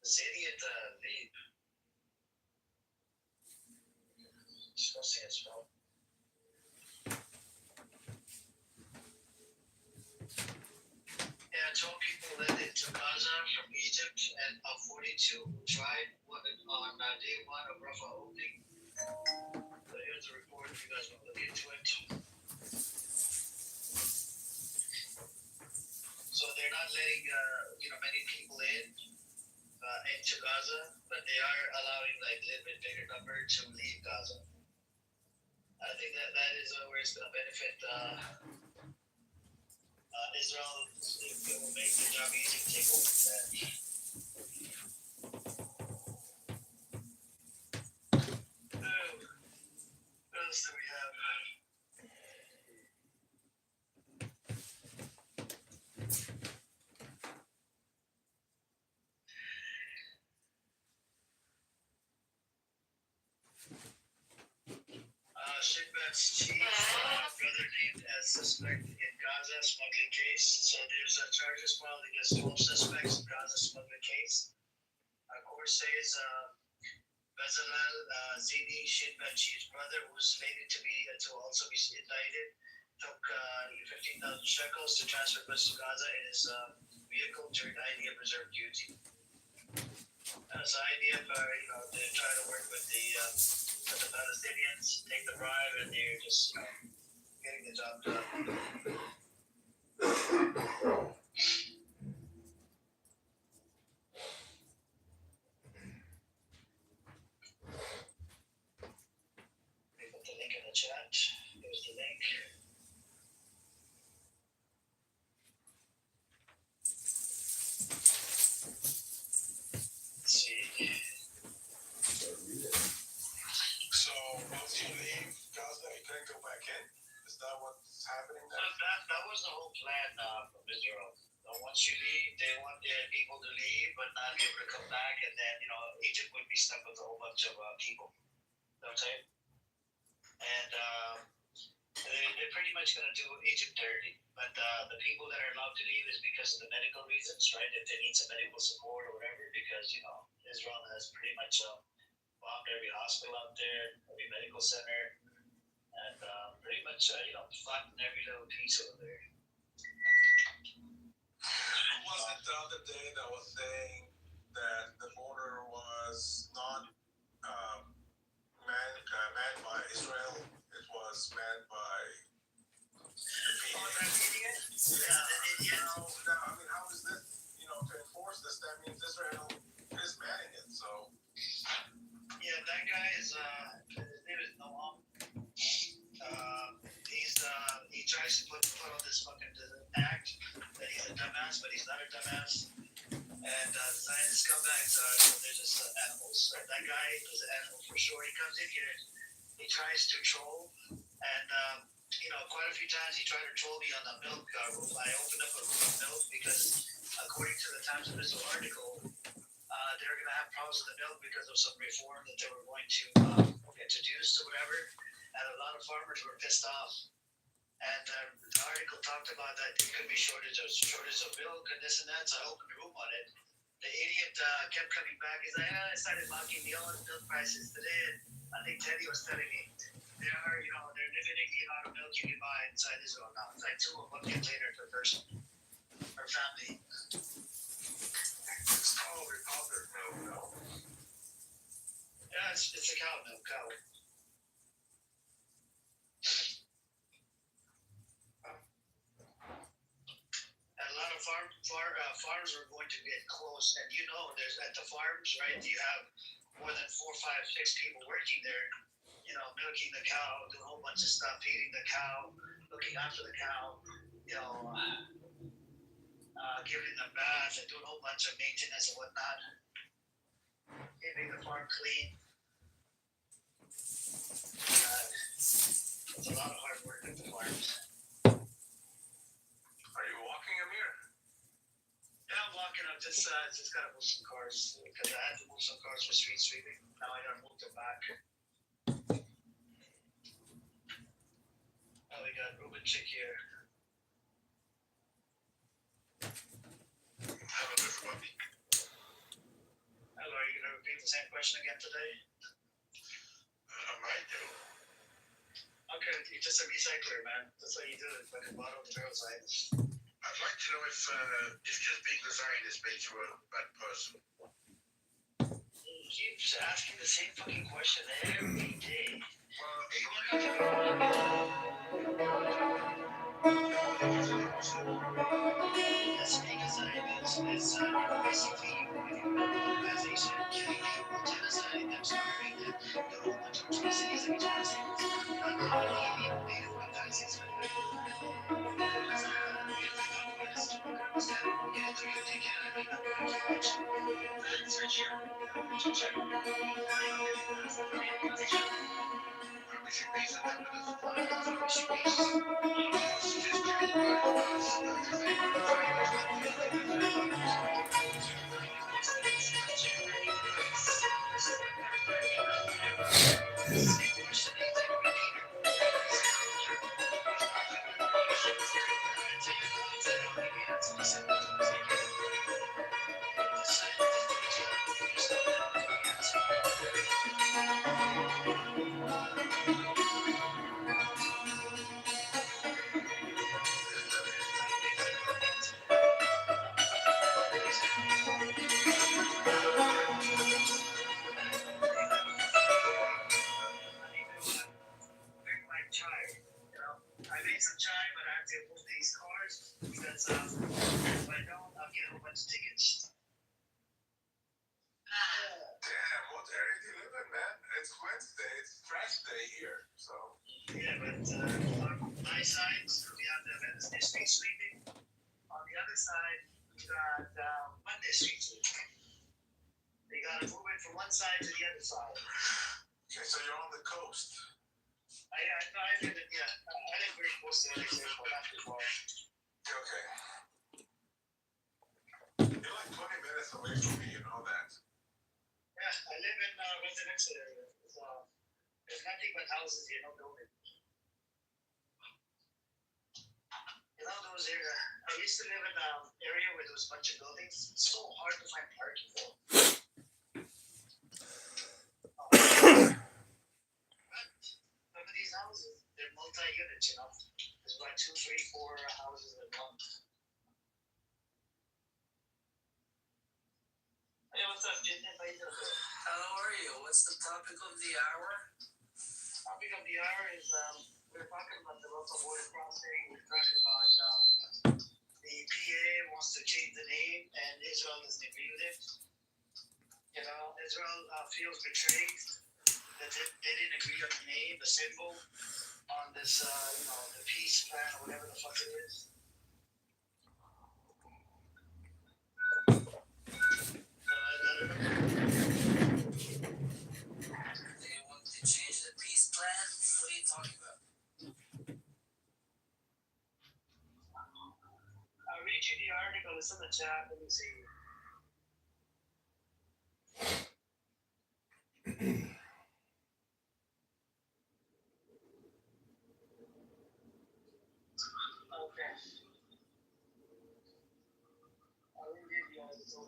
This idiot, Lee. Disgusting as well. Yeah, 12 people led into Gaza from Egypt and 42 tried on day one of Rafah opening. So here's the report if you guys want to look into it. So they're not letting many people into Gaza, but they are allowing like a little bit bigger number to leave Gaza. I think that is where it's going to benefit Israel. It will make the job easy to take over that. What else do we have? Shinbet's chief brother named as suspect in Gaza smuggling case. So there's charges filed against 12 suspects in Gaza smuggling case. Court says Bezalel Zini, Shinbet chief's brother, who was slated to also be indicted, took 15,000 shekels to transfer goods to Gaza in his vehicle during IDF reserve duty. So IDF, they try to work with the Palestinians, take the bribe, and they're just getting the job done. Let me put the link in the chat. Here's the link. Let's see. So once you leave Gaza, you can't go back in. Is that what's happening now? That was the whole plan from Israel. Once you leave, they want their people to leave, but not be able to come back, and then Egypt would be stuck with a whole bunch of people. You know what I'm saying? And they're pretty much going to do Egypt dirty. But the people that are allowed to leave is because of the medical reasons, right? If they need some medical support or whatever, because Israel has pretty much bombed every hospital out there, every medical center, and pretty much flattened every little piece over there. Was it the other day that was saying that the border was not manned by Israel? It was manned by the people. Oh, that idiot? Yeah, that idiot. Now, I mean, how is this, to enforce this? That means Israel is manning it, so. Yeah, that guy is, his name is Noam. He tries to put on this fucking act that he's a dumbass, but he's not a dumbass. And Zionist scumbags they're just animals. Right? That guy is an animal for sure. He comes in here, he tries to troll, and quite a few times he tried to troll me on the milk roof. I opened up a room of milk because, according to the Times of Israel article, they were going to have problems with the milk because of some reform that they were going to introduce or whatever, and a lot of farmers were pissed off. And the article talked about that there could be shortage of milk and this and that, so I opened a room on it. The idiot kept coming back. He's like, I started mocking the milk prices today, and I think Teddy was telling me they're limiting the amount of milk you can buy inside Israel now. It's like 2 or 1 container per person or family. It's probably powdered milk, no? Yeah, it's a cow milk, cow. And a lot of farms are going to get close, and there's at the farms, right? You have more than 4, 5, 6 people working there, milking the cow, doing a whole bunch of stuff, feeding the cow, looking after the cow, giving them baths and doing a whole bunch of maintenance and whatnot, keeping the farm clean. It's a lot of hard work at the farms. Are you walking, Amir? Yeah, I'm walking. I'm just gotta move some cars because I had to move some cars for street sweeping. Now I gotta move them back. Oh, we got Ruben Chick here. Hello, everybody. read the same question again today? I might do. Okay, you're just a recycler, man. That's what you do. Fucking bottle the girl's science. I'd like to know if just being the Zionist makes you a bad person. You keep asking the same fucking question every day. Yes, being a Zionist is basically you an organization killing people, genocide them, starving them, doing a whole bunch of atrocities against Palestinians. Not calling illegal native Nazis, but if they talk about this, you don't understand. You get through your dickhead, I mean, I made some chai, but I have to move these cars because if I don't, I'll get a whole bunch of tickets. Damn, what area do you live in, man? It's Wednesday. It's trash day here, so. Yeah, but on my side, we have the Wednesday street sweeping. On the other side, we got Monday street sweeping. They got to move it from one side to the other side. Okay, so you're on the coast. I live in, I live very close to the example, not too far. Okay. You're like 20 minutes away from me, you know that. Yeah, I live in residential area. So there's nothing but houses here, no building. You know those area. I used to live in an area where there was a bunch of buildings. It's so hard to find parking though. Some of these houses, they're multi-units, you know. There's about 2, 3, 4 houses at once. Hey, what's up, Jitney? How you doing? How are you? What's the topic of the hour? Topic of the hour is we're talking about the local border crossing. We're talking about the PA wants to change the name, and Israel doesn't agree with it. You know, Israel feels betrayed that they didn't agree on the name, the symbol, on this, the peace plan or whatever the fuck it is. They want to change the peace plan? What are you talking about? I'll read you the article. It's in the chat. Let me see. Okay. I'll read you the article.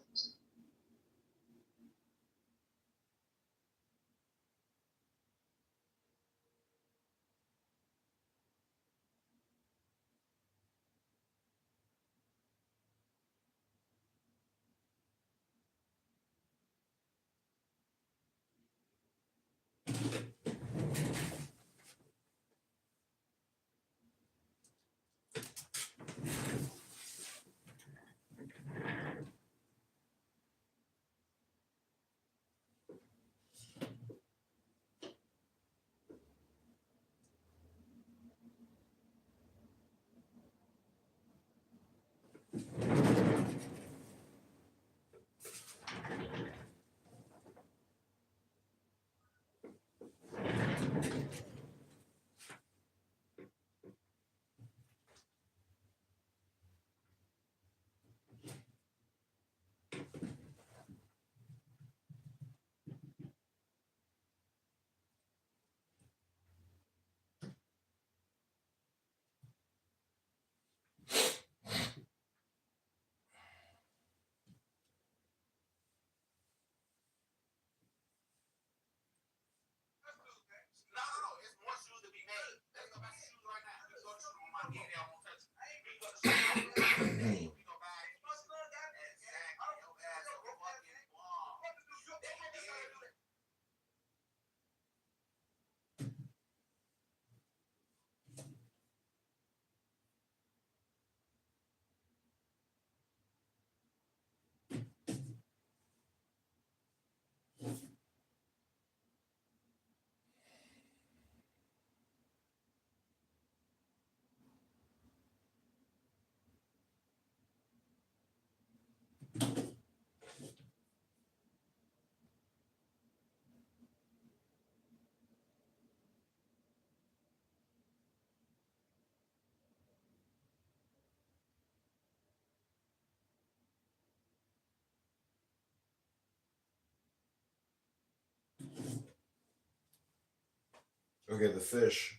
Okay, the fish.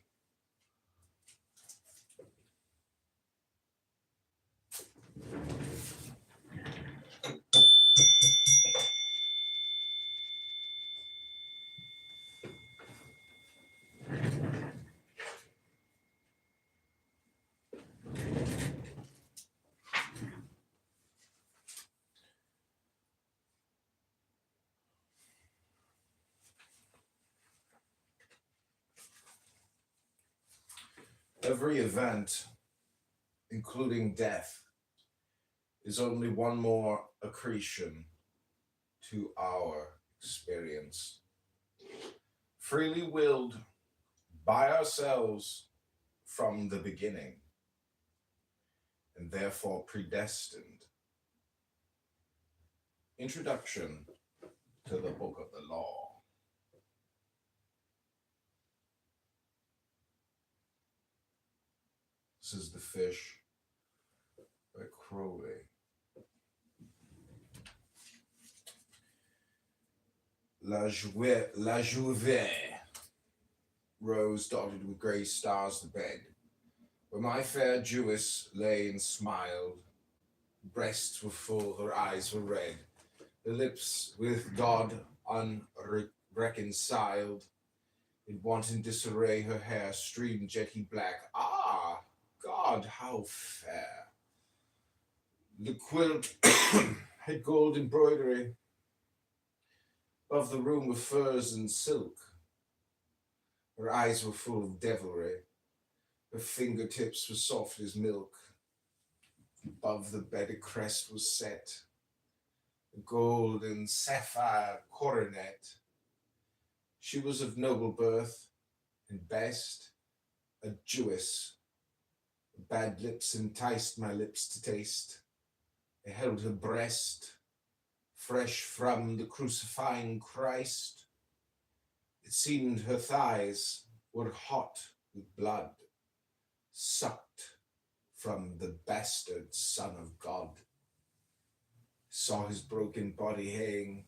Every event, including death, is only one more accretion to our experience. Freely willed by ourselves from the beginning, and therefore predestined. Introduction to the Book of the Law. This is The Fish by Crowley. La Juve rose dotted with grey stars the bed, where my fair Jewess lay and smiled. Breasts were full, her eyes were red, her lips with God unreconciled. In wanton disarray, her hair streamed jetty black. Ah, God, how fair! The quilt had gold embroidery. Above the room were furs and silk. Her eyes were full of devilry. Her fingertips were soft as milk. Above the bed a crest was set, a gold and sapphire coronet. She was of noble birth, and best, a Jewess. Bad lips enticed my lips to taste. I held her breast, fresh from the crucifying Christ. It seemed her thighs were hot with blood, sucked from the bastard Son of God. Saw his broken body hang,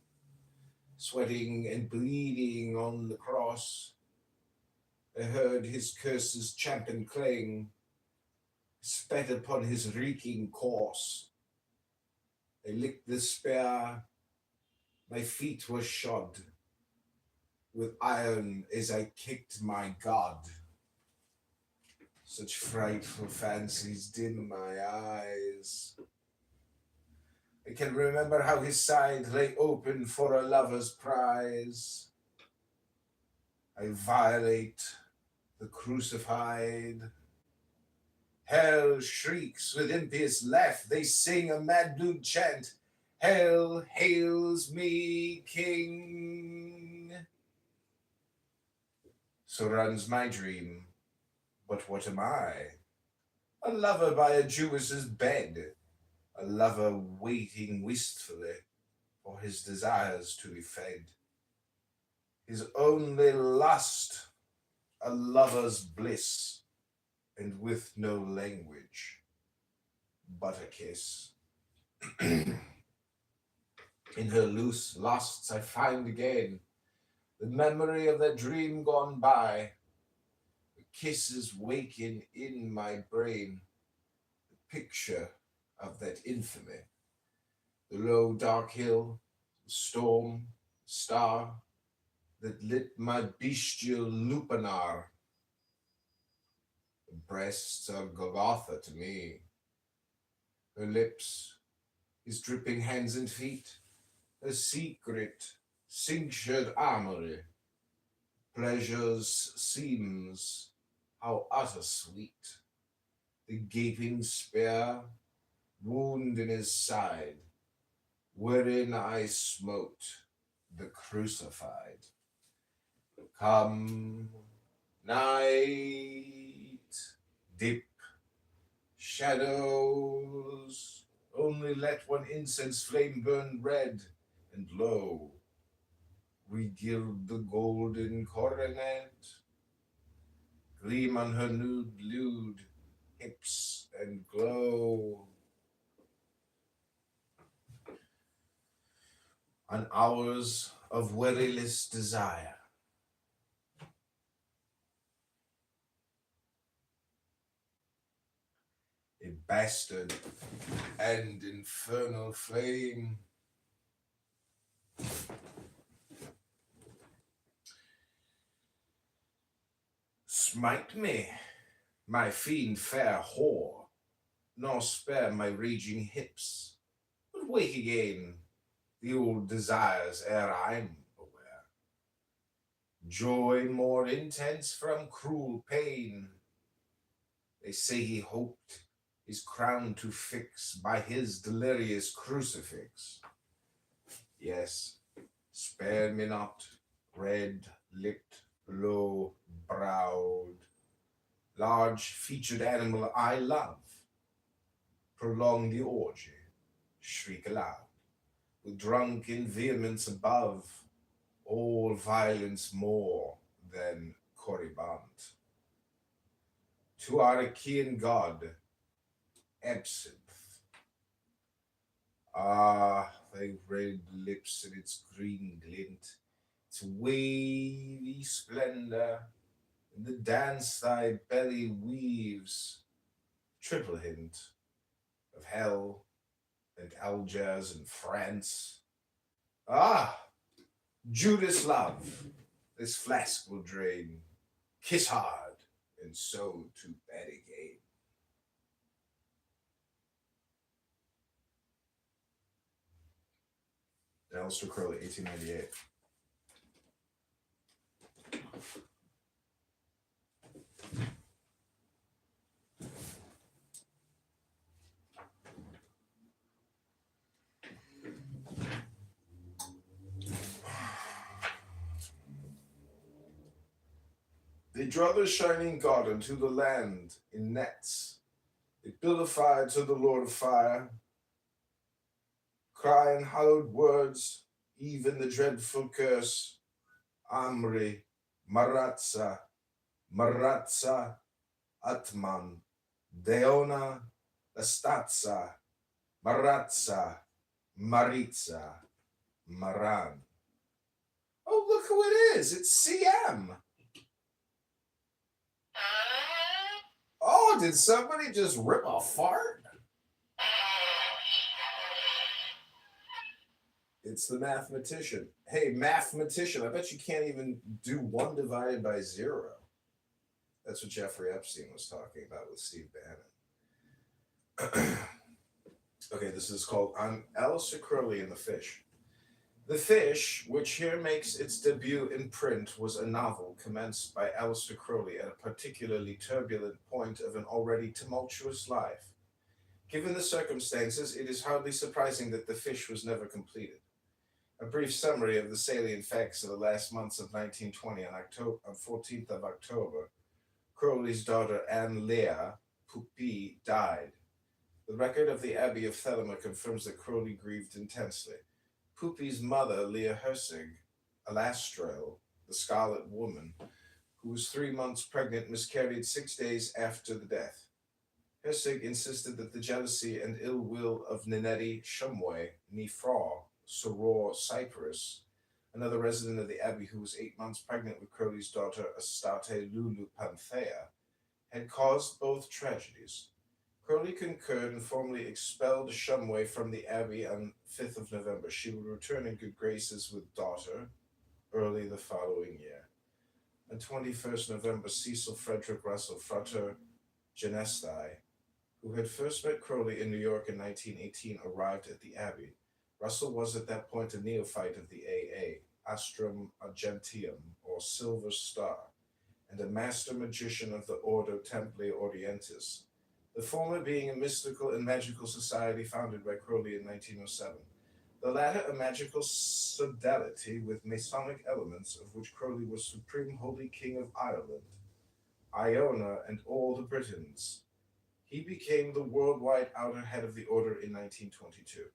sweating and bleeding on the cross. I heard his curses champ and clang, spat upon his reeking corse. I licked the spear, my feet were shod with iron as I kicked my God. Such frightful fancies dim my eyes. I can remember how his side lay open for a lover's prize. I violate the crucified. Hell shrieks with impious laugh. They sing a mad blue chant. Hell hails me king. So runs my dream. But what am I? A lover by a Jewess's bed. A lover waiting wistfully for his desires to be fed. His only lust, a lover's bliss, and with no language but a kiss. In her loose lusts I find again the memory of that dream gone by. The kisses waken in my brain, the picture of that infamy. The low dark hill, the storm, the star that lit my bestial lupanar. The breasts are Golgotha to me. Her lips, his dripping hands and feet, her secret, cinctured armory. Pleasure's seams, how utter sweet. The gaping spear, wound in his side, wherein I smote the crucified. Come, night, deep shadows, only let one incense flame burn red, and lo, we gild the golden coronet, gleam on her nude lewd hips and glow. On hours of weariless desire, bastard and infernal flame. Smite me, my fiend fair whore, nor spare my raging hips, but wake again the old desires ere I'm aware. Joy more intense from cruel pain. They say he hoped his crown to fix by his delirious crucifix. Yes, spare me not, red-lipped, low-browed, large-featured animal I love. Prolong the orgy, shriek aloud, with drunken vehemence above, all violence more than Corybant. To our Achaean god, absinthe. Ah, thy red lips and its green glint, its wavy splendor, and the dance thy belly weaves, triple hint of hell and Algiers and France. Ah, Judas love, this flask will drain, kiss hard, and so to bed again. Aleister Crowley, 1898. They draw the shining god unto the land in nets. They build a fire to the Lord of Fire, cry in hallowed words, even the dreadful curse, Amri, Maratza, Maratza, Atman, Deona, Estatza, Maratza, Maritza, Maran. Oh, look who it is. It's CM. Oh, did somebody just rip a fart? It's the mathematician. Hey, mathematician, I bet you can't even do 1 divided by 0. That's what Jeffrey Epstein was talking about with Steve Bannon. Okay, this is called On Aleister Crowley and the Fish. The Fish, which here makes its debut in print, was a novel commenced by Aleister Crowley at a particularly turbulent point of an already tumultuous life. Given the circumstances, it is hardly surprising that The Fish was never completed. A brief summary of the salient facts of the last months of 1920 on 14th of October, Crowley's daughter Anne Leah Puppy died. The record of the Abbey of Thelema confirms that Crowley grieved intensely. Puppy's mother, Leah Hersig, Alastrel, the Scarlet Woman, who was 3 months pregnant, miscarried 6 days after the death. Hersig insisted that the jealousy and ill will of Ninety Shumway, Nifraw, Soror Cyprus, another resident of the Abbey who was 8 months pregnant with Crowley's daughter Astarte Lulu Panthea, had caused both tragedies. Crowley concurred and formally expelled Shumway from the Abbey on 5th of November. She would return in good graces with daughter early the following year. On 21st November, Cecil Frederick Russell, Frater Genesti, who had first met Crowley in New York in 1918, arrived at the Abbey. Russell was at that point a neophyte of the AA, Astrum Argenteum, or Silver Star, and a master magician of the Ordo Templi Orientis, the former being a mystical and magical society founded by Crowley in 1907, the latter a magical sodality with Masonic elements of which Crowley was Supreme Holy King of Ireland, Iona, and all the Britons. He became the worldwide outer head of the order in 1922.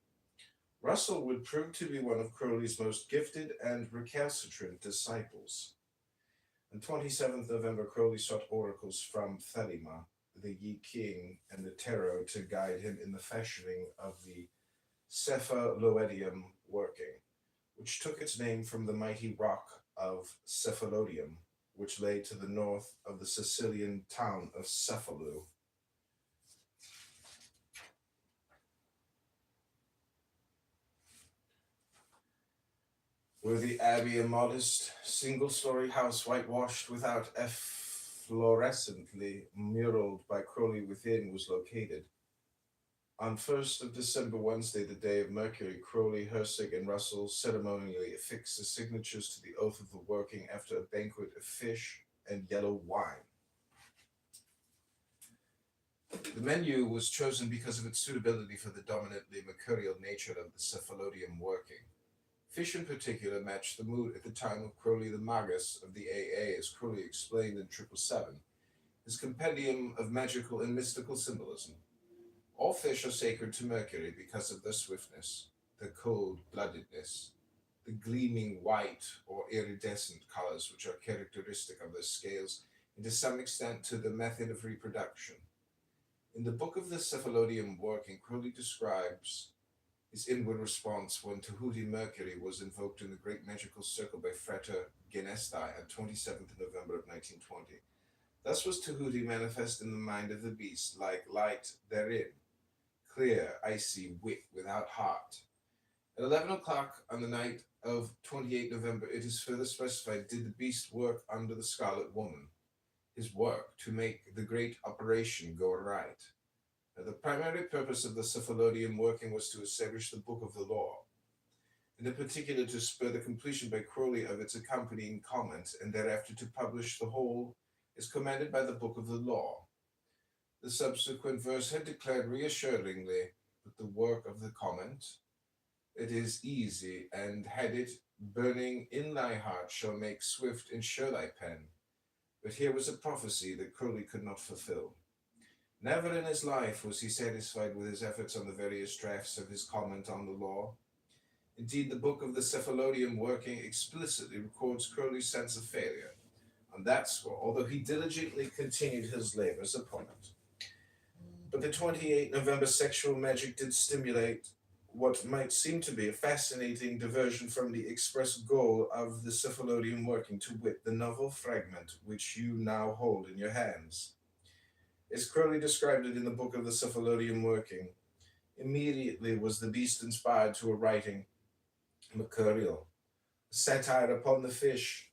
Russell would prove to be one of Crowley's most gifted and recalcitrant disciples. On 27th November, Crowley sought oracles from Thelema, the Yi King, and the Tarot to guide him in the fashioning of the Cephaloedium working, which took its name from the mighty rock of Cephalodium, which lay to the north of the Sicilian town of Cephalo. where the abbey, a modest single-story house whitewashed without efflorescently muraled by Crowley within, was located. On 1st of December, Wednesday, the day of Mercury, Crowley, Hersig, and Russell ceremonially affixed the signatures to the oath of the working after a banquet of fish and yellow wine. The menu was chosen because of its suitability for the dominantly mercurial nature of the cephalodium working. Fish in particular matched the mood at the time of Crowley the Magus of the AA, as Crowley explained in 777, his compendium of magical and mystical symbolism. All fish are sacred to Mercury because of their swiftness, their cold-bloodedness, the gleaming white or iridescent colors which are characteristic of their scales, and to some extent to the method of reproduction. In the book of the Cephalodium working, Crowley describes his inward response when Tahuti Mercury was invoked in the great magical circle by Frater Genestai on 27th November of 1920. Thus was Tahuti manifest in the mind of the beast, like light therein, clear, icy wit without heart. At 11 o'clock on the night of 28 November, it is further specified, did the beast work under the Scarlet Woman, his work to make the great operation go aright. Now, the primary purpose of the Cephalodium working was to establish the Book of the Law, and in particular to spur the completion by Crowley of its accompanying comments, and thereafter to publish the whole as commanded by the Book of the Law. The subsequent verse had declared reassuringly that the work of the comment, it is easy, and had it burning in thy heart shall make swift and sure thy pen. But here was a prophecy that Crowley could not fulfill. Never in his life was he satisfied with his efforts on the various drafts of his comment on the law. Indeed, the book of the Cephalodium working explicitly records Crowley's sense of failure on that score, although he diligently continued his labors upon it. But the 28 November sexual magic did stimulate what might seem to be a fascinating diversion from the express goal of the Cephalodium working, to wit, the novel fragment which you now hold in your hands. As Crowley described it in the book of the Cephalodium working, immediately was the beast inspired to a writing mercurial, a satire upon the fish,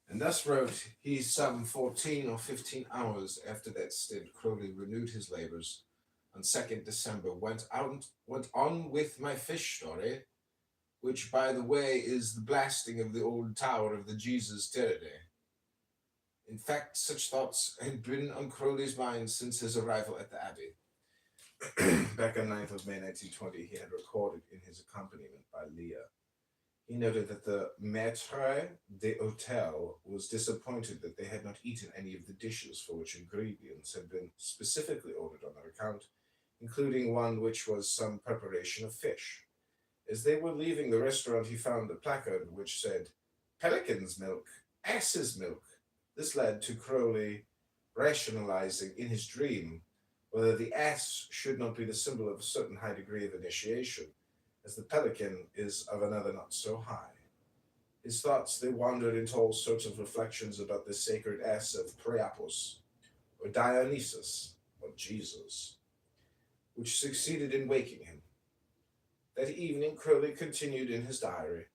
and thus wrote he some 14 or 15 hours after that stint. Crowley renewed his labors. On 2nd December, went on with my fish story, which, by the way, is the blasting of the old tower of the Jesus Trinity. In fact, such thoughts had been on Crowley's mind since his arrival at the Abbey. Back on 9th of May 1920, he had recorded in his accompaniment by Leah. He noted that the maître d'hôtel was disappointed that they had not eaten any of the dishes for which ingredients had been specifically ordered on their account, including one which was some preparation of fish. As they were leaving the restaurant, he found a placard which said, "Pelican's milk, ass's milk." This led to Crowley rationalizing in his dream whether the ass should not be the symbol of a certain high degree of initiation, as the pelican is of another not so high. His thoughts, they wandered into all sorts of reflections about the sacred ass of Priapus, or Dionysus, or Jesus, which succeeded in waking him. That evening, Crowley continued in his diary.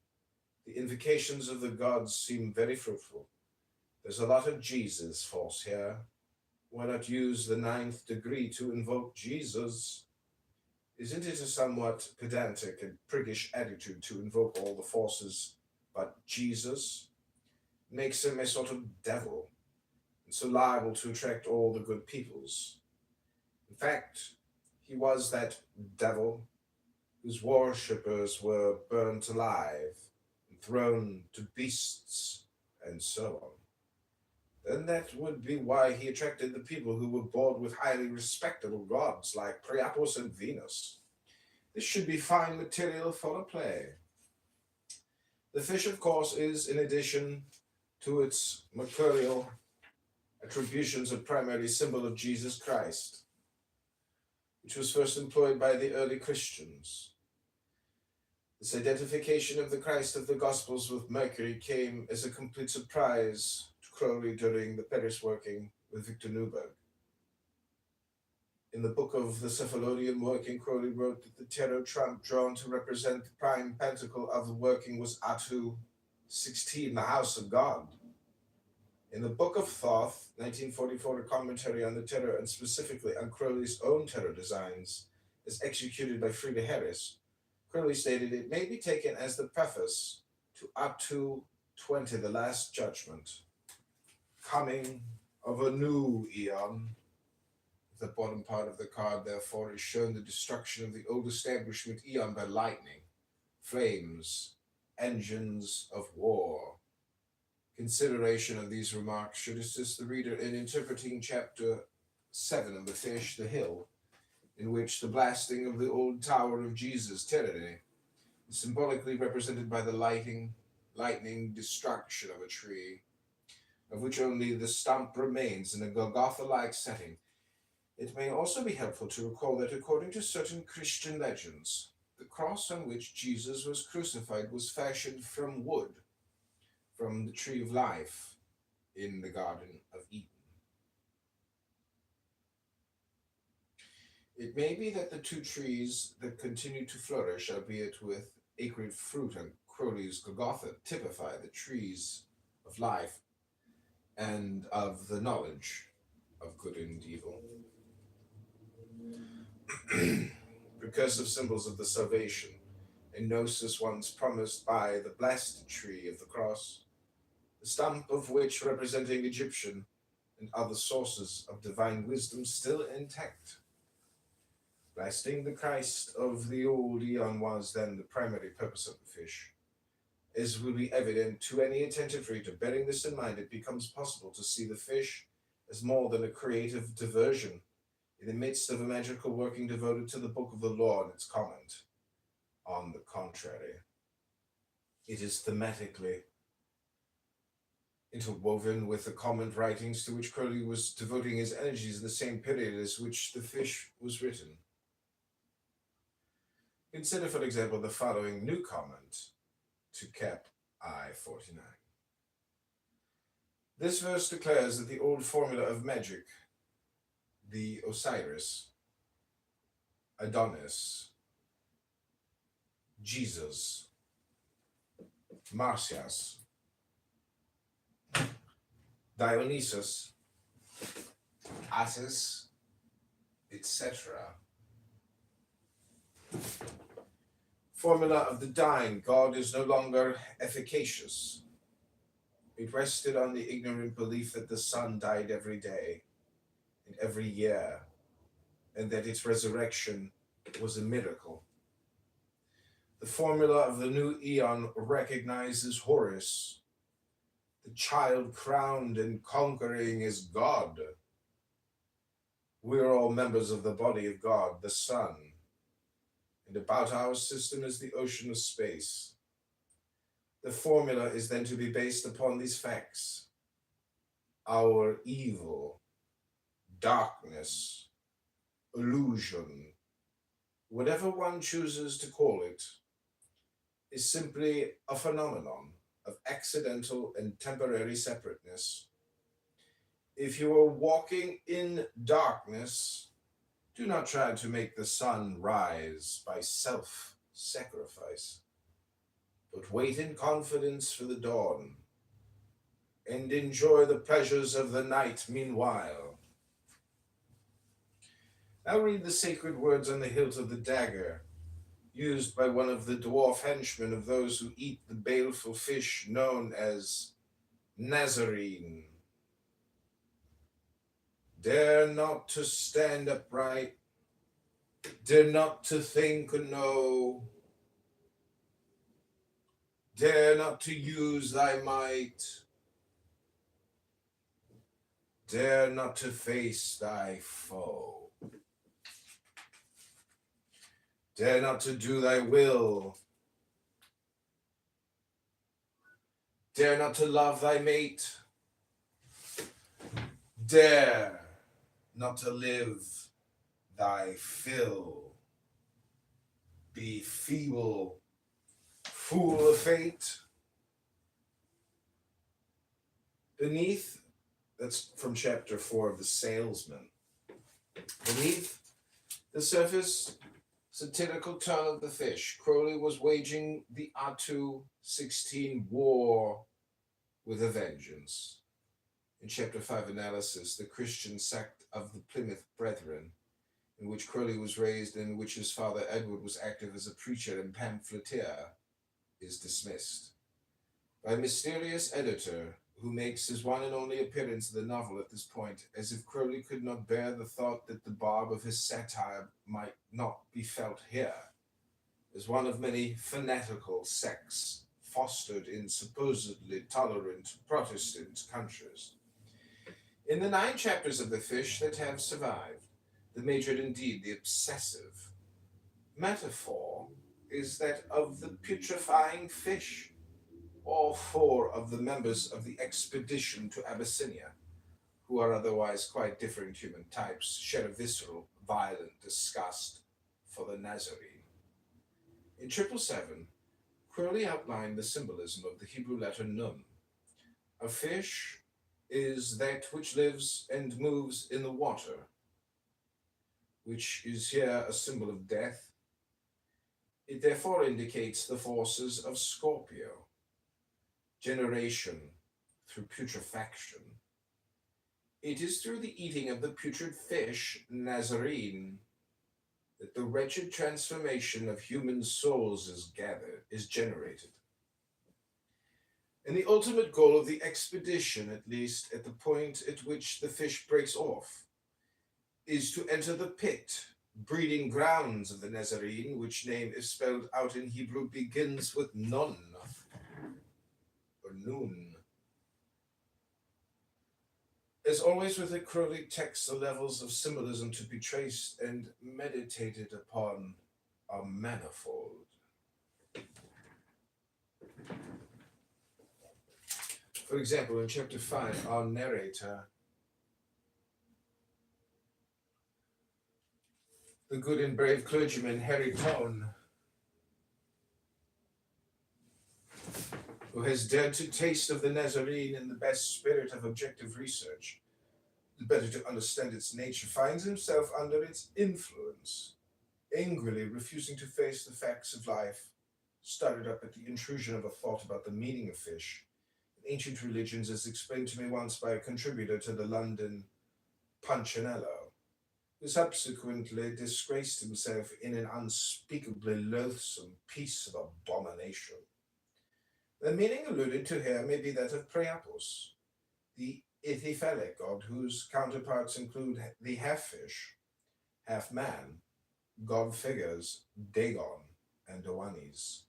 The invocations of the gods seem very fruitful. There's a lot of Jesus force here. Why not use the 9th degree to invoke Jesus? Isn't it a somewhat pedantic and priggish attitude to invoke all the forces but Jesus? Makes him a sort of devil, and so liable to attract all the good peoples. In fact, he was that devil whose worshippers were burnt alive and thrown to beasts, and so on. Then that would be why he attracted the people who were bored with highly respectable gods like Priapus and Venus. This should be fine material for a play. The fish, of course, is, in addition to its mercurial attributions, a primary symbol of Jesus Christ, which was first employed by the early Christians. This identification of the Christ of the Gospels with Mercury came as a complete surprise to Crowley during the Paris working with Victor Newberg. In the book of the Cephalodium working, Crowley wrote that the tarot trump drawn to represent the prime pentacle of the working was Atu, 16, the house of God. In the Book of Thoth, 1944, a commentary on the terror and specifically on Crowley's own terror designs, as executed by Frieda Harris, Crowley stated it may be taken as the preface to Atu 20, the Last Judgment, coming of a new eon. The bottom part of the card, therefore, is shown the destruction of the old establishment eon by lightning, flames, engines of war. Consideration of these remarks should assist the reader in interpreting Chapter 7 of The Fish, the Hill, in which the blasting of the old Tower of Jesus, Terere, is symbolically represented by the lightning destruction of a tree, of which only the stump remains in a Golgotha-like setting. It may also be helpful to recall that according to certain Christian legends, the cross on which Jesus was crucified was fashioned from wood, from the tree of life in the Garden of Eden. It may be that the two trees that continue to flourish, albeit with acrid fruit on Crowley's Golgotha, typify the trees of life and of the knowledge of good and evil. Recursive symbols of the salvation and gnosis once promised by the blessed tree of the cross, the stump of which representing Egyptian and other sources of divine wisdom still intact. Blasting the Christ of the old eon was then the primary purpose of the fish. As will be evident to any attentive reader, bearing this in mind, it becomes possible to see the fish as more than a creative diversion in the midst of a magical working devoted to the book of the law and its comment. On the contrary, it is thematically interwoven with the comment writings to which Crowley was devoting his energies in the same period as which the fish was written. Consider, for example, the following new comment to Cap I-49. This verse declares that the old formula of magic, the Osiris, Adonis, Jesus, Marsyas, Dionysus, Attis, etc. Formula of the dying, God is no longer efficacious. It rested on the ignorant belief that the sun died every day and every year, and that its resurrection was a miracle. The formula of the new eon recognizes Horus, the child crowned and conquering is God. We are all members of the body of God, the sun, and about our system is the ocean of space. The formula is then to be based upon these facts. Our evil, darkness, illusion, whatever one chooses to call it, is simply a phenomenon of accidental and temporary separateness. If you are walking in darkness, do not try to make the sun rise by self-sacrifice, but wait in confidence for the dawn and enjoy the pleasures of the night meanwhile. Now read the sacred words on the hilt of the dagger, used by one of the dwarf henchmen of those who eat the baleful fish known as Nazarene. Dare not to stand upright, dare not to think or know, dare not to use thy might, dare not to face thy foe, dare not to do thy will, dare not to love thy mate, dare not to live thy fill. Be feeble, fool of fate. Beneath, that's from chapter 4 of The Salesman. Beneath the surface satirical turn of the fish, Crowley was waging the R2-16 war with a vengeance. In Chapter 5 Analysis, the Christian sect of the Plymouth Brethren, in which Crowley was raised and in which his father Edward was active as a preacher and pamphleteer, is dismissed by a mysterious editor who makes his one and only appearance in the novel at this point, as if Crowley could not bear the thought that the barb of his satire might not be felt here, as one of many fanatical sects fostered in supposedly tolerant Protestant countries. In the 9 chapters of The Fish that have survived, the major and indeed the obsessive metaphor is that of the putrefying fish, all 4 of the members of the expedition to Abyssinia, who are otherwise quite different human types, share a visceral, violent disgust for the Nazarene. In 777, Crowley outlined the symbolism of the Hebrew letter Nun. A fish is that which lives and moves in the water, which is here a symbol of death. It therefore indicates the forces of Scorpio, generation through putrefaction. It is through the eating of the putrid fish, Nazarene, that the wretched transformation of human souls is generated. And the ultimate goal of the expedition, at least at the point at which the fish breaks off, is to enter the pit, breeding grounds of the Nazarene, which name, if spelled out in Hebrew, begins with Nun, or Nun. As always with the Crowley text, the levels of symbolism to be traced and meditated upon are manifold. For example, in Chapter 5, our narrator, the good and brave clergyman Harry Tone, who has dared to taste of the Nazarene in the best spirit of objective research, the better to understand its nature, finds himself under its influence, angrily refusing to face the facts of life, started up at the intrusion of a thought about the meaning of fish in ancient religions, as explained to me once by a contributor to the London Punchinello, who subsequently disgraced himself in an unspeakably loathsome piece of abomination. The meaning alluded to here may be that of Priapus, the Ithyphallic god whose counterparts include the half-fish, half-man, god figures Dagon and Oannes,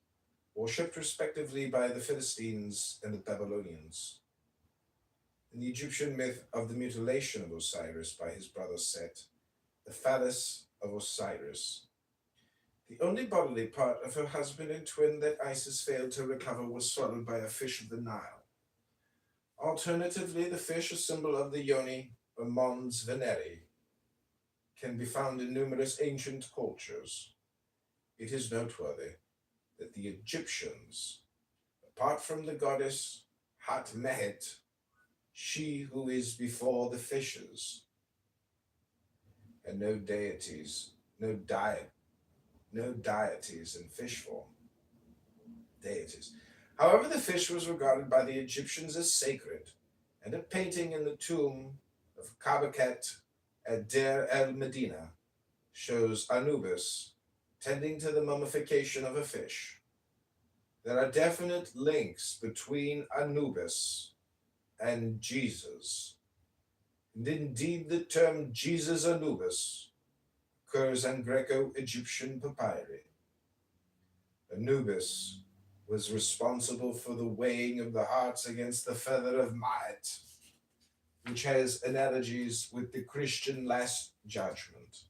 worshipped respectively by the Philistines and the Babylonians. In the Egyptian myth of the mutilation of Osiris by his brother Set, the phallus of Osiris, the only bodily part of her husband and twin that Isis failed to recover was swallowed by a fish of the Nile. Alternatively, the fish, a symbol of the Yoni, or Mons Veneri, can be found in numerous ancient cultures. It is noteworthy that the Egyptians, apart from the goddess Hat Mehet, she who is before the fishes, and no deities in fish form. Deities. However, the fish was regarded by the Egyptians as sacred, and a painting in the tomb of Kabaqet at Deir el-Medina shows Anubis tending to the mummification of a fish. There are definite links between Anubis and Jesus, and indeed the term Jesus Anubis occurs in Greco-Egyptian papyri. Anubis was responsible for the weighing of the hearts against the feather of Ma'at, which has analogies with the Christian Last Judgment,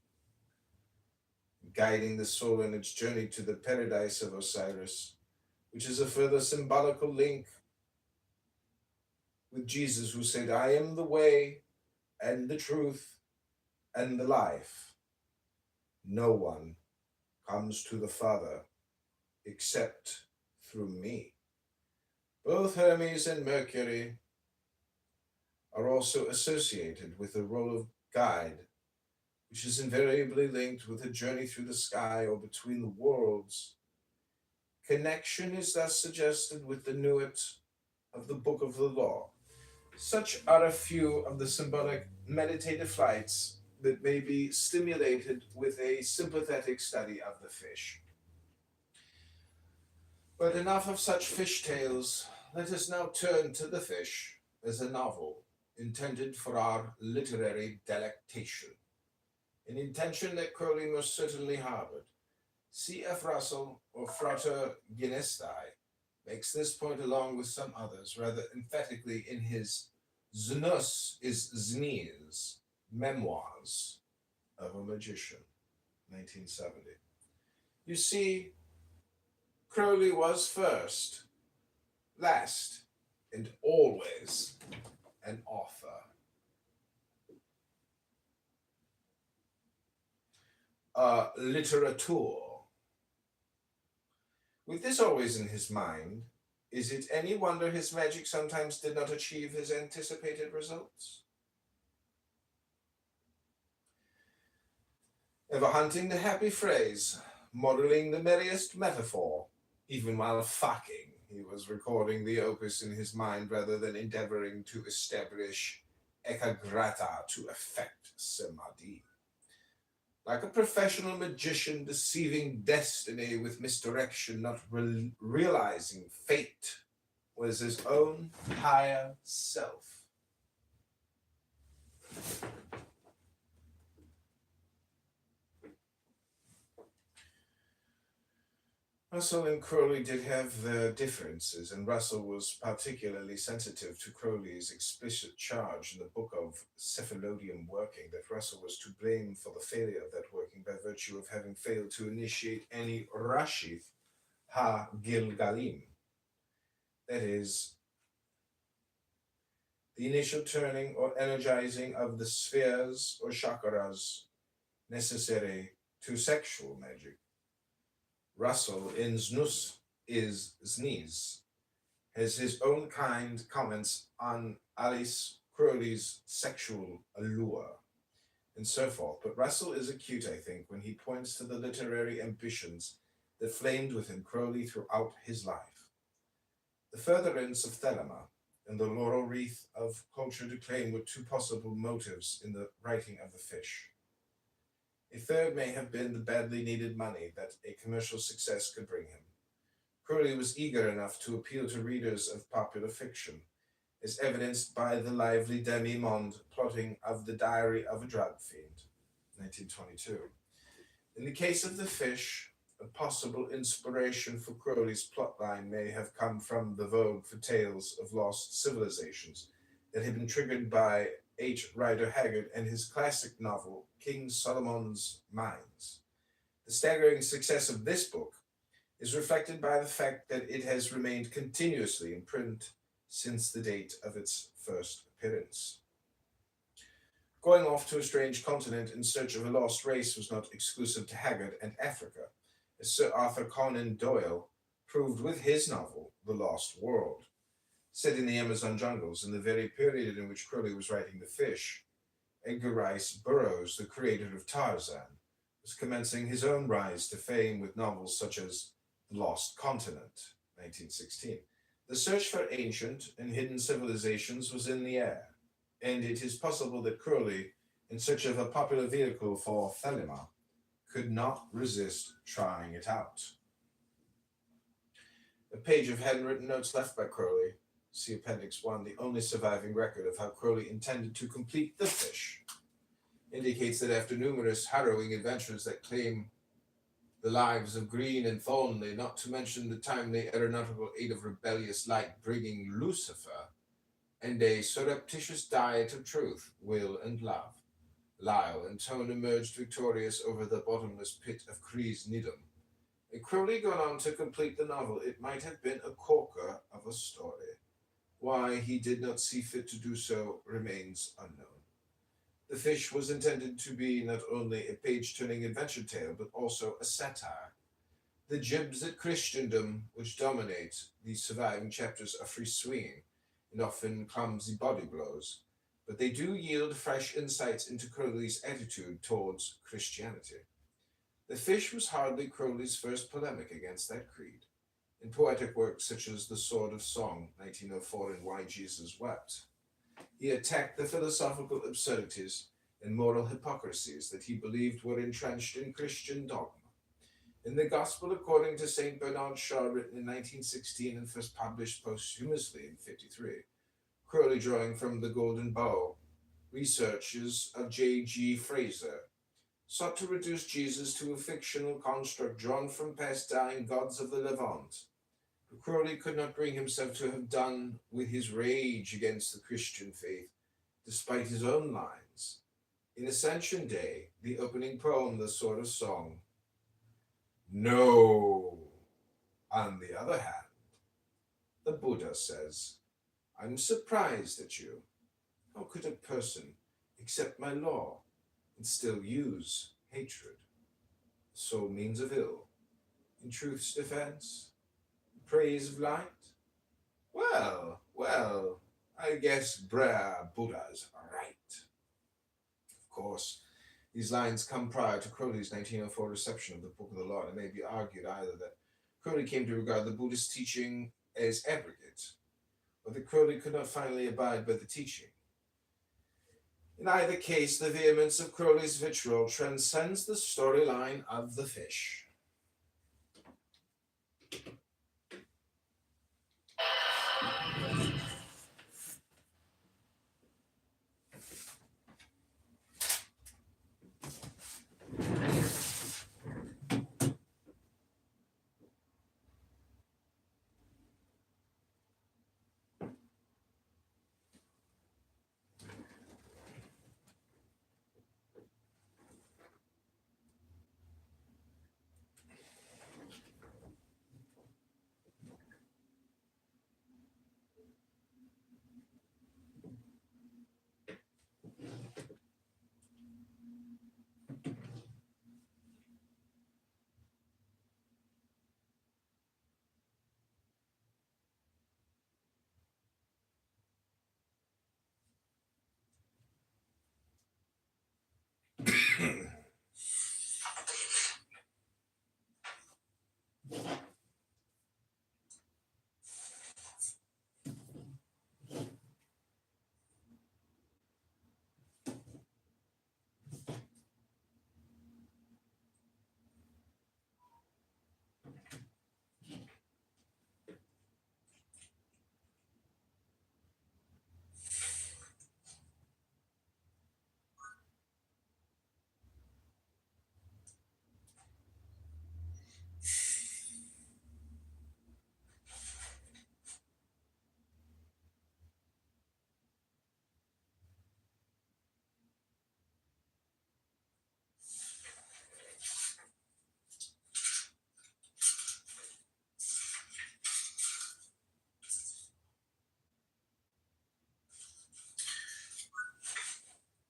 guiding the soul in its journey to the paradise of Osiris, which is a further symbolical link with Jesus, who said, "I am the way and the truth and the life. No one comes to the Father except through me." Both Hermes and Mercury are also associated with the role of guide which is invariably linked with a journey through the sky or between the worlds. Connection is thus suggested with the Nuit of the Book of the Law. Such are a few of the symbolic meditative flights that may be stimulated with a sympathetic study of the fish. But enough of such fish tales. Let us now turn to The Fish as a novel intended for our literary delectation, an intention that Crowley most certainly harbored. C.F. Russell, or Frater Ginestei, makes this point along with some others rather emphatically in his Znus is Znees, Memoirs of a Magician, 1970. You see, Crowley was first, last, and always an author. A literateur. With this always in his mind, is it any wonder his magic sometimes did not achieve his anticipated results? Ever hunting the happy phrase, modeling the merriest metaphor, even while fucking, he was recording the opus in his mind rather than endeavoring to establish ekagrata to effect samadhi. Like a professional magician deceiving destiny with misdirection, not realizing fate was his own higher self. Russell and Crowley did have their differences, and Russell was particularly sensitive to Crowley's explicit charge in the book of Cephalodium working that Russell was to blame for the failure of that working by virtue of having failed to initiate any Rashith ha-Gilgalim. That is, the initial turning or energizing of the spheres or chakras necessary to sexual magic. Russell in Znus is Znees has his own kind comments on Alice Crowley's sexual allure and so forth, but Russell is acute, I think, when he points to the literary ambitions that flamed within Crowley throughout his life. The furtherance of Thelema and the laurel wreath of cultured acclaim were two possible motives in the writing of The Fish. A third may have been the badly needed money that a commercial success could bring him. Crowley was eager enough to appeal to readers of popular fiction, as evidenced by the lively demi-monde plotting of The Diary of a Drug Fiend, 1922. In the case of The Fish, a possible inspiration for Crowley's plotline may have come from the vogue for tales of lost civilizations that had been triggered by H. Rider Haggard and his classic novel, King Solomon's Mines. The staggering success of this book is reflected by the fact that it has remained continuously in print since the date of its first appearance. Going off to a strange continent in search of a lost race was not exclusive to Haggard and Africa, as Sir Arthur Conan Doyle proved with his novel, The Lost World. Set in the Amazon jungles in the very period in which Crowley was writing The Fish, Edgar Rice Burroughs, the creator of Tarzan, was commencing his own rise to fame with novels such as The Lost Continent, 1916. The search for ancient and hidden civilizations was in the air, and it is possible that Crowley, in search of a popular vehicle for Thelema, could not resist trying it out. A page of handwritten notes left by Crowley, see Appendix 1, the only surviving record of how Crowley intended to complete The Fish, indicates that after numerous harrowing adventures that claim the lives of Green and Thornley, not to mention the timely aeronautical aid of rebellious light bringing Lucifer, and a surreptitious diet of truth, will, and love, Lyle and Tone emerged victorious over the bottomless pit of Cree's Needham. Had Crowley gone on to complete the novel, it might have been a corker of a story. Why he did not see fit to do so remains unknown. The Fish was intended to be not only a page-turning adventure tale, but also a satire. The jibs at Christendom, which dominate the surviving chapters, are free-swinging and often clumsy body blows, but they do yield fresh insights into Crowley's attitude towards Christianity. The fish was hardly Crowley's first polemic against that creed. In poetic works such as The Sword of Song, 1904, and Why Jesus Wept, he attacked the philosophical absurdities and moral hypocrisies that he believed were entrenched in Christian dogma. In The Gospel According to St. Bernard Shaw, written in 1916 and first published posthumously in 1953, Crowley, drawing from The Golden Bough, researches of J.G. Fraser, sought to reduce Jesus to a fictional construct drawn from past dying gods of the Levant. But Crowley could not bring himself to have done with his rage against the Christian faith, despite his own lines. In Ascension Day, the opening poem, The Sword of Song, no. On the other hand, the Buddha says, I'm surprised at you. How could a person accept my law and still use hatred? So means of ill, in truth's defense, praise of light? Well, I guess Brer Buddha's right. Of course, these lines come prior to Crowley's 1904 reception of the Book of the Law, and it may be argued either that Crowley came to regard the Buddhist teaching as abrogate, or that Crowley could not finally abide by the teaching. In either case, the vehemence of Crowley's vitriol transcends the storyline of the fish.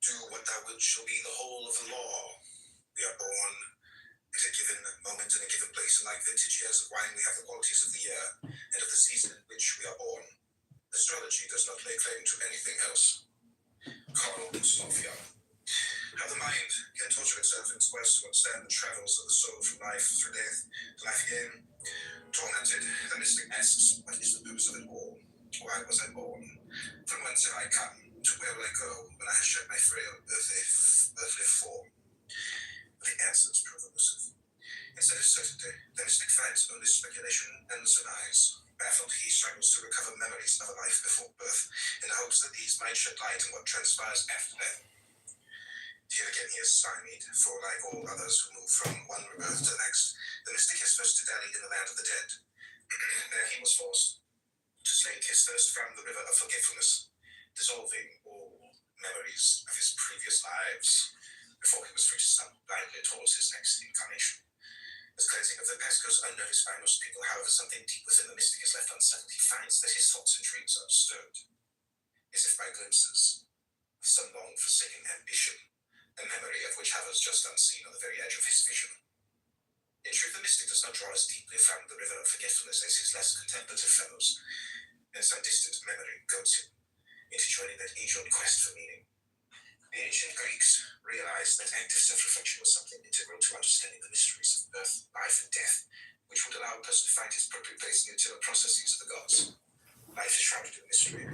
Do what thou wilt shall be the whole of the law. We are born at a given moment in a given place, and like vintage years of wine, we have the qualities of the year and of the season in which we are born. Astrology does not lay claim to anything else. Carl Sophia. How the mind can torture itself in its quest to understand the travels of the soul from life through death to life again. Tormented, the mystic asks, what is the purpose of it all? Why was I born? From whence have I come? To where will I go when I have shed my frail earthly form? The answers prove elusive. Instead of certainty, the mystic finds only speculation and surmise. Baffled, he struggles to recover memories of a life before birth, in the hopes that these might shed light on what transpires after death. Here again he is stymied, for like all others who move from one rebirth to the next, the mystic has first to dally in the land of the dead. There he was forced to slake his thirst from the river of forgetfulness, dissolving all memories of his previous lives, before he was free to stumble blindly towards his next incarnation. This cleansing of the past goes unnoticed by most people. However, something deep within the mystic is left unsettled. He finds that his thoughts and dreams are disturbed, as if by glimpses of some long-forsaken ambition, a memory of which hovers just unseen on the very edge of his vision. In truth, the mystic does not draw as deeply from the river of forgetfulness as his less contemplative fellows, and some distant memory goads him. into joining that age-old quest for meaning. The ancient Greeks realized that active self-reflection was something integral to understanding the mysteries of birth, life, and death, which would allow a person to find his appropriate place in the internal processes of the gods. Life is shrouded in mystery.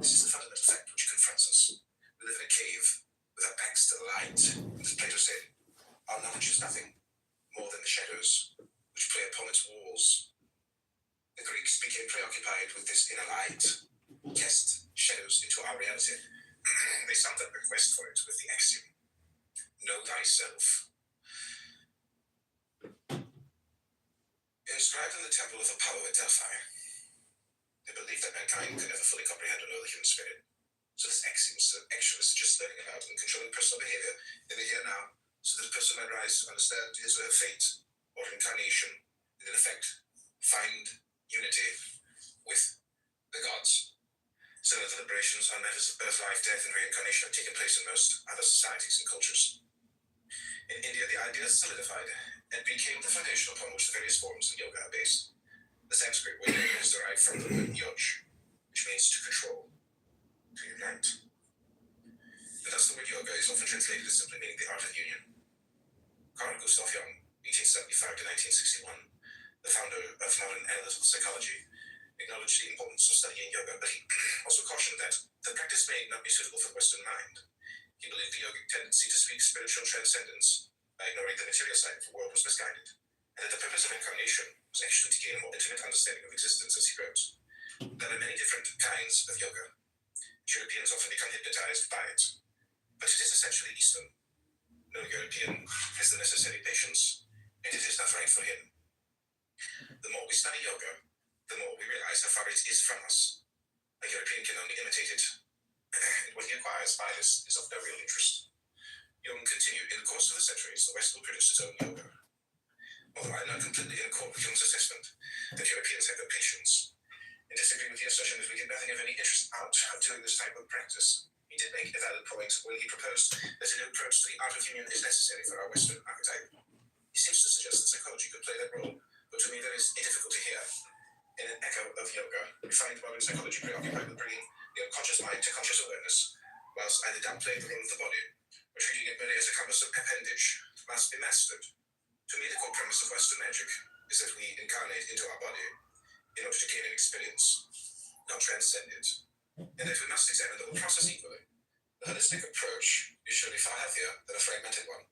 This is the fundamental fact which confronts us. We live in a cave with our backs to the light. As Plato said, our knowledge is nothing more than the shadows which play upon its walls. The Greeks became preoccupied with this inner light, cast shadows into our reality. They summed up their quest for it with the axiom, know thyself. Inscribed in the temple of Apollo at Delphi, they believed that mankind could never fully comprehend or know the human spirit. So this axiom actually suggests learning about and controlling personal behavior in the here and now, so that a person might rise to understand his or her fate or incarnation, and in effect, find unity with the gods. Similar deliberations on matters of birth, life, death, and reincarnation have taken place in most other societies and cultures. In India, the idea solidified and became the foundation upon which the various forms of yoga are based. The Sanskrit word yoga is derived from the word yoj, which means to control, to unite. And thus the word yoga is often translated as simply meaning the art of union. Carl Gustav Jung, 1875 to 1961, the founder of modern analytical psychology, acknowledged the importance of studying yoga, but he also cautioned that the practice may not be suitable for the Western mind. He believed the yogic tendency to seek spiritual transcendence by ignoring the material side of the world was misguided, and that the purpose of incarnation was actually to gain a more intimate understanding of existence, as he wrote. There are many different kinds of yoga. Europeans often become hypnotized by it, but it is essentially Eastern. No European has the necessary patience, and it is not right for him. The more we study yoga, the more we realize how far it is from us. A European can only imitate it, and what he acquires by this is of no real interest. Jung continued, in the course of the centuries, the West will produce its own yoga. Although I am not completely in accord with Jung's assessment that Europeans have no patience, and disagree with the assertion that we get nothing of any interest out of doing this type of practice, he did make a valid point when he proposed that a new approach to the art of union is necessary for our Western archetype. He seems to suggest that psychology could play that role, but to me that is difficult to hear. In an echo of yoga, we find modern psychology preoccupied with bringing the unconscious mind to conscious awareness, whilst either downplaying the role of the body or treating it merely as a cumbersome appendage that must be mastered. To me, the core premise of Western magic is that we incarnate into our body in order to gain an experience, not transcend it, and that we must examine the whole process equally. The holistic approach is surely far healthier than a fragmented one,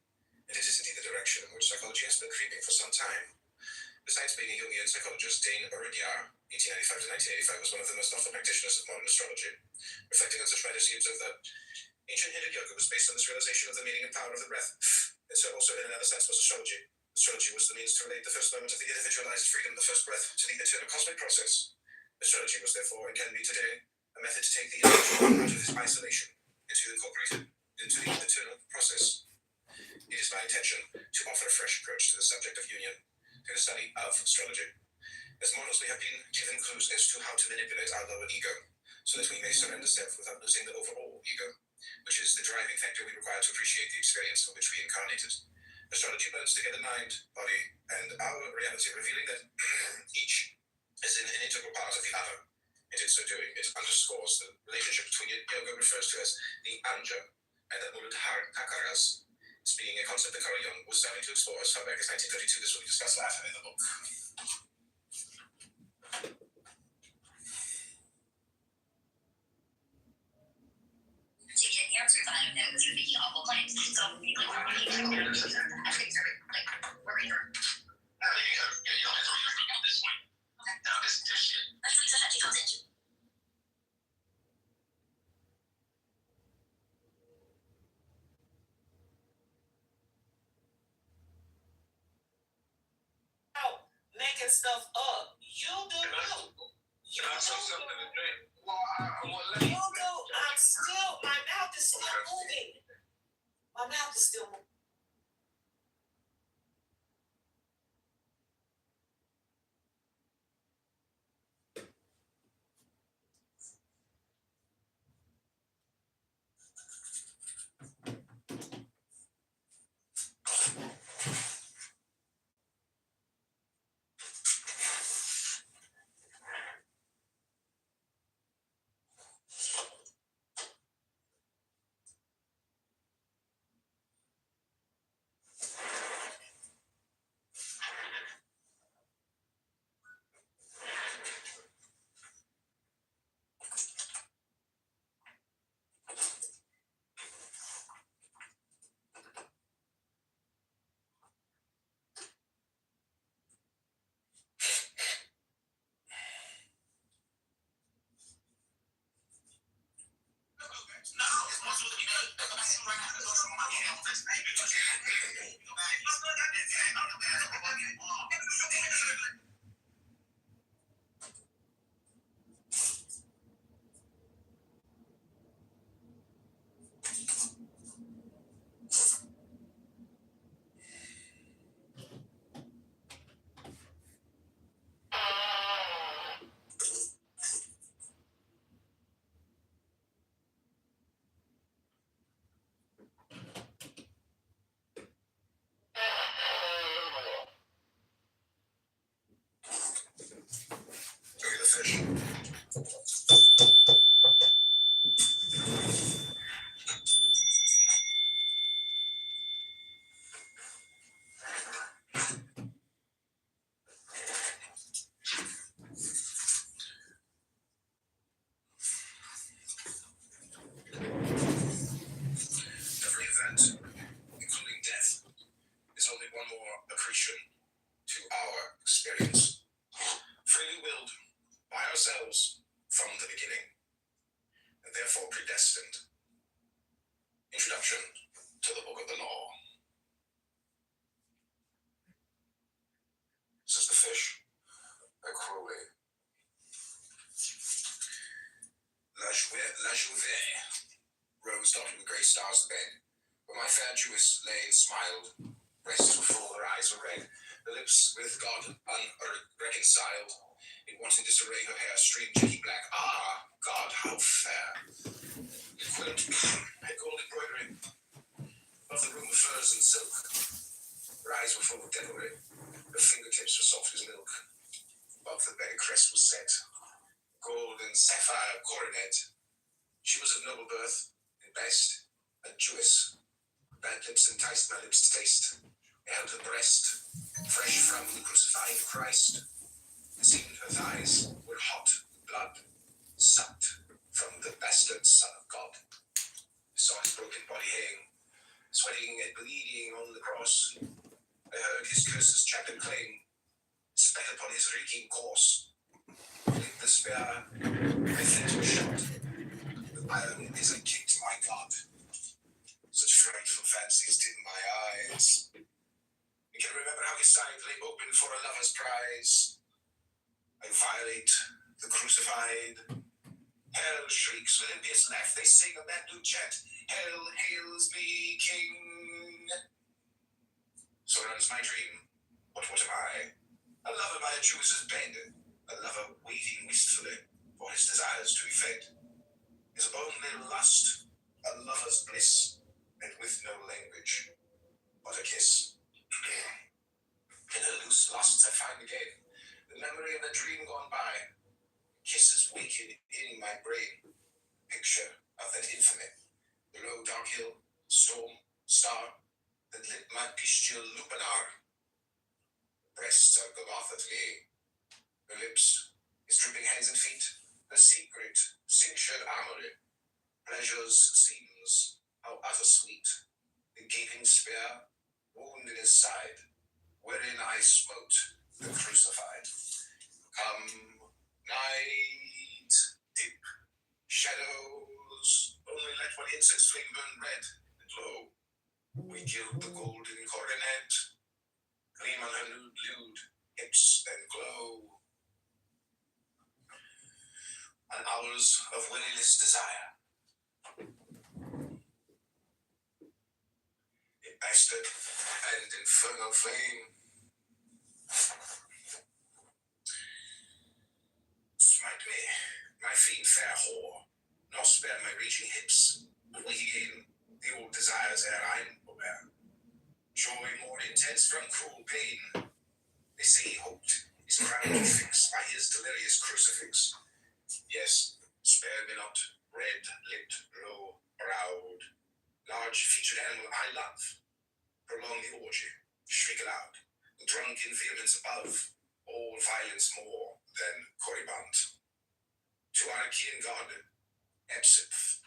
and it is indeed the direction in which psychology has been creeping for some time. Besides being a Jungian psychologist, Dane Uridyar, 1895 to 1985, was one of the most notable practitioners of modern astrology. Reflecting on such matters, he observed that ancient Hindu yoga was based on this realization of the meaning and power of the breath, and so also in another sense was astrology. Astrology was the means to relate the first moment of the individualized freedom of the first breath to the eternal cosmic process. Astrology was therefore, and can be today, a method to take the individual out of his isolation and to incorporate it into the eternal process. It is my intention to offer a fresh approach to the subject of union through the study of astrology. As mortals, we have been given clues as to how to manipulate our lower ego, so that we may surrender self without losing the overall ego, which is the driving factor we require to appreciate the experience for which we incarnated. Astrology blends together mind, body, and our reality, revealing that each is an integral part of the other, and in so doing, it underscores the relationship between yoga refers to as the anja, and the Muladhakaras, as being a concept that Carl Jung was starting to explore as far back as 1932. This will be discussed later in the book. To get answers out of them because you're making awful claims. So, we're ready for. You don't have to read this one. Now this shit. Let's leave that she comes into. Making stuff up. You do you. You Can I say do something you. to drink? Well, You do. I'm still. My mouth is still moving. My mouth is still moving. Look at the fish. Every event, including death, is only one more accretion to our experience, freely willed by ourselves from the beginning, and therefore predestined. Introduction to the Book of the Law. This is the fish, by Crowley. La Jouvée rose dotted with grey stars the bed, where my fair Jewess lay and smiled. Breasts were full, her eyes were red, her lips with God unreconciled. In wanton disarray, her hair streamed jetty black. Ah, God, how fair! The quilt had gold embroidery, above the room of furs and silk. Her eyes were full of devilry, her fingertips were soft as milk. Above the bed a crest was set, gold and sapphire coronet. She was of noble birth, and best, a Jewess. Bad lips enticed my lips to taste. I held her breast, fresh from the crucified Christ. It seemed her thighs were hot with blood, sucked from the bastard Son of God. I saw his broken body hang, sweating and bleeding on the cross. I heard his curses chant and clang, spat upon his reeking corse. With the spear, my feet were shot. The iron is a kick to my God. Such frightful fancies dim my eyes. I can remember how his side lay open for a lover's prize. I violate the crucified. Hell shrieks with impious laugh. They sing a mad new chant. Hell hails me king. So runs my dream. But what am I? A lover by a Jewess's bed. A lover waiting wistfully for his desires to be fed. His only lust, a lover's bliss, and with no language but a kiss. In her loose lusts I find again the memory of a dream gone by. Kisses waken in my brain. Picture of that infamy. The low dark hill, storm, star, that lit my bestial lupanar. Breasts are Golgotha-ly. Her lips, his dripping hands and feet, her secret, cinctured armory. Pleasure's seams, how utter sweet. The gaping spear, wound in his side, wherein I smote the crucified. Come, night, deep shadows, only let one insect's flame burn red, and lo, we gild the golden coronet, gleam on her lewd hips and glow. On hours of williless desire, a bastard and infernal flame. Smite me, my fiend fair whore, nor spare my raging hips, but wait again, the old desires ere I'm aware. Joy more intense from cruel pain. They say he hoped his crown to fix by his delirious crucifix. Yes, spare me not, red-lipped, low-browed, large-featured animal I love. Prolong the orgy, shriek aloud, the drunken vehemence above, all violence more than Corybant. To our Archean god, Absinthe.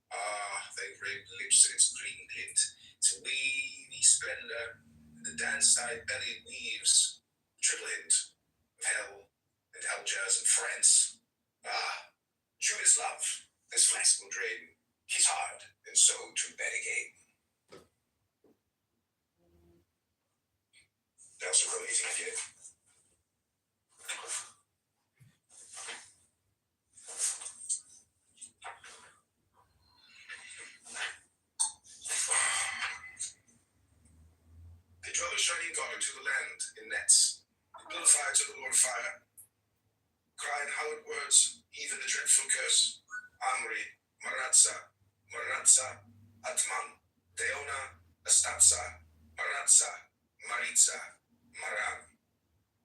Ah, thy red lips and its green glint, its wavy splendor, and the dance thy belly weaves, triple hint of hell and Algiers and France. Ah, Judas love, this flask will drain, He's hard, and so to Benegate. They're also relating again. They drove a shining god into the land in nets. They built fire to the Lord of Fire, crying hallowed words, even the dreadful curse. Amri, Maratza, Maratza, Atman, Deona, Astatsa, Maratza, Maritza, Maran.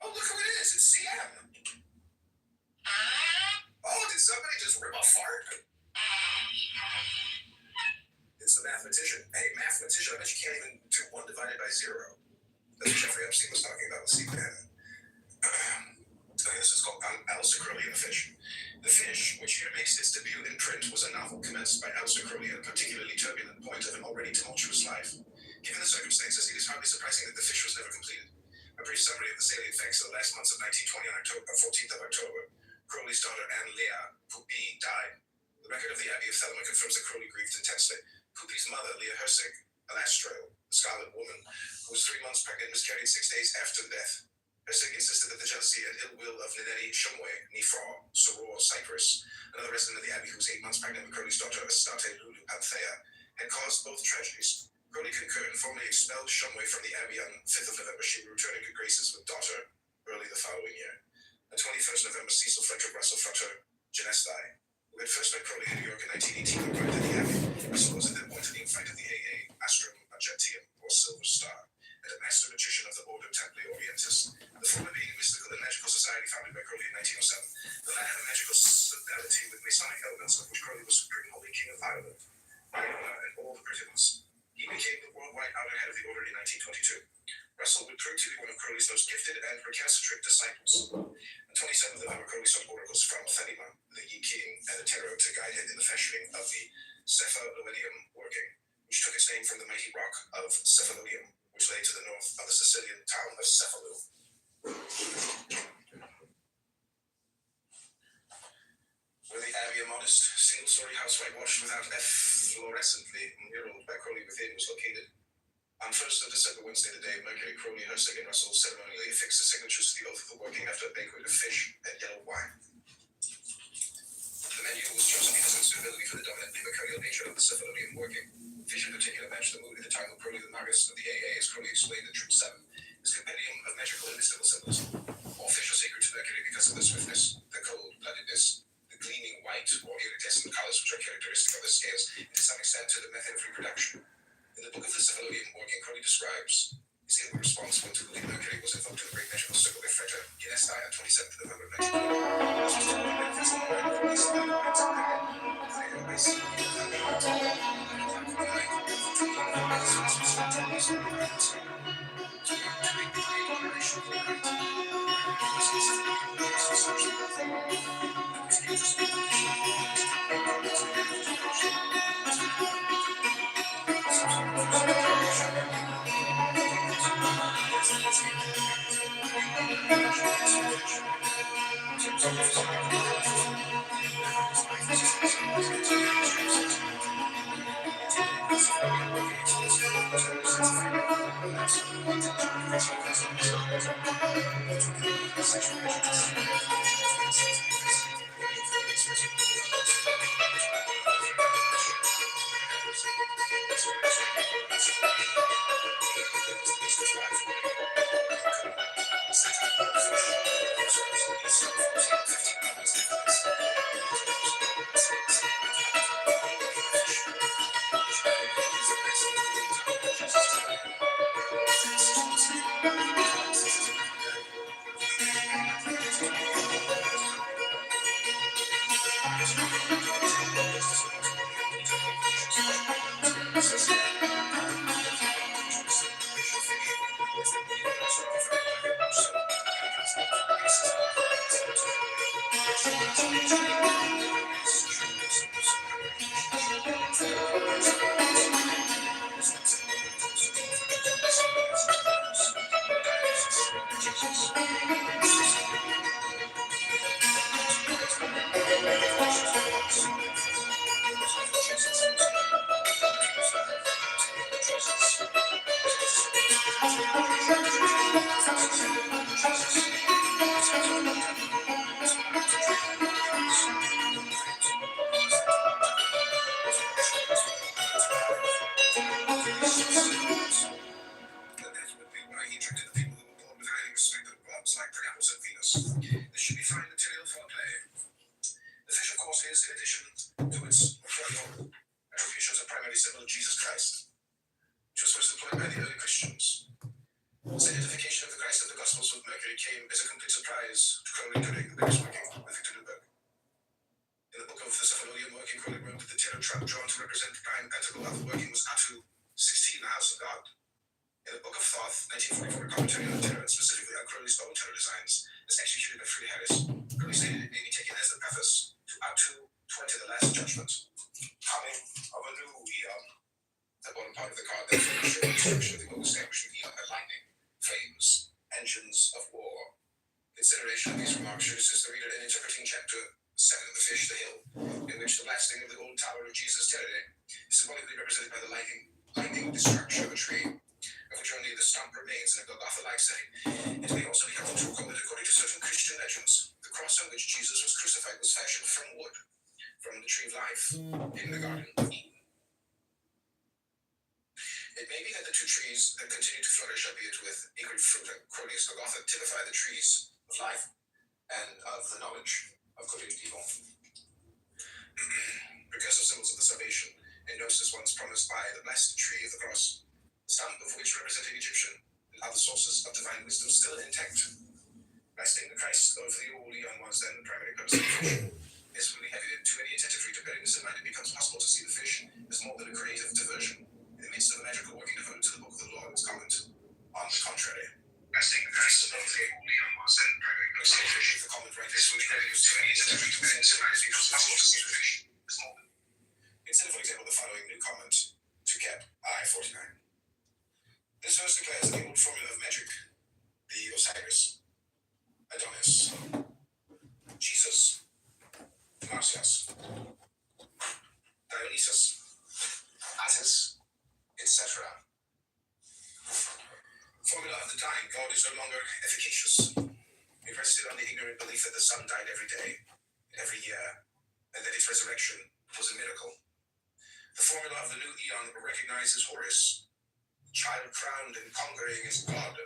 Oh, look who it is! It's CM! Oh, did somebody just rip a fart? It's the mathematician. Hey, mathematician, I bet you can't even do 1 divided by 0. That's what Jeffrey Epstein was talking about with Steve Bannon. This is called Aleister Crowley and the Fish. The Fish, which here makes its debut in print, was a novel commenced by Aleister Crowley at a particularly turbulent point of an already tumultuous life. Given the circumstances, it is hardly surprising that The Fish was never completed. A brief summary of the salient facts of the last months of 1920 on 14th of October. Crowley's daughter Anne Leah Poupie died. The record of the Abbey of Thelema confirms that Crowley grieved intensely. Poupie's mother, Leah Hersig, a Lastrell, a Scarlet woman, who was 3 months pregnant, miscarried 6 days after death. Hersig insisted that the jealousy and ill will of Ninety Shumway, Nifra, Soror, Cyprus, another resident of the Abbey who was 8 months pregnant with Crowley's daughter Astarte Lulu Panthea, had caused both tragedies. Crowley concurred and formally expelled Shumway from the Abbey on 5th of November. She would return in good graces with daughter early the following year. On 21st November, Cecil Frederick Russell Futter, Genestai, who had first met Crowley in New York in 1918, arrived at the Abbey. Russell was at that point an infant of the AA, Astrum Argenteum, or Silver Star, and a master magician of the Order Templi Orientis, the former being a mystical and magical society founded by Crowley in 1907. The latter had a magical fidelity with Masonic elements, of which Crowley was Supreme Holy King of Ireland, Iona, and all the Britons. He became the worldwide outer head of the Order in 1922. Russell would prove to be one of Crowley's most gifted and recalcitrant disciples. On 27th November, Crowley sought oracles from Thelema, the Yi King, and the Tarot to guide him in the fashioning of the Cephalodium working, which took its name from the mighty rock of Cephalodium, which lay to the north of the Sicilian town of Cephalo. Were the Abbey a modest, single-story house whitewashed without efflorescently muraled by Crowley within was located. On 1st of December, Wednesday, the day of Mercury, Crowley, Hersig, and Russell ceremonially affixed the signatures to the oath of the working after a banquet of fish and yellow wine. The menu was chosen because of its suitability for the dominantly mercurial nature of the Cephalodium working. Fish in particular matched the mood at the time of Crowley the Magus of the AA, as Crowley explained in Troop 7, his compendium of magical and mystical symbolism. All fish are sacred to Mercury because of their swiftness, the cold-bloodedness, the gleaming white or iridescent colors which are characteristic of the scales, and to some extent to the method of reproduction. In the book of the Cephalodium working, Crowley describes his inward response when to believe Mercury was invoked in the great magical circle by Freta Genestai on 27th November 1920. This was to be benefits of the mind of Crowley's life and There I see you without me. 9 o'clock at night, to be in the presence of Cephalodium in the presence of to make the great operation of the night. is, in addition to its material attributions, a primary symbol of Jesus Christ, which was first employed by the early Christians. This identification of the Christ of the Gospels with Mercury came as a complete surprise to Crowley during the Paris working with Victor Newberg. In the book of the Cephalodium working, Crowley wrote that the tarot trap drawn to represent the prime pentacle of the working was Atu, 16, the house of God. In the book of Thoth, 1944, a commentary on the tarot, and specifically on Crowley's own tarot designs, as executed by Freddie Harris, Crowley stated it may be taken as the preface to Atu 20, the Last Judgment, coming of a new eon. The bottom part of the card then showed the destruction of the old establishment eon by lightning, flames, engines of war. Consideration of these remarks should assist the reader in interpreting chapter 7 of The Fish, the Hill, in which the blasting of the old Tower of Jesus Terre is symbolically represented by the lightning destruction of a tree, of which only the stump remains in a Golgotha-like setting. It may also be helpful to recall that according to certain Christian legends, the cross on which Jesus was crucified was fashioned from wood, from the tree of life in the Garden of Eden. It may be that the two trees that continue to flourish, albeit with acrid fruit like Crowley's Golgotha, typify the trees of life and of the knowledge of good and evil. Precursor symbols of the salvation and gnosis once promised by the blessed tree of the cross, the stump of which representing Egyptian and other sources of divine wisdom still intact. Resting the Christ of the old eon was then the primary purpose of the fish. Is fully evident to any attentive reader, bearing this in mind, it becomes possible to see the fish as more than a creative diversion in the midst of a magical working devoted to the book of the Lord's comment. On the contrary, resting the Christ of the old eon was then the primary purpose of the fish. The comment right is fully evident to any attentive reader, bearing this in mind, it becomes possible to see the fish as more than. Consider, for example, the following new comment to Cap I-49. This verse declares the old formula of magic, the Osiris, Adonis, Jesus, Marsyas, Dionysus, Attis, etc. Formula of the dying god is no longer efficacious. It rested on the ignorant belief that the sun died every day, every year, and that its resurrection was a miracle. The formula of the new eon recognizes Horus, child crowned and conquering as God.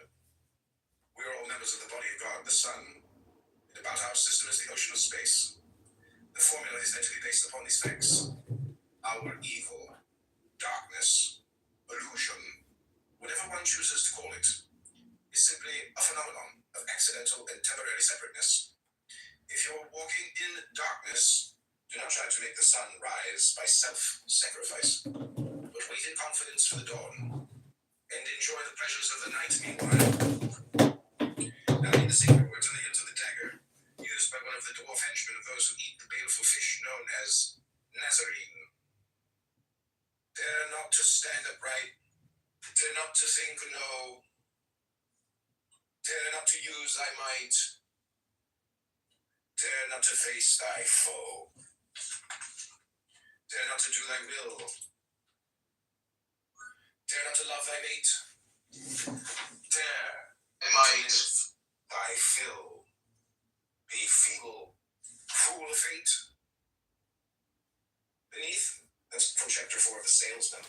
We are all members of the body of God, the sun, and about our system is the ocean of space. The formula is then to be based upon these facts. Our evil, darkness, illusion, whatever one chooses to call it, is simply a phenomenon of accidental and temporary separateness. If you're walking in darkness, do not try to make the sun rise by self-sacrifice, but wait in confidence for the dawn, and enjoy the pleasures of the night meanwhile. Now, in the sacred words on the hilt of the dagger, used by one of the dwarf henchmen of those who eat the baleful fish known as Nazarene, dare not to stand upright, dare not to think no, dare not to use thy might, dare not to face thy foe, dare not to do thy will, dare not to love thy mate, dare might thy fill, be feeble, fool of fate. Beneath, that's from chapter 4 of The Salesman.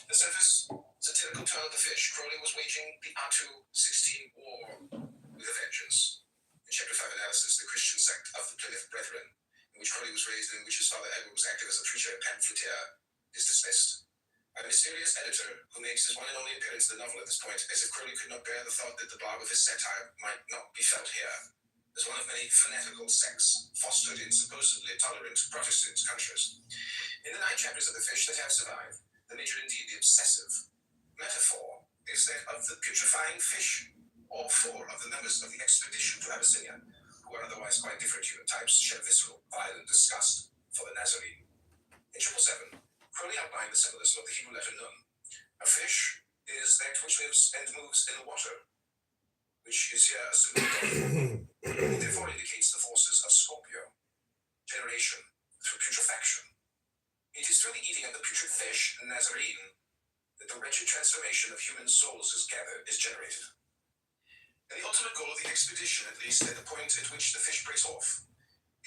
The surface satirical tale of the fish, Crowley was waging the Atu 16 war with a vengeance. In chapter 5 analysis, the Christian sect of the Plymouth Brethren, in which Crowley was raised and in which his father Edward was active as a preacher and pamphleteer, is dismissed. A mysterious editor who makes his one and only appearance in the novel at this point, as if Crowley could not bear the thought that the barb of his satire might not be felt here, as one of many fanatical sects fostered in supposedly tolerant Protestant countries. In the 9 chapters of The Fish that have survived, the major, indeed the obsessive, metaphor is that of the putrefying fish, all 4 of the members of the expedition to Abyssinia, who are otherwise quite different human types, shed visceral, violent disgust for the Nazarene. In 777, Crowley outlined the symbolism of the Hebrew letter Nun. A fish is that which lives and moves in the water, which is here a symbol of God. It therefore indicates the forces of Scorpio, generation through putrefaction. It is through the eating of the putrid fish, Nazarene, that the wretched transformation of human souls is generated. And the ultimate goal of the expedition, at least at the point at which the fish breaks off,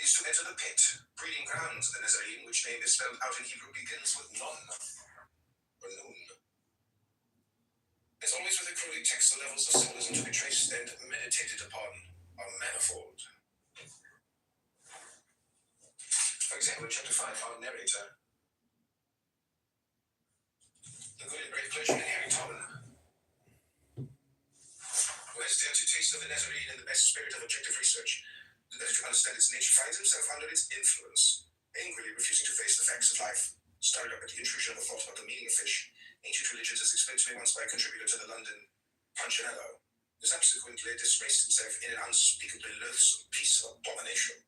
is to enter the pit, breeding grounds of the Nazarene, which name is spelled out in Hebrew, begins with Nun, or Nun. As always with the Crowley text, the levels of symbolism to be traced and meditated upon are manifold. example, in chapter 5, our narrator, the good and brave clergyman Harry Tolman, who has dared to taste of the Nazarene in the best spirit of objective research, in order to understand its nature, finds himself under its influence, angrily refusing to face the facts of life, started up at the intrusion of a thought about the meaning of fish. Ancient religions, as explained to me once by a contributor to the London Punchinello, who subsequently disgraced himself in an unspeakably loathsome piece of abomination.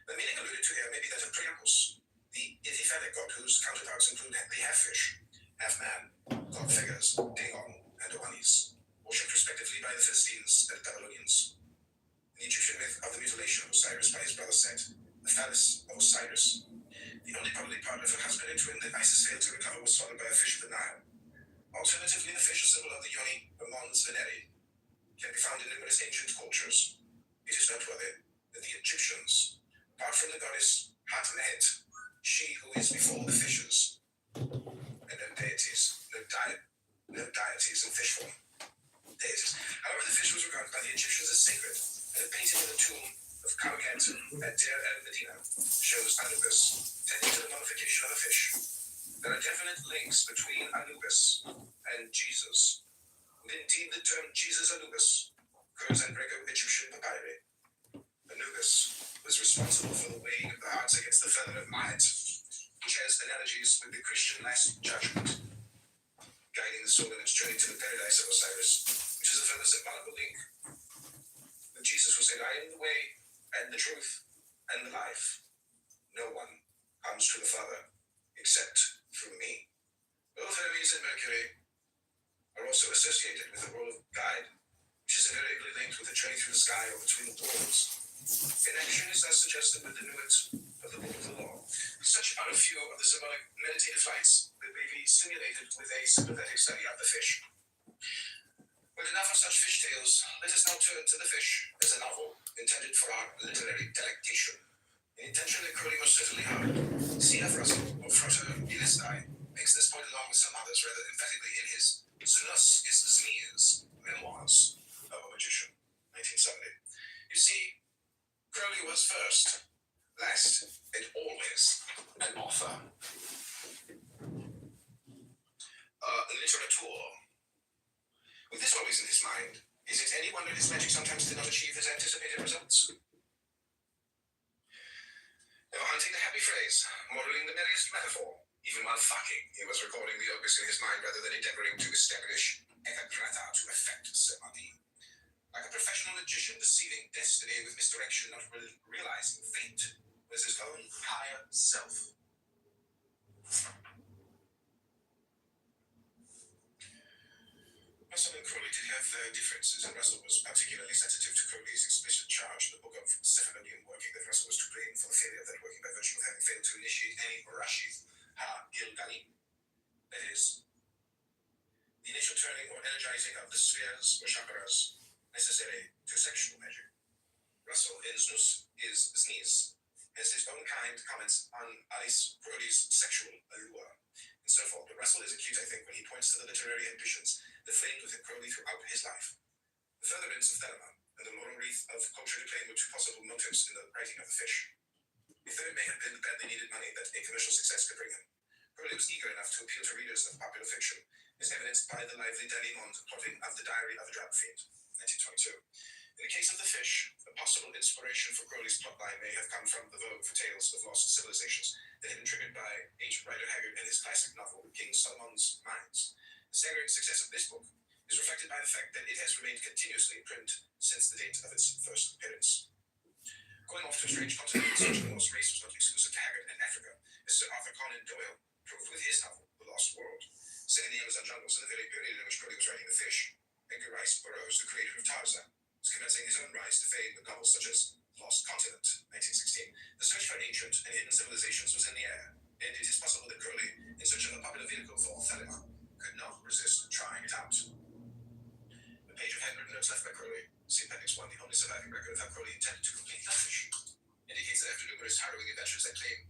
The meaning alluded to here may be that of Priapus, the Ithyphallic god whose counterparts include the half-fish, half-man, god figures, Dagon, and Oannes, worshipped respectively by the Philistines and Babylonians. In the Egyptian myth of the mutilation of Osiris by his brother Set, the phallus of Osiris, the only bodily part of her husband and twin that Isis failed to recover was swallowed by a fish of the Nile. Alternatively, the fish, a symbol of the Yoni, or Mons Veneri, can be found in numerous ancient cultures. It is noteworthy that the Egyptians, apart from the goddess Hathmet, she who is before the fishes, and no deities in fish form. However, the fish was regarded by the Egyptians as sacred, and a painting of the tomb of Karkat at Deir el-Medina shows Anubis tending to the mummification of a fish. There are definite links between Anubis and Jesus. And indeed, the term Jesus Anubis occurs in Greco-Egyptian papyri. Anubis was responsible for the weighing of the hearts against the feather of Maat, which has analogies with the Christian Last Judgment, guiding the soul in its journey to the paradise of Osiris, which is a further symbolical link with Jesus, who said, I am the way, and the truth, and the life. No one comes to the Father except through me. Both Hermes and Mercury are also associated with the role of guide, which is invariably linked with a journey through the sky or between the worlds. Connection is thus suggested with the nuit of the book of the law. Such are a few of the symbolic meditative flights that may be simulated with a sympathetic study of the fish. But enough of such fish tales. Let us now turn to The Fish as a novel intended for our literary delectation. An intention that Crowley most certainly harbored. C.F. Russell, or Frater Ilisti, makes this point along with some others rather emphatically in his Znus is Znees, Memoirs of a Magician, 1970. You see, Crowley was first, last, and always an author. Literature. With this always in his mind, is it any wonder his magic sometimes did not achieve his anticipated results? Never hunting the happy phrase, modeling the merriest metaphor. Even while fucking, he was recording the opus in his mind rather than endeavoring to establish ekagrata to effect samadhi. Like a professional magician deceiving destiny with misdirection, not realizing fate was his own higher self. Russell and Crowley did have their differences, and Russell was particularly sensitive to Crowley's explicit charge in the book of Cephalonian working that Russell was to blame for the failure of that working by virtue of having failed to initiate any Rashid ha-Gilgali. That is, the initial turning or energizing of the spheres or chakras necessary to sexual magic. Russell in Znus is Znees has his own kind comments on Alice Crowley's sexual allure and so forth. But Russell is acute, I think, when he points to the literary ambitions that flamed within Crowley throughout his life. The furtherance of Thelema and the laurel wreath of culture declaim were two possible motives in the writing of The Fish. The third may have been the badly needed money that a commercial success could bring him. Crowley was eager enough to appeal to readers of popular fiction, as evidenced by the lively Dalymond plotting of The Diary of a Drought Fiend, 1922. In the case of The Fish, a possible inspiration for Crowley's plotline may have come from the vogue for tales of lost civilizations that had been triggered by H. Rider Haggard and his classic novel, King Solomon's Mines. The staggering success of this book is reflected by the fact that it has remained continuously in print since the date of its first appearance. Going off to a strange continent in search of the lost race was not exclusive to Haggard and Africa, as Sir Arthur Conan Doyle proved with his novel, The Lost World. Set in the Amazon jungles in the very period in which Crowley was writing The Fish, Edgar Rice Burroughs, the creator of Tarzan, was commencing his own rise to fame with novels such as Lost Continent, 1916. The search for ancient and hidden civilizations was in the air, and it is possible that Crowley, in search of a popular vehicle for Thelema, could not resist trying it out. The page of handwritten notes left by Crowley, see Appendix 1, the only surviving record of how Crowley intended to complete The Fish, indicates that after numerous harrowing adventures that claim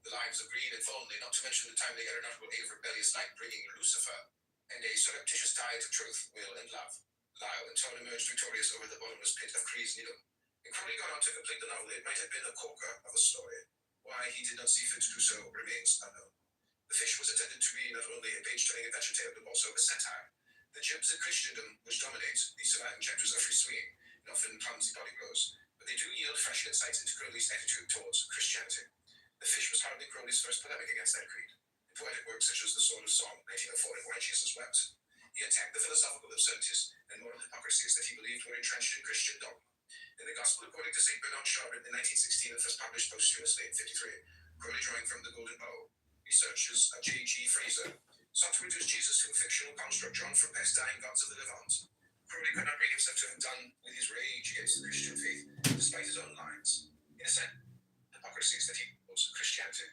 the lives of Greed and Thornley, not to mention the timely aeronautical aid of rebellious light bringing Lucifer, and a surreptitious tie to truth, will, and love, Lyle and Tone emerged victorious over the bottomless pit of Cree's Needle. When Crowley got on to complete the novel, it might have been a corker of a story. Why he did not see fit to do so remains unknown. The fish was intended to be not only a page-turning adventure tale, but also a satire. The jibs at Christendom, which dominate the surviving chapters, are free-swinging and often clumsy body blows, but they do yield fresh insights into Crowley's attitude towards Christianity. The fish was hardly Crowley's first polemic against that creed. In poetic works such as The Sword of Song, 1904, and Why Jesus Wept, he attacked the philosophical absurdities and moral hypocrisies that he believed were entrenched in Christian dogma. In the Gospel according to St. Bernard Shaw, written in 1916 and first published posthumously in 1953, Crowley, drawing from the Golden Bow, researchers J.G. Fraser sought to reduce Jesus to a fictional construct drawn from past dying gods of the Levant. Crowley could not bring himself to have done with his rage against the Christian faith, despite his own lines. In a sense, hypocrisies that he calls Christianity.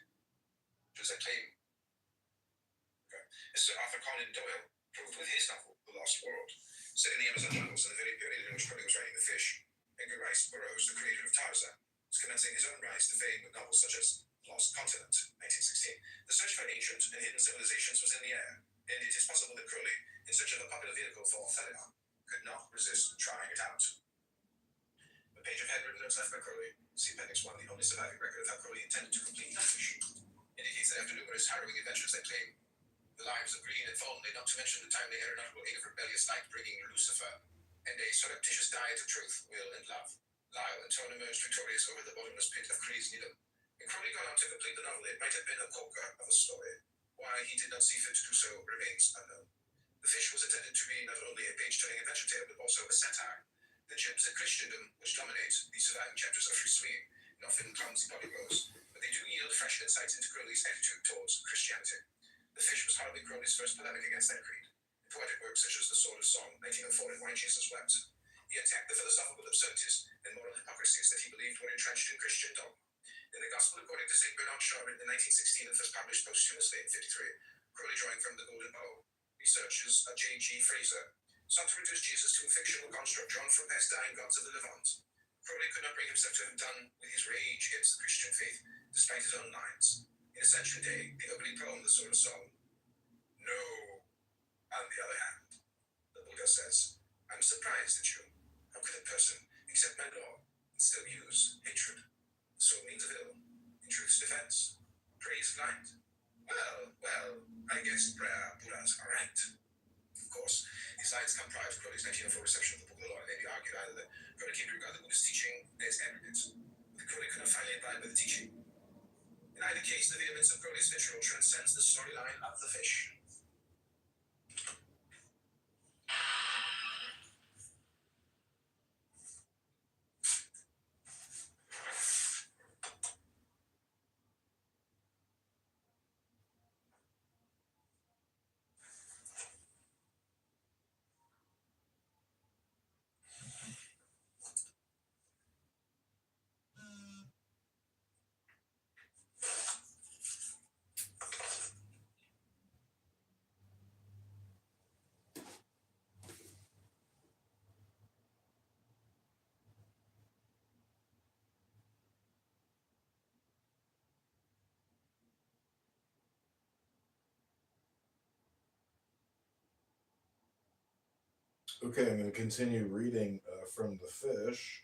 Does that claim? As Sir Arthur Conan Doyle proved with his novel, The Lost World, set in the Amazon jungles in the very period in which Crowley was writing The Fish, Edgar Rice Burroughs, the creator of Tarzan, was commencing his own rise to fame with novels such as Lost Continent, 1916. The search for ancient and hidden civilizations was in the air, and it is possible that Crowley, in search of a popular vehicle for Thalion, could not resist trying it out. A page of handwritten notes left by Crowley, see Appendix 1, the only surviving record of how Crowley intended to complete The Fish, indicates that after numerous harrowing adventures that claim the lives of Green and Thornley, not to mention the timely aeronautical aid of rebellious light bringing Lucifer, and a surreptitious diet of truth, will, and love, Lyle and Tone emerged victorious over the bottomless pit of Cree's Needham. When Crowley got on to complete the novel, it might have been a corker of a story. Why he did not see fit to do so remains unknown. The Fish was intended to be not only a page-turning adventure tale, but also a satire. The jibs at Christendom, which dominate the surviving chapters, are free-swinging and often clumsy body blows, but they do yield fresh insights into Crowley's attitude towards Christianity. The Fish was hardly Crowley's first polemic against that creed. In poetic works such as The Sword of Song, 1904, and Why Jesus Wept, he attacked the philosophical absurdities and moral hypocrisies that he believed were entrenched in Christian dogma. In the Gospel according to St. Bernard Shaw, written in 1916 and first published posthumously in 1953, Crowley, drawing from the Golden Bow, researchers J.G. Fraser sought to reduce Jesus to a fictional construct drawn from past dying gods of the Levant. Crowley could not bring himself to have done with his rage against the Christian faith, despite his own lines. In Ascension Day, the opening poem, The Sword of Song, no. On the other hand, the Buddha says, I'm surprised at you. How could a person accept my law and still use hatred? The sword means of ill, in truth's defense. Praise blind. Well, I guess Buddha's are right. Of course, these lines come prior to Crowley's 1904 reception of the Book of the Law, and it may be argued either that Crowley came to regard the Buddhist teaching as aggregate, or that Crowley could not finally abide by the teaching. In either case, the vehemence of Crowley's vitriol transcends the storyline of The Fish. Okay, I'm going to continue reading from The Fish.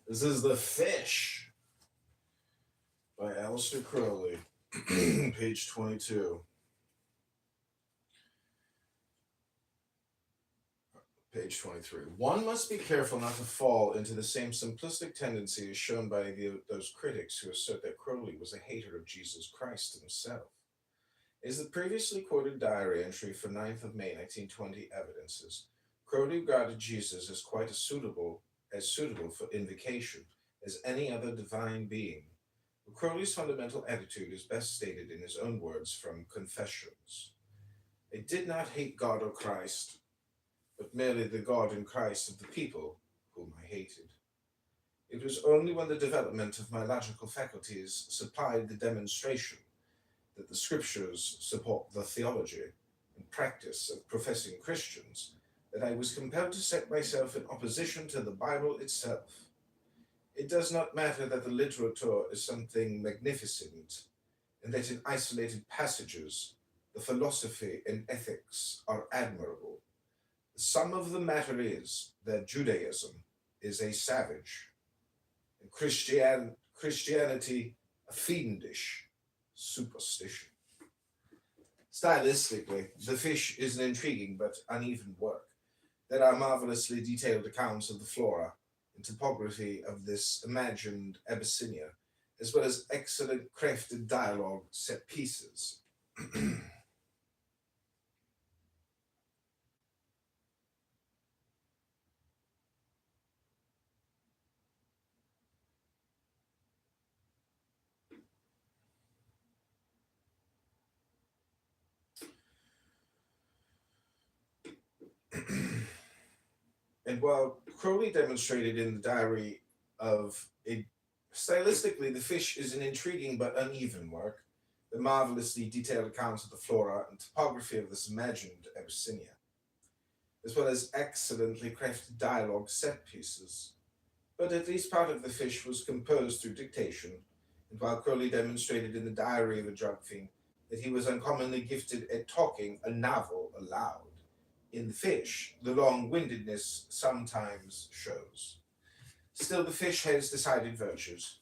This is The Fish by Aleister Crowley, page 22. Page 23. One must be careful not to fall into the same simplistic tendency as shown by those critics who assert that Crowley was a hater of Jesus Christ himself. As the previously quoted diary entry for 9th of May 1920 evidences, Crowley regarded Jesus as quite as suitable for invocation as any other divine being. Crowley's fundamental attitude is best stated in his own words from Confessions. I did not hate God or Christ, but merely the God and Christ of the people whom I hated. It was only when the development of my logical faculties supplied the demonstration that the scriptures support the theology and practice of professing Christians that I was compelled to set myself in opposition to the Bible itself. It does not matter that the literature is something magnificent, and that in isolated passages the philosophy and ethics are admirable. The sum of the matter is that Judaism is a savage, and Christianity a fiendish superstition. Stylistically, The Fish is an intriguing but uneven work. There are marvelously detailed accounts of the flora and topography of this imagined Abyssinia, as well as excellent crafted dialogue set pieces. And while Crowley demonstrated in the diary of a stylistically, The Fish is an intriguing but uneven work, the marvelously detailed accounts of the flora and topography of this imagined Abyssinia, as well as excellently crafted dialogue set pieces. But at least part of The Fish was composed through dictation, and while Crowley demonstrated in the diary of a drug fiend that he was uncommonly gifted at talking a novel aloud, in The Fish, the long-windedness sometimes shows. Still, The Fish has decided virtues.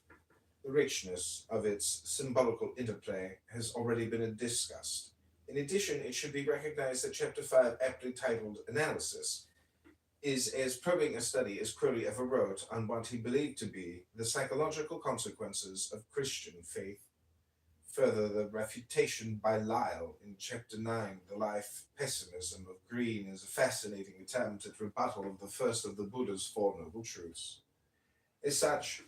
The richness of its symbolical interplay has already been discussed. In addition, it should be recognized that Chapter 5, aptly titled Analysis, is as probing a study as Crowley ever wrote on what he believed to be the psychological consequences of Christian faith. Further, the refutation by Lyle in Chapter 9, The Life Pessimism of Green, is a fascinating attempt at rebuttal of the first of the Buddha's Four Noble Truths. As such,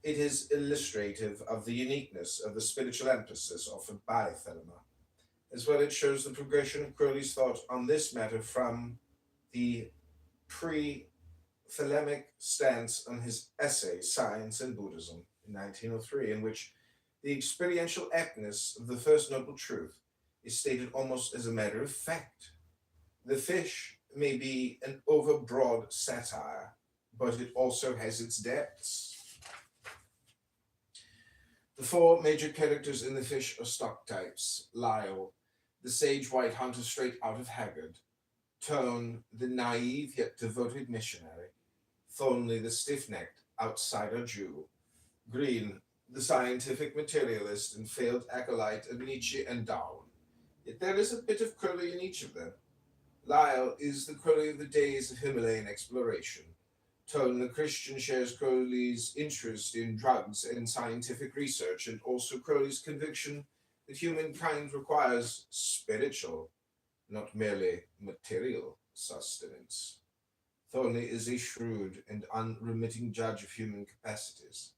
it is illustrative of the uniqueness of the spiritual emphasis offered by Thelema. As well, it shows the progression of Crowley's thought on this matter from the pre-Thelemic stance on his essay, Science and Buddhism, in 1903, in which the experiential aptness of the First Noble Truth is stated almost as a matter of fact. The Fish may be an overbroad satire, but it also has its depths. The four major characters in The Fish are stock types: Lyle, the sage white hunter straight out of Haggard; Tone, the naive yet devoted missionary; Thornley, the stiff-necked outsider Jew; Green, the scientific materialist and failed acolyte of Nietzsche and Darwin. Yet there is a bit of Crowley in each of them. Lyle is the Crowley of the days of Himalayan exploration. Tone, the Christian, shares Crowley's interest in drugs and scientific research, and also Crowley's conviction that humankind requires spiritual, not merely material sustenance. Thornley is a shrewd and unremitting judge of human capacities,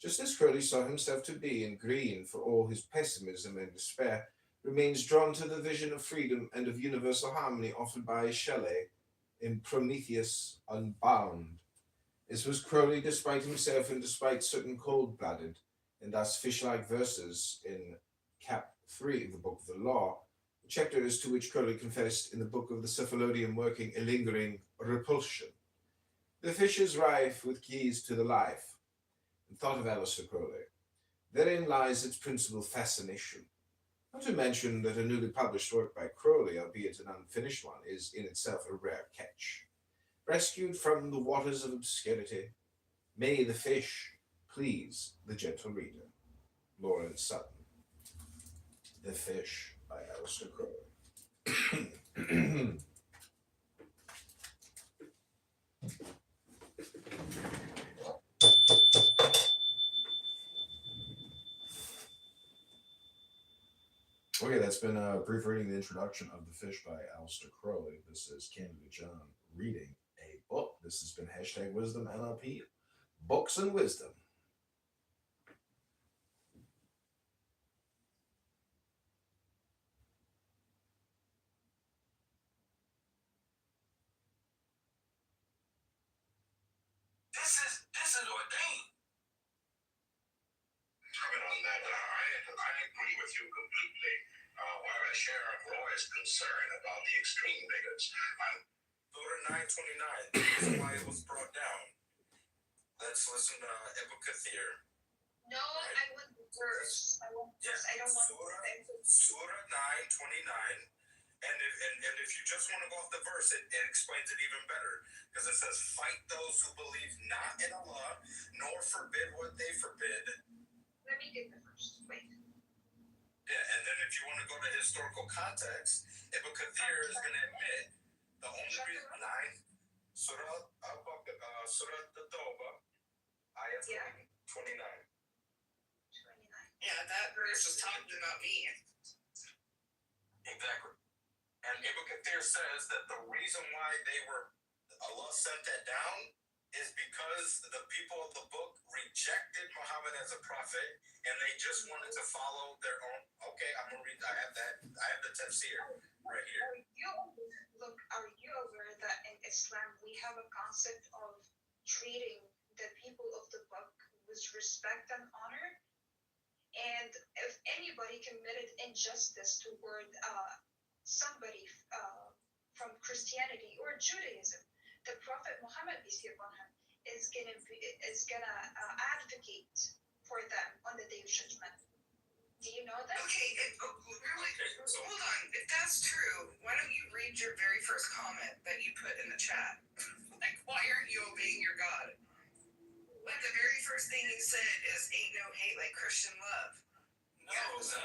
just as Crowley saw himself to be, and Green, for all his pessimism and despair, remains drawn to the vision of freedom and of universal harmony offered by Shelley in Prometheus Unbound. As was Crowley despite himself and despite certain cold-blooded and thus fish-like verses in Cap 3 of the Book of the Law, the chapter as to which Crowley confessed in the Book of the Cephalodium working a lingering repulsion. The Fish is rife with keys to the life and thought of Aleister Crowley. Therein lies its principal fascination. Not to mention that a newly published work by Crowley, albeit an unfinished one, is in itself a rare catch. Rescued from the waters of obscurity, may The Fish please the gentle reader. Lawrence Sutton. The Fish by Aleister Crowley. it's been a brief reading, the introduction of The Fish by Alistair Crowley. This is Canada John reading a book. This has been hashtag Wisdom NLP, Books and Wisdom. This is ordained. Comment on that. I agree with you completely. While I share Roy's concern about the extreme bigots, Surah 929, the reason why it was brought down. Let's listen to Ibn Kathir. No, I want the verse. I want the verse. I don't want Surah 929. And if you just want to go off the verse, it explains it even better. Because it says, fight those who believe not in Allah, nor forbid what they forbid. Let me get the verse. Wait. Yeah, and then if you want to go to historical context, Ibn Kathir is going to admit the only reason 9, Surah At-Tawbah, ayat 29. 29. Yeah, that verse was talking about me. Exactly. And Ibn Kathir says that the reason why Allah sent that down is because the people of the book rejected Muhammad as a prophet and they just wanted to follow their own. Okay, I'm going to read, I have the tafsir right here. Are you aware that in Islam we have a concept of treating the people of the book with respect and honor? And if anybody committed injustice toward somebody from Christianity or Judaism, the Prophet Muhammad, peace be upon him, is gonna advocate for them on the Day of Judgment. Do you know that? Okay, so hold on. If that's true, why don't you read your very first comment that you put in the chat? Like, why aren't you obeying your God? Like, the very first thing you said is, ain't no hate like Christian love. No, Stop.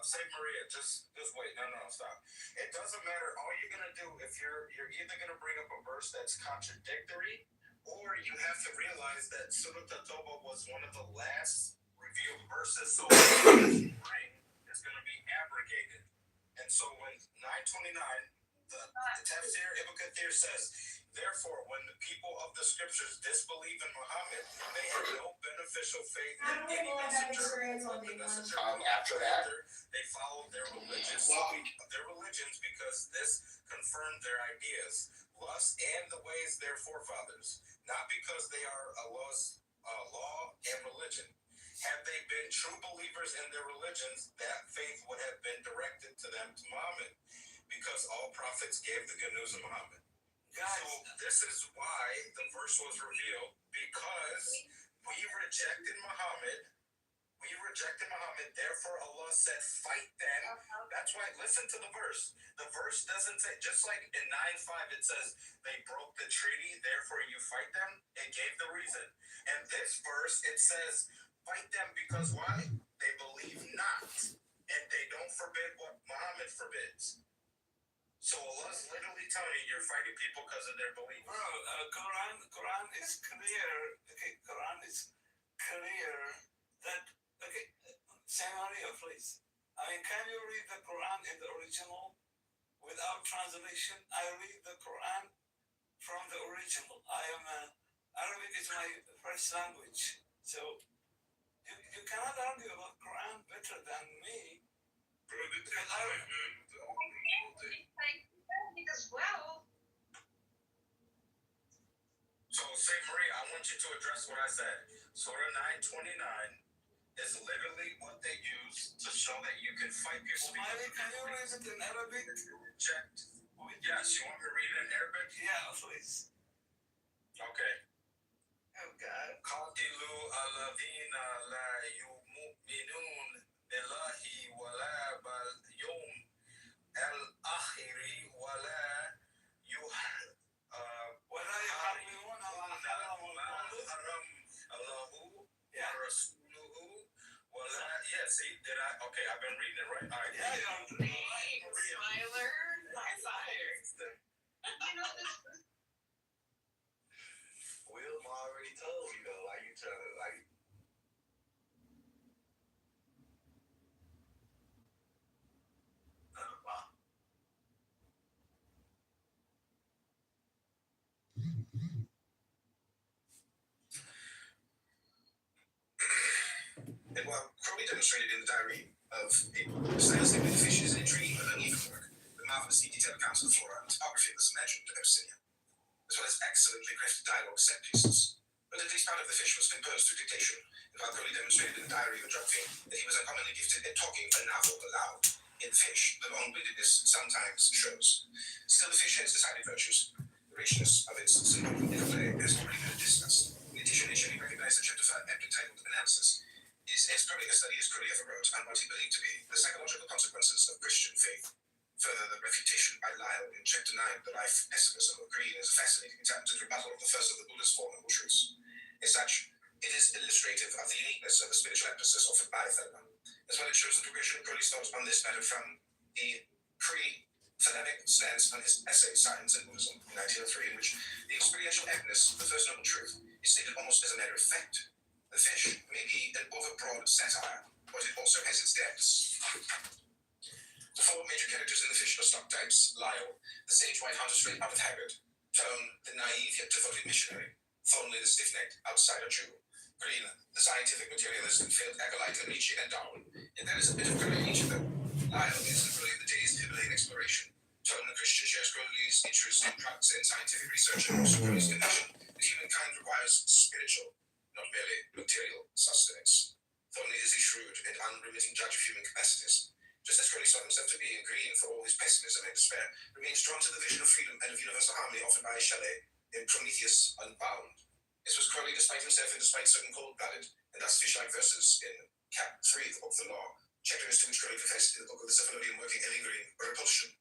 Say Maria, just wait. No, stop. It doesn't matter. All you're gonna do, if you're either gonna bring up a verse that's contradictory, or you have to realize that Surah At-Tawbah was one of the last revealed verses, so what bring is gonna be abrogated. And so when 929, the Tafsir Ibn Kathir says, therefore, when the people of the scriptures disbelieve in Muhammad, they have no beneficial faith in any messenger. After that, they follow their religions because this confirmed their ideas, lusts, and the ways of their forefathers, not because they are Allah's law and religion. Had they been true believers in their religions, that faith would have been directed to them, to Muhammad, because all prophets gave the good news of Muhammad. Guys, so this is why the verse was revealed, because we rejected Muhammad, therefore Allah said, fight them. That's why, listen to the verse. The verse doesn't say, just like in 9:5 it says, they broke the treaty, therefore you fight them. It gave the reason. And this verse, it says, fight them because why? They believe not, and they don't forbid what Muhammad forbids. So Allah's literally telling you you're fighting people because of their belief. Bro, Quran is clear. Okay, Quran is clear that, okay, Samaria, please. I mean, can you read the Quran in the original without translation? I read the Quran from the original. Arabic is my first language. So, you cannot argue about Quran better than me. Because As well. So, Saint Maria, I want you to address what I said. Surah 929 is literally what they use to show that you can fight people. Can you read it in Arabic? Reject. Yes, you want me to read it in Arabic? Yeah, please. Okay. Oh, God. قاتلوا الذين لا يؤمنون بالله ولا باليوم الآخر ولا يحرمون ما حرم الله ورسوله ولا. Yeah, see, okay, I've been reading it right. All right. Yeah, Smiler, high fire. You know this. Will already told you though, like you trying to like. And while Crowley demonstrated in the diary of a stylistically the fish is an intriguing but uneven work, the marvelously detailed accounts of the flora and topography of this imagined Abyssinia, as well as excellently crafted dialogue set pieces. But at least part of the fish was composed through dictation, and while Crowley demonstrated in the diary of a drug fiend that he was uncommonly gifted at talking a novel aloud, in the fish, the long-windedness sometimes shows. Still, the fish has decided virtues. The richness of its symbolic interplay has already been discussed. In addition, it should be recognized that Chapter 5, aptly titled Analysis, is as probably a study as Crowley ever wrote on what he believed to be the psychological consequences of Christian faith. Further, the refutation by Lyle in Chapter 9, The Life Pessimism of Green, is a fascinating attempt at rebuttal of the first of the Buddha's Four Noble Truths. As such, it is illustrative of the uniqueness of the spiritual emphasis offered by Thelema, as well as shows the progression of Crowley's thought on this matter from the pre-Thelemic stance on his essay Science and Buddhism in 1903, in which the experiential emptiness of the First Noble Truth is stated almost as a matter of fact. The fish may be an overbroad satire, but it also has its depths. The four major characters in the fish are stock types: Lyle, the sage white hunter straight out of Haggard; Tone, the naive yet devoted missionary; Thornley, the stiff-necked outsider Jew; Green, the scientific materialist and failed acolyte of Nietzsche and Darwin. And there is a bit of Crowley in each of them. Lyle is literally the day's Himalayan exploration. Tone, the Christian, shares Crowley's interest in drugs and scientific research, and also Crowley's conviction that humankind requires spiritual, not merely material sustenance. Thornley is a shrewd and unremitting judge of human capacities. Just as Crowley saw himself to be, and Green, for all his pessimism and despair, remains drawn to the vision of freedom and of universal harmony offered by Shelley in Prometheus Unbound. This was Crowley despite himself and despite certain cold-blooded and thus fish-like verses in Cap 3 of the Book of the Law, chapters to which Crowley professed in the Book of the Cephalodian working a lingering repulsion.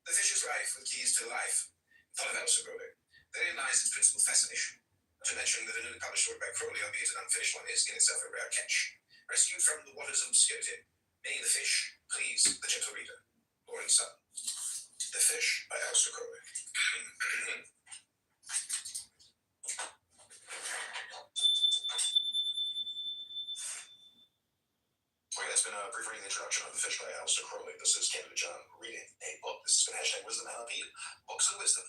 The fish is rife with keys to life. Thought of also Crowley. Therein lies its principal fascination. Not to mention that a newly published work by Crowley, albeit an unfinished one, is in itself a rare catch. Rescued from the waters of obscurity, may the fish please the gentle reader. Lawrence Sutton. The Fish by Alistair Crowley. Okay, that's been a brief reading introduction of The Fish by Alistair Crowley. This is Canada John reading a book. This has been hashtag Wisdom LP, Books and Wisdom.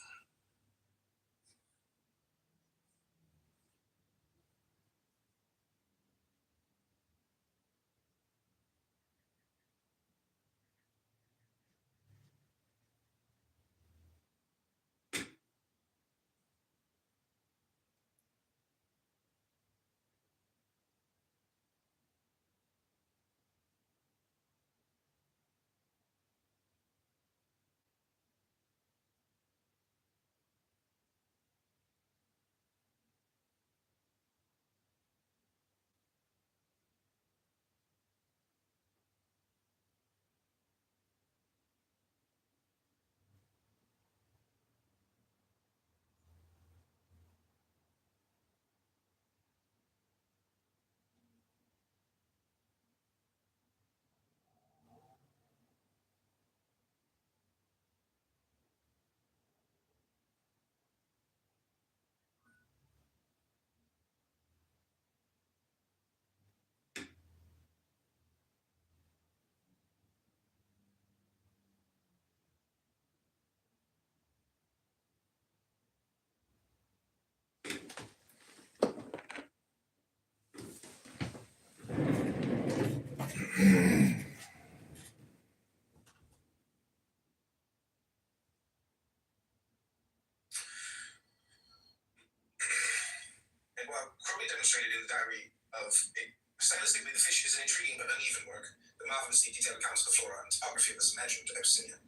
And while Crowley demonstrated in the diary of a stylistically the fish is an intriguing but uneven work, the marvelously detailed accounts of the flora and topography of this imagined Abyssinia,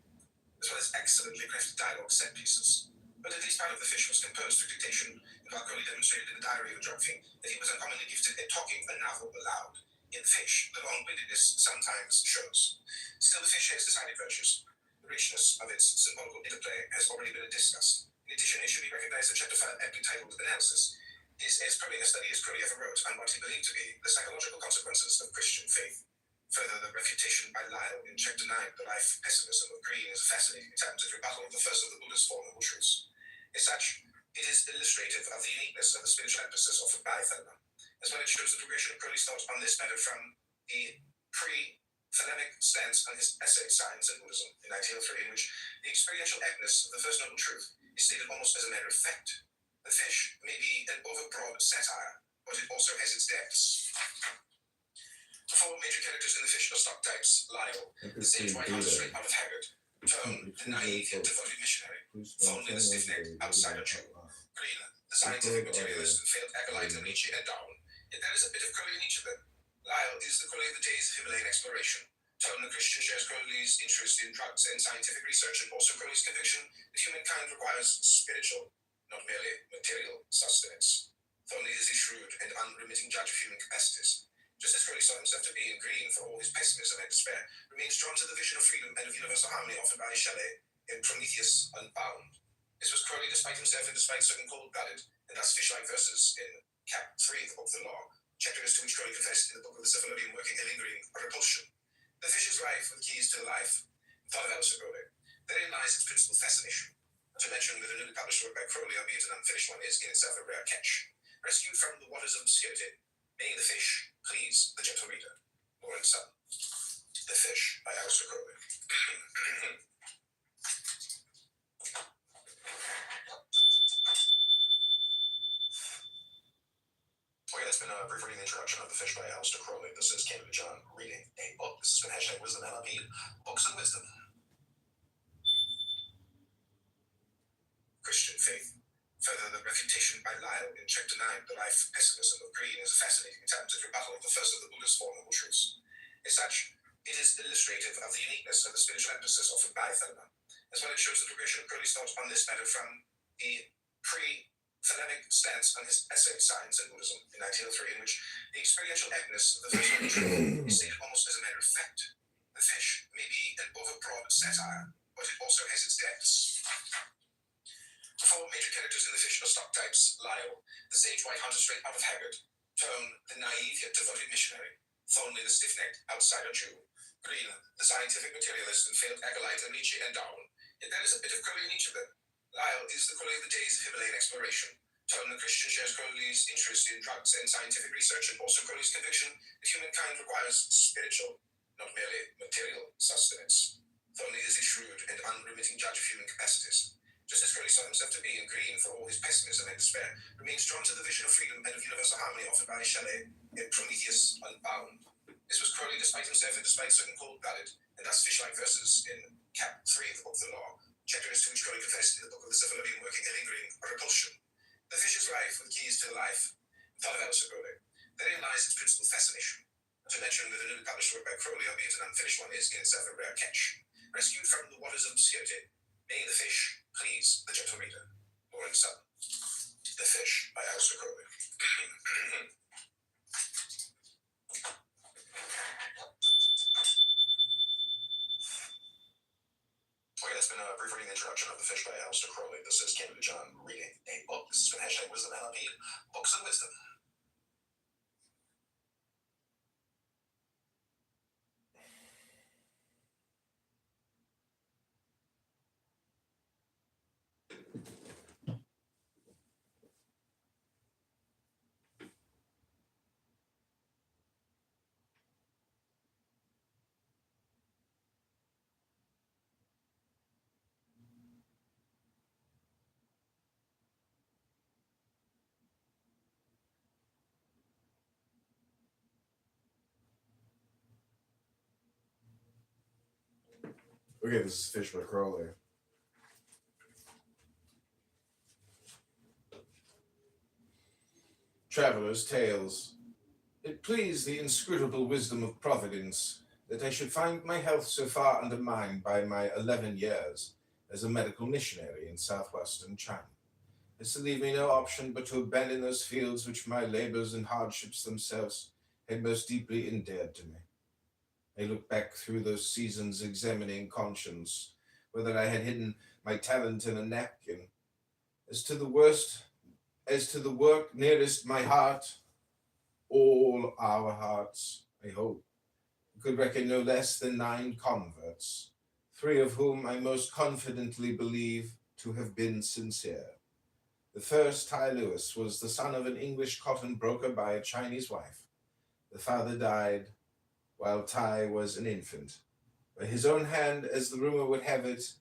as well as excellently crafted dialogue set pieces. But at least part of the fish was composed through dictation, and while Crowley demonstrated in the diary of a drug fiend that he was uncommonly gifted at talking a novel aloud, in the fish, the long-windedness sometimes shows. Still, the fish has decided virtues. The richness of its symbolical interplay has already been discussed. In addition, it should be recognized that Chapter 5, aptly titled Analysis, is as probably a study as Crowley ever wrote on what he believed to be the psychological consequences of Christian faith. Further, the refutation by Lyle in Chapter 9, The Life Pessimism of Green, is a fascinating attempt at rebuttal of the first of the Buddha's Four Noble Truths. As such, it is illustrative of the uniqueness of the spiritual emphasis offered by Thelema, as well as shows the progression of Crowley's thought on this matter from the pre-Thelemic stance on his essay Science and Buddhism in 1903, in which the experiential emptiness of the First Noble Truth is stated almost as a matter of fact. The fish may be an overbroad satire, but it also has its depths. The four major characters in the fish are stock types: Lyle, the sage white hunter straight out of Haggard; Tone, the naive yet devoted missionary; Thornley, the stiff-necked outsider Jew; Green, the scientific materialist and failed acolyte of Nietzsche and Darwin. Yet there is a bit of Crowley in each of them. Lyle is the Crowley of the days of Himalayan exploration. Tone, the Christian, shares Crowley's interest in drugs and scientific research, and also Crowley's conviction that humankind requires spiritual, not merely material sustenance. Thornley is a shrewd and unremitting judge of human capacities. Just as Crowley saw himself to be, and Green, for all his pessimism and despair, remains drawn to the vision of freedom and of universal harmony offered by Shelley in Prometheus Unbound. This was Crowley despite himself and despite certain cold-blooded and thus fish-like verses in Cap 3 of the Book of the Law, chapters to which Crowley confessed in the Book of the Syphilodian working a lingering repulsion. The fish is rife with keys to life, thought of Alistair Crowley. Therein lies its principal fascination. Not to mention that a newly published work by Crowley, albeit an unfinished one, is in itself a rare catch. Rescued from the waters of obscurity, may the fish please the gentle reader. Lawrence Sutton. The Fish by Alistair Crowley. Okay, that's been a brief reading introduction of The Fish by Alistair Crowley. This is Canada John reading a book. This has been hashtag Wisdom LRP. Books and Wisdom. Christian faith. Further, the refutation by Lyle in chapter 9, The Life Pessimism of Green, is a fascinating attempt at rebuttal of the first of the Buddha's Four Noble Truths. As such, it is illustrative of the uniqueness of the spiritual emphasis offered by Thelema, as well as shows the progression of Crowley's thought on this matter from the pre-Thelemic stance on his essay Science and Buddhism in 1903, in which the experiential agnes of the first noble truth is stated almost as a matter of fact. The fish may be an overbroad satire, but it also has its depths. The four major characters in the fish are stock types: Lyle, the sage white hunter straight out of Haggard; Tone, the naive yet devoted missionary; Thornley, the stiff-necked outsider Jew; Green, the scientific materialist and failed acolyte of Nietzsche and Darwin. Yet there is a bit of Crowley in each of them. Lyle is the Crowley of the days of Himalayan exploration. Tone, the Christian, shares Crowley's interest in drugs and scientific research, and also Crowley's conviction that humankind requires spiritual, not merely material sustenance. Thornley is a shrewd and unremitting judge of human capacities. Just as Crowley saw himself to be, and Green, for all his pessimism and despair, remains drawn to the vision of freedom and of universal harmony offered by Shelley in Prometheus Unbound. This was Crowley despite himself and despite certain cold-blooded and thus fish-like verses in Cap 3 of the Book of the Law, chapters to which Crowley confessed in the Book of the Syphilodian working a lingering repulsion. The fish is rife with keys to life, thought of Alistair Crowley. Therein lies its principal fascination. Not to mention that a newly published work by Crowley, albeit an unfinished one, is in itself a rare catch. Rescued from the waters of obscurity, may the fish please the gentle reader. Lawrence Sutton. The Fish by Alistair Crowley. Okay, that's been a brief reading introduction of The Fish by Alistair Crowley. This is Canada John reading a book. This has been hashtag Wisdom LRP. Books and Wisdom. Okay, this is Fish by Crowley. Traveller's Tales. It pleased the inscrutable wisdom of Providence that I should find my health so far undermined by my 11 years as a medical missionary in southwestern China as to leave me no option but to abandon those fields which my labors and hardships themselves had most deeply endeared to me. I looked back through those seasons examining conscience, whether I had hidden my talent in a napkin. As to the work nearest my heart, all our hearts, I hope, could reckon no less than 9 converts, 3 of whom I most confidently believe to have been sincere. The first, Ty Lewis, was the son of an English cotton broker by a Chinese wife. The father died while Ty was an infant, by his own hand, as the rumor would have it,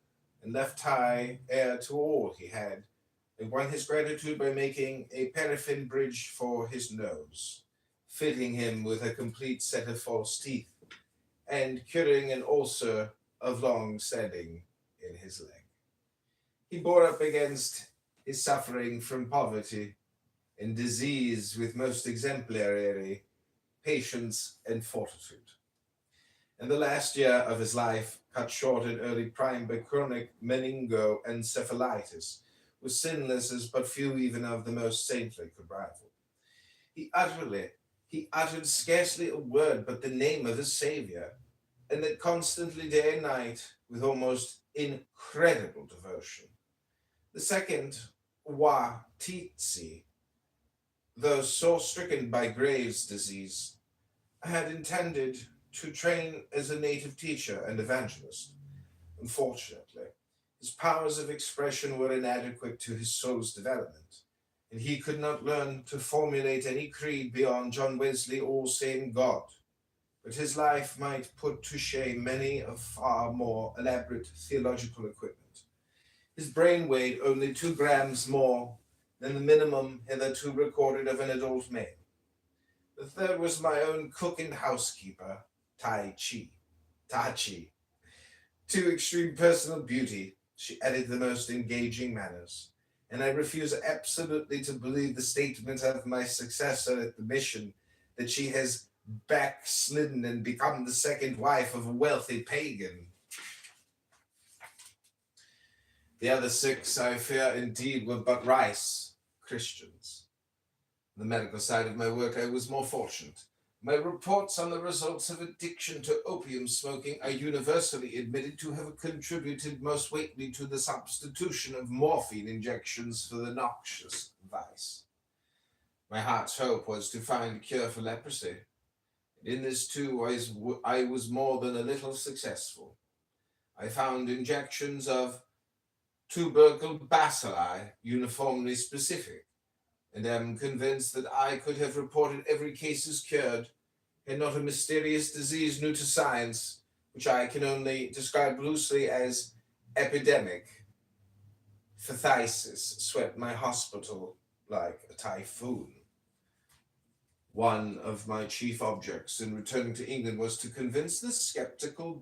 and left Ty heir to all he had, and won his gratitude by making a paraffin bridge for his nose, fitting him with a complete set of false teeth, and curing an ulcer of long standing in his leg. He bore up against his suffering from poverty and disease with most exemplary patience and fortitude. In the last year of his life, cut short in early prime by chronic meningoencephalitis, was sinless as but few even of the most saintly could rival. He uttered scarcely a word but the name of his Saviour, and that constantly day and night with almost incredible devotion. The second, Wa Titsi, though sore stricken by Graves' disease, had intended to train as a native teacher and evangelist. Unfortunately, his powers of expression were inadequate to his soul's development, and he could not learn to formulate any creed beyond John Wesley, all same God. But his life might put to shame many of far more elaborate theological equipment. His brain weighed only 2 grams more than the minimum hitherto recorded of an adult male. The third was my own cook and housekeeper, Tachi. To extreme personal beauty, she added the most engaging manners, and I refuse absolutely to believe the statement of my successor at the mission that she has backslidden and become the second wife of a wealthy pagan. The other 6, I fear, indeed, were but rice Christians. On the medical side of my work, I was more fortunate. My reports on the results of addiction to opium smoking are universally admitted to have contributed most greatly to the substitution of morphine injections for the noxious vice. My heart's hope was to find a cure for leprosy. And in this, too, I was more than a little successful. I found injections of tubercle bacilli uniformly specific, and am convinced that I could have reported every case as cured had not a mysterious disease new to science, which I can only describe loosely as epidemic phthisis, swept my hospital like a typhoon. One of my chief objects in returning to England was to convince the skeptical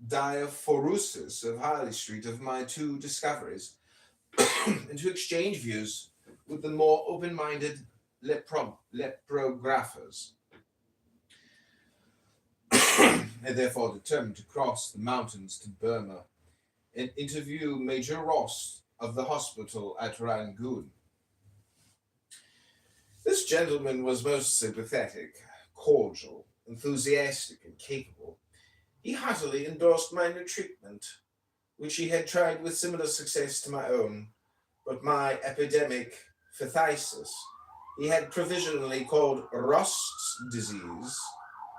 Diaphorusis of Harley Street of my 2 discoveries, and to exchange views with the more open-minded leprographers. I therefore determined to cross the mountains to Burma and interview Major Ross of the hospital at Rangoon. This gentleman was most sympathetic, cordial, enthusiastic, and capable. He heartily endorsed my new treatment, which he had tried with similar success to my own, but my epidemic phthisis he had provisionally called Rost's disease,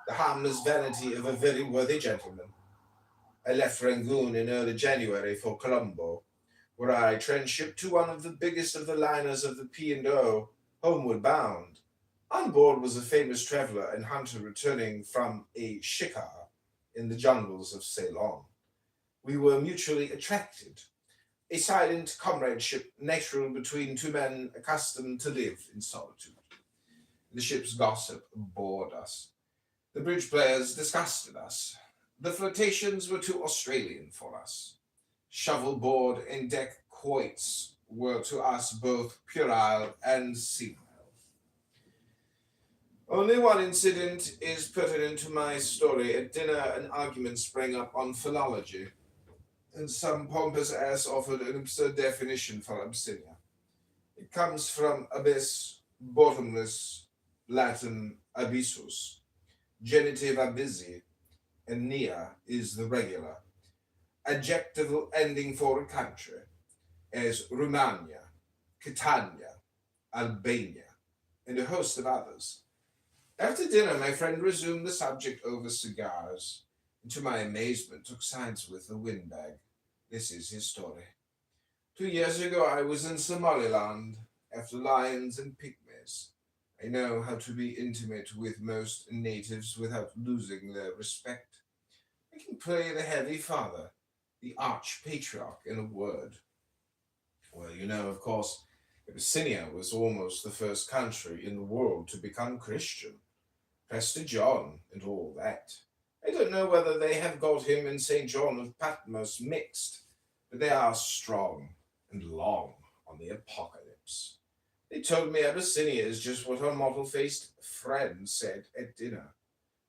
the harmless vanity of a very worthy gentleman. I left Rangoon in early January for Colombo, where I transshipped to one of the biggest of the liners of the P&O, homeward bound. On board was a famous traveler and hunter returning from a shikar in the jungles of Ceylon. We were mutually attracted, a silent comradeship natural between 2 men accustomed to live in solitude. The ship's gossip bored us. The bridge players disgusted us. The flirtations were too Australian for us. Shovelboard and deck quoits were to us both puerile and senile. Only one incident is pertinent to my story. At dinner, an argument sprang up on philology, and some pompous ass offered an absurd definition for absenia. It comes from abyss, bottomless, Latin abyssus, genitive abyssi, and nia is the regular, adjectival ending for a country, as Romania, Catania, Albania, and a host of others. After dinner, my friend resumed the subject over cigars, and to my amazement took sides with the windbag. This is his story. 2 years ago, I was in Somaliland after lions and pygmies. I know how to be intimate with most natives without losing their respect. I can play the heavy father, the arch-patriarch in a word. Well, of course, Abyssinia was almost the first country in the world to become Christian. Prester John and all that. I don't know whether they have got him and St. John of Patmos mixed, but they are strong and long on the apocalypse. They told me Abyssinia is just what our mottle-faced friend said at dinner.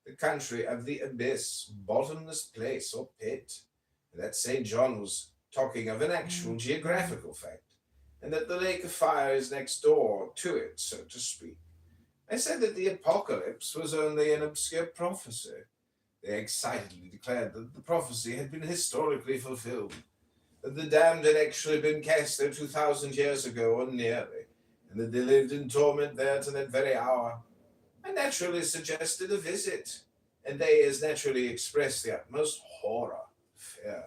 The country of the abyss, bottomless place or pit. And that St. John was talking of an actual geographical fact, and that the lake of fire is next door to it, so to speak. I said that the apocalypse was only an obscure prophecy. They excitedly declared that the prophecy had been historically fulfilled, that the damned had actually been cast there 2,000 years ago, or nearly, and that they lived in torment there to that very hour. I naturally suggested a visit, and they as naturally expressed the utmost horror, fear.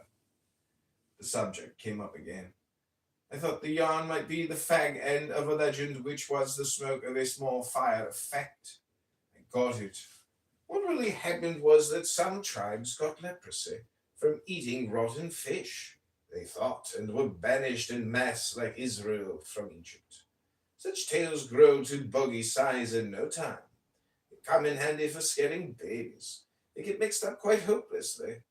The subject came up again. I thought the yarn might be the fag end of a legend which was the smoke of a small fire effect. I got it. What really happened was that some tribes got leprosy from eating rotten fish, they thought, and were banished in mass like Israel from Egypt. Such tales grow to boggy size in no time. They come in handy for scaring babies. They get mixed up quite hopelessly.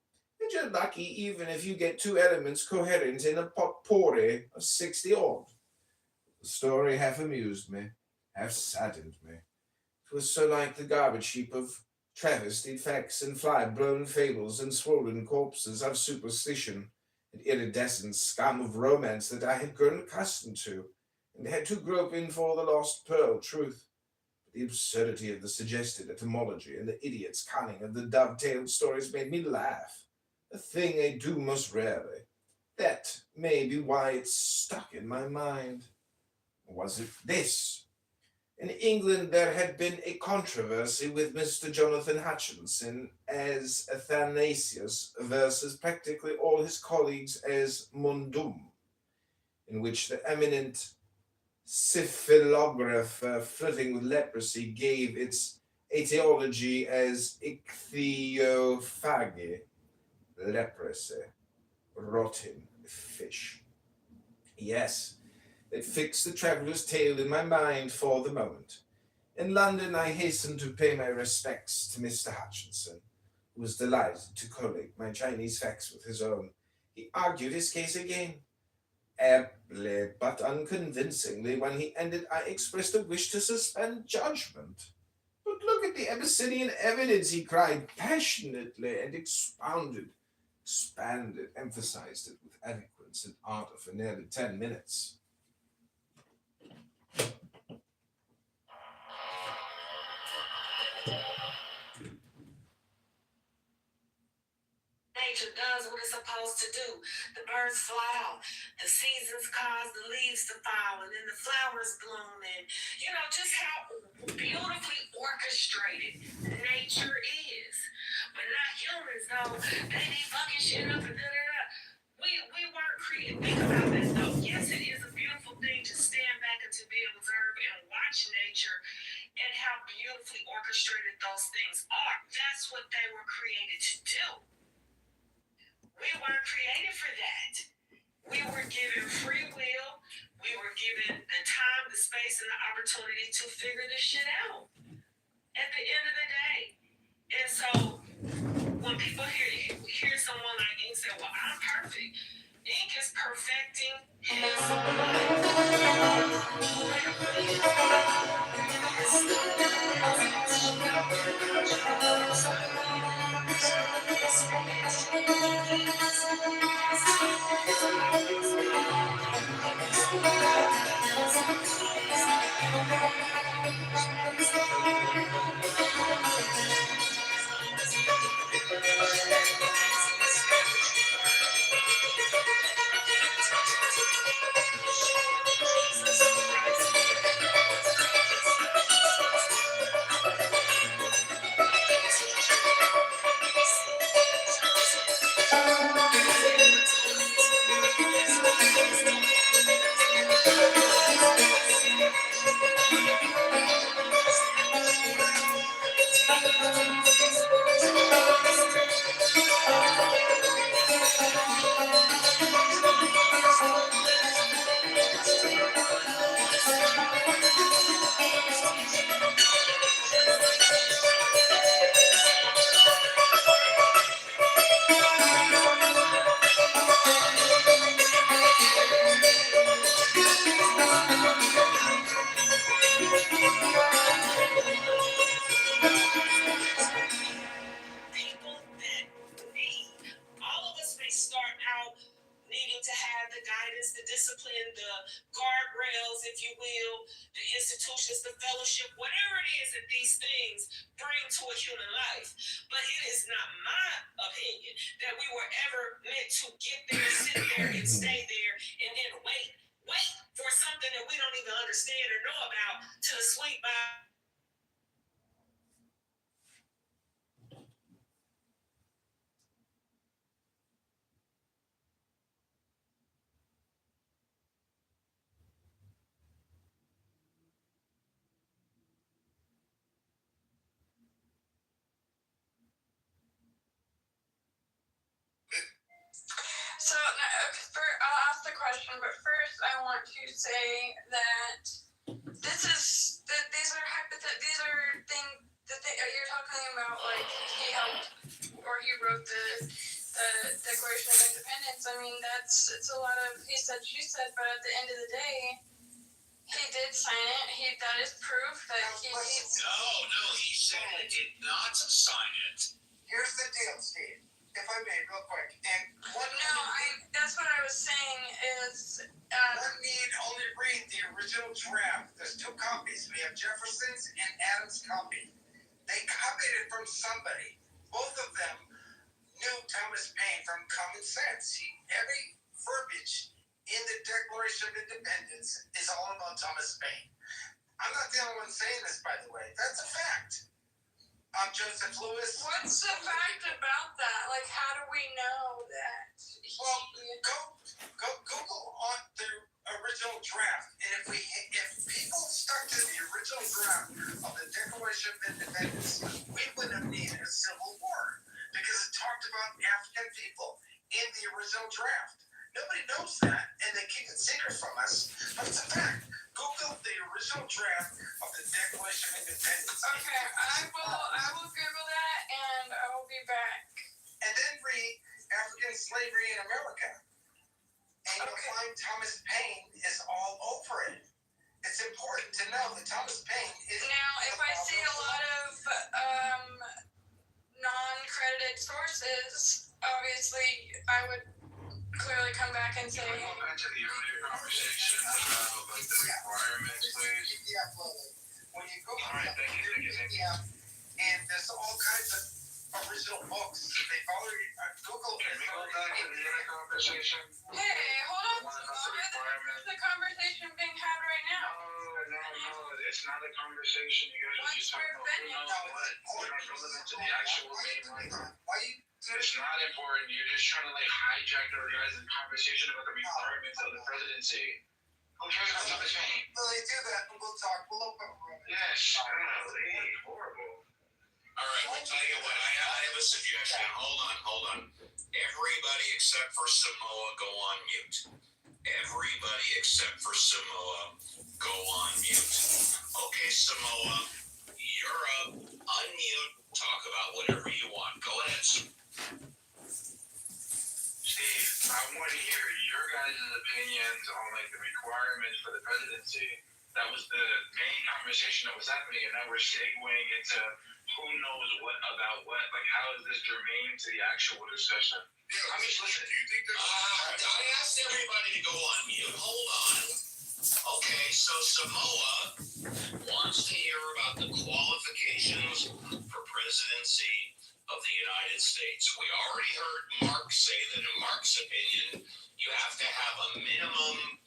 And you're lucky even if you get two elements coherent in a potpourri of 60 odd. The story half amused me, half saddened me. It was so like the garbage heap of travestied facts and fly-blown fables and swollen corpses of superstition and iridescent scum of romance that I had grown accustomed to, and had to grope in for the lost pearl truth. But the absurdity of the suggested etymology and the idiot's cunning of the dovetailed stories made me laugh, a thing I do most rarely. That may be why it stuck in my mind. Or was it this? In England, there had been a controversy with Mr. Jonathan Hutchinson as Athanasius versus practically all his colleagues as Mundum, in which the eminent syphilographer flirting with leprosy gave its etiology as ichthyophagy, leprosy, rotten fish. Yes, it fixed the traveller's tale in my mind for the moment. In London, I hastened to pay my respects to Mr. Hutchinson, who was delighted to collate my Chinese facts with his own. He argued his case again, aptly but unconvincingly. When he ended, I expressed a wish to suspend judgment. But look at the Abyssinian evidence, he cried passionately, and expanded, emphasized it with eloquence and ardor for nearly 10 minutes. Nature does what it's supposed to do. The birds fly off, the seasons cause the leaves to fall, and then the flowers bloom, and just how beautifully orchestrated nature is. But not humans, though. They be fucking shit up and da-da-da. We weren't created. Think about this, though. Yes, it is a beautiful thing to stand back and to be observed and watch nature and how beautifully orchestrated those things are. That's what they were created to do. We weren't created for that. We were given free will. We were given the time, the space, and the opportunity to figure this shit out at the end of the day. And so when people hear someone like Ink say, well, I'm perfect, Ink is perfecting his needing to have the guidance, the discipline, the guardrails, if you will, the institutions, the fellowship, whatever it is that these things bring to a human life. But it is not my opinion that we were ever meant to get there, sit there, and stay there, and then wait for something that we don't even understand or know about to sweep by. So I'll ask the question, but first I want to say that these are things that you're talking about. Like he helped or he wrote the Declaration of Independence. I mean, it's a lot of he said, she said, but at the end of the day, he did sign it. That is proof that he. No, he said he did not sign it. Here's the deal, Steve. If I may, real quick, and That's what I was saying is. One need only read the original draft. There's two copies. We have Jefferson's and Adams' copy. They copied it from somebody. Both of them knew Thomas Paine from common sense. Every verbiage in the Declaration of Independence is all about Thomas Paine. I'm not the only one saying this, by the way. That's a fact. I'm Joseph Lewis. What's the fact about that? Like, how do we know that? Well, go Google on the original draft, and if people stuck to the original draft of the Declaration of Independence, we wouldn't have needed a civil war because it talked about African people in the original draft. Nobody knows that, and they keep it secret from us, but it's a fact. Google the original draft of the Declaration of Independence. Okay, I will Google that, and I will be back. And then read African slavery in America. And you'll find Thomas Paine is all over it. It's important to know that Thomas Paine is. Now, if I see a lot of non-credited sources, obviously I would clearly come back and say. Can we go back to the earlier conversation about like the requirements, please? Yeah, when you go Thank you. and there's all kinds of original books. They've already Google. Can we go back to the other conversation? Hey, hold on. One about the requirements. The conversation being had right now. No, it's not a conversation. You guys are just talking about who knows what. You're not relevant to the actual main line. Why you? It's not important. You're just trying to like hijack our guys' conversation about the requirements of the presidency. Who cares about Thomas Paine? Well, they do that, and we'll talk. We'll open a room. Yes, horrible. All right, we'll tell you what. I have a suggestion. Hold on. Everybody except for Samoa, go on mute. Everybody except for Samoa, go on mute. Okay, Samoa, you're up. Unmute. Talk about whatever you want. Go ahead. Steve, I want to hear your guys' opinions on like the requirements for the presidency. That was the main conversation that was happening, and now we're segueing into who knows what about what. Like, how is this germane to the actual discussion? I mean, listen. Do you think I asked everybody to go on mute. Hold on. Okay, so Samoa wants to hear about the qualifications for presidency of the United States. We already heard Mark say that in Mark's opinion, you have to have a minimum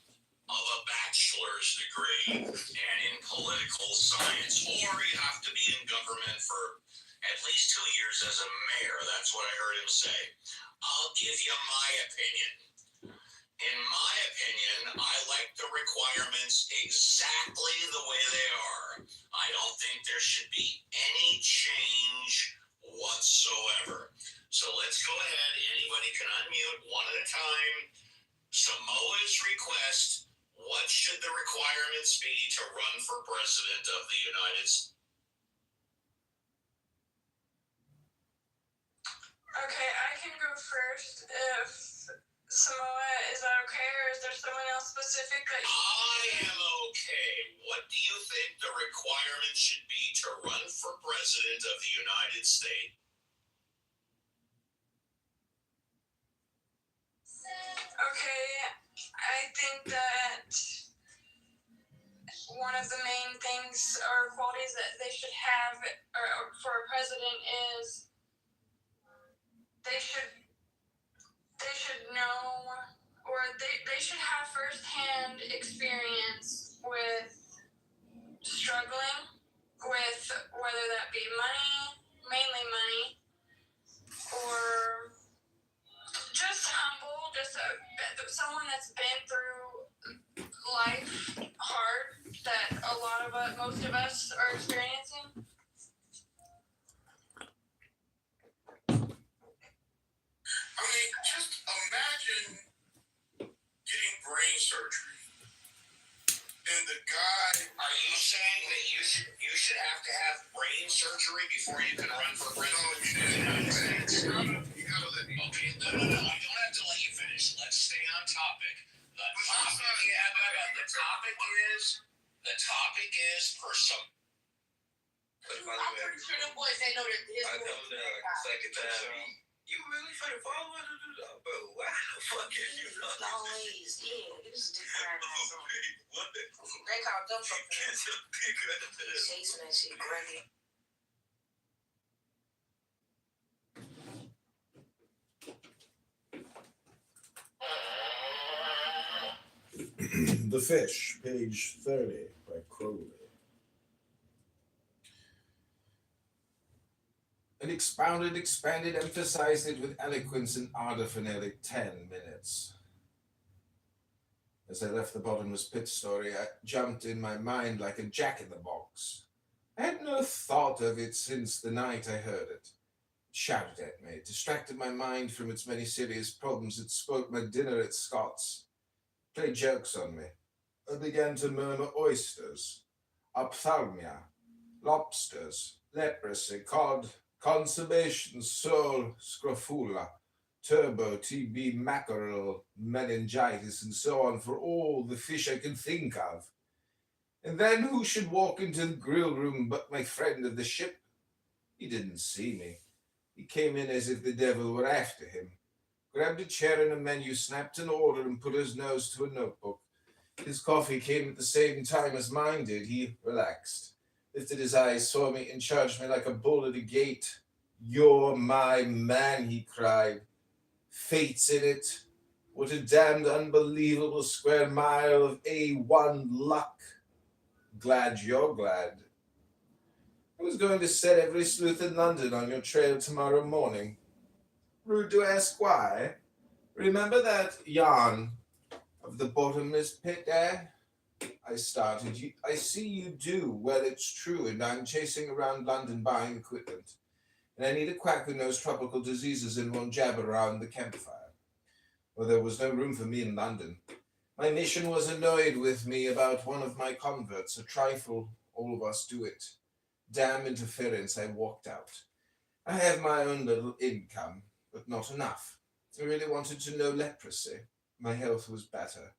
of a bachelor's degree and in political science, or you have to be in government for at least 2 years as a mayor. That's what I heard him say. I'll give you my opinion. In my opinion, I like the requirements exactly the way they are. I don't think there should be any change whatsoever. So let's go ahead. Anybody can unmute one at a time. Samoa's request, what should the requirements be to run for president of the United States? Okay, I can go first if Samoa, is that okay, or is there someone else specific that I am okay. What do you think the requirements should be to run for president of the United States? Okay, think that one of the main things or qualities that they should have or for a president is they should know, or they should have firsthand experience with struggling with whether that be money, mainly money, or just humble, someone that's been through life hard that a lot of us, most of us are experiencing. I mean, just imagine getting brain surgery, and the guy. Are you saying that you should have to have brain surgery before you can run for president? You gotta let me. Okay, no. I don't have to let you finish. Let's stay on topic. The topic is for some. I'm pretty sure them boys they know that his I know that like the second time. You really finna follow it? Bro, why the fuck is you not? always, yeah, it was different. What the? They called them something. Get your dick out of there. Chasing that shit, Grundy. The Fish, page 30 by Crowley. And expounded, expanded, emphasized it with eloquence and ardor for nearly 10 minutes. As I left the bottomless pit story, I jumped in my mind like a jack-in-the-box. I had no thought of it since the night I heard it. It shouted at me, it distracted my mind from its many serious problems, it spoilt my dinner at Scott's, played jokes on me. I began to murmur oysters, ophthalmia, lobsters, leprosy, cod, consummation, sole, scrofula, turbo, TB, mackerel, meningitis, and so on for all the fish I could think of. And then who should walk into the grill room but my friend of the ship? He didn't see me. He came in as if the devil were after him, grabbed a chair and a menu, snapped an order, and put his nose to a notebook. His coffee came at the same time as mine did. He relaxed, lifted his eyes, saw me, and charged me like a bull at a gate. "You're my man," he cried. "Fate's in it. What a damned unbelievable square mile of A1 luck. Glad you're glad. I was going to set every sleuth in London on your trail tomorrow morning. Rude to ask why. Remember that yarn of the bottomless pit, I started. I see you do. Well, it's true, and I'm chasing around London buying equipment. And I need a quack who knows tropical diseases and won't jab around the campfire. Well, there was no room for me in London. My mission was annoyed with me about one of my converts, a trifle. All of us do it. Damn interference, I walked out. I have my own little income, but not enough. I really wanted to know leprosy. My health was better.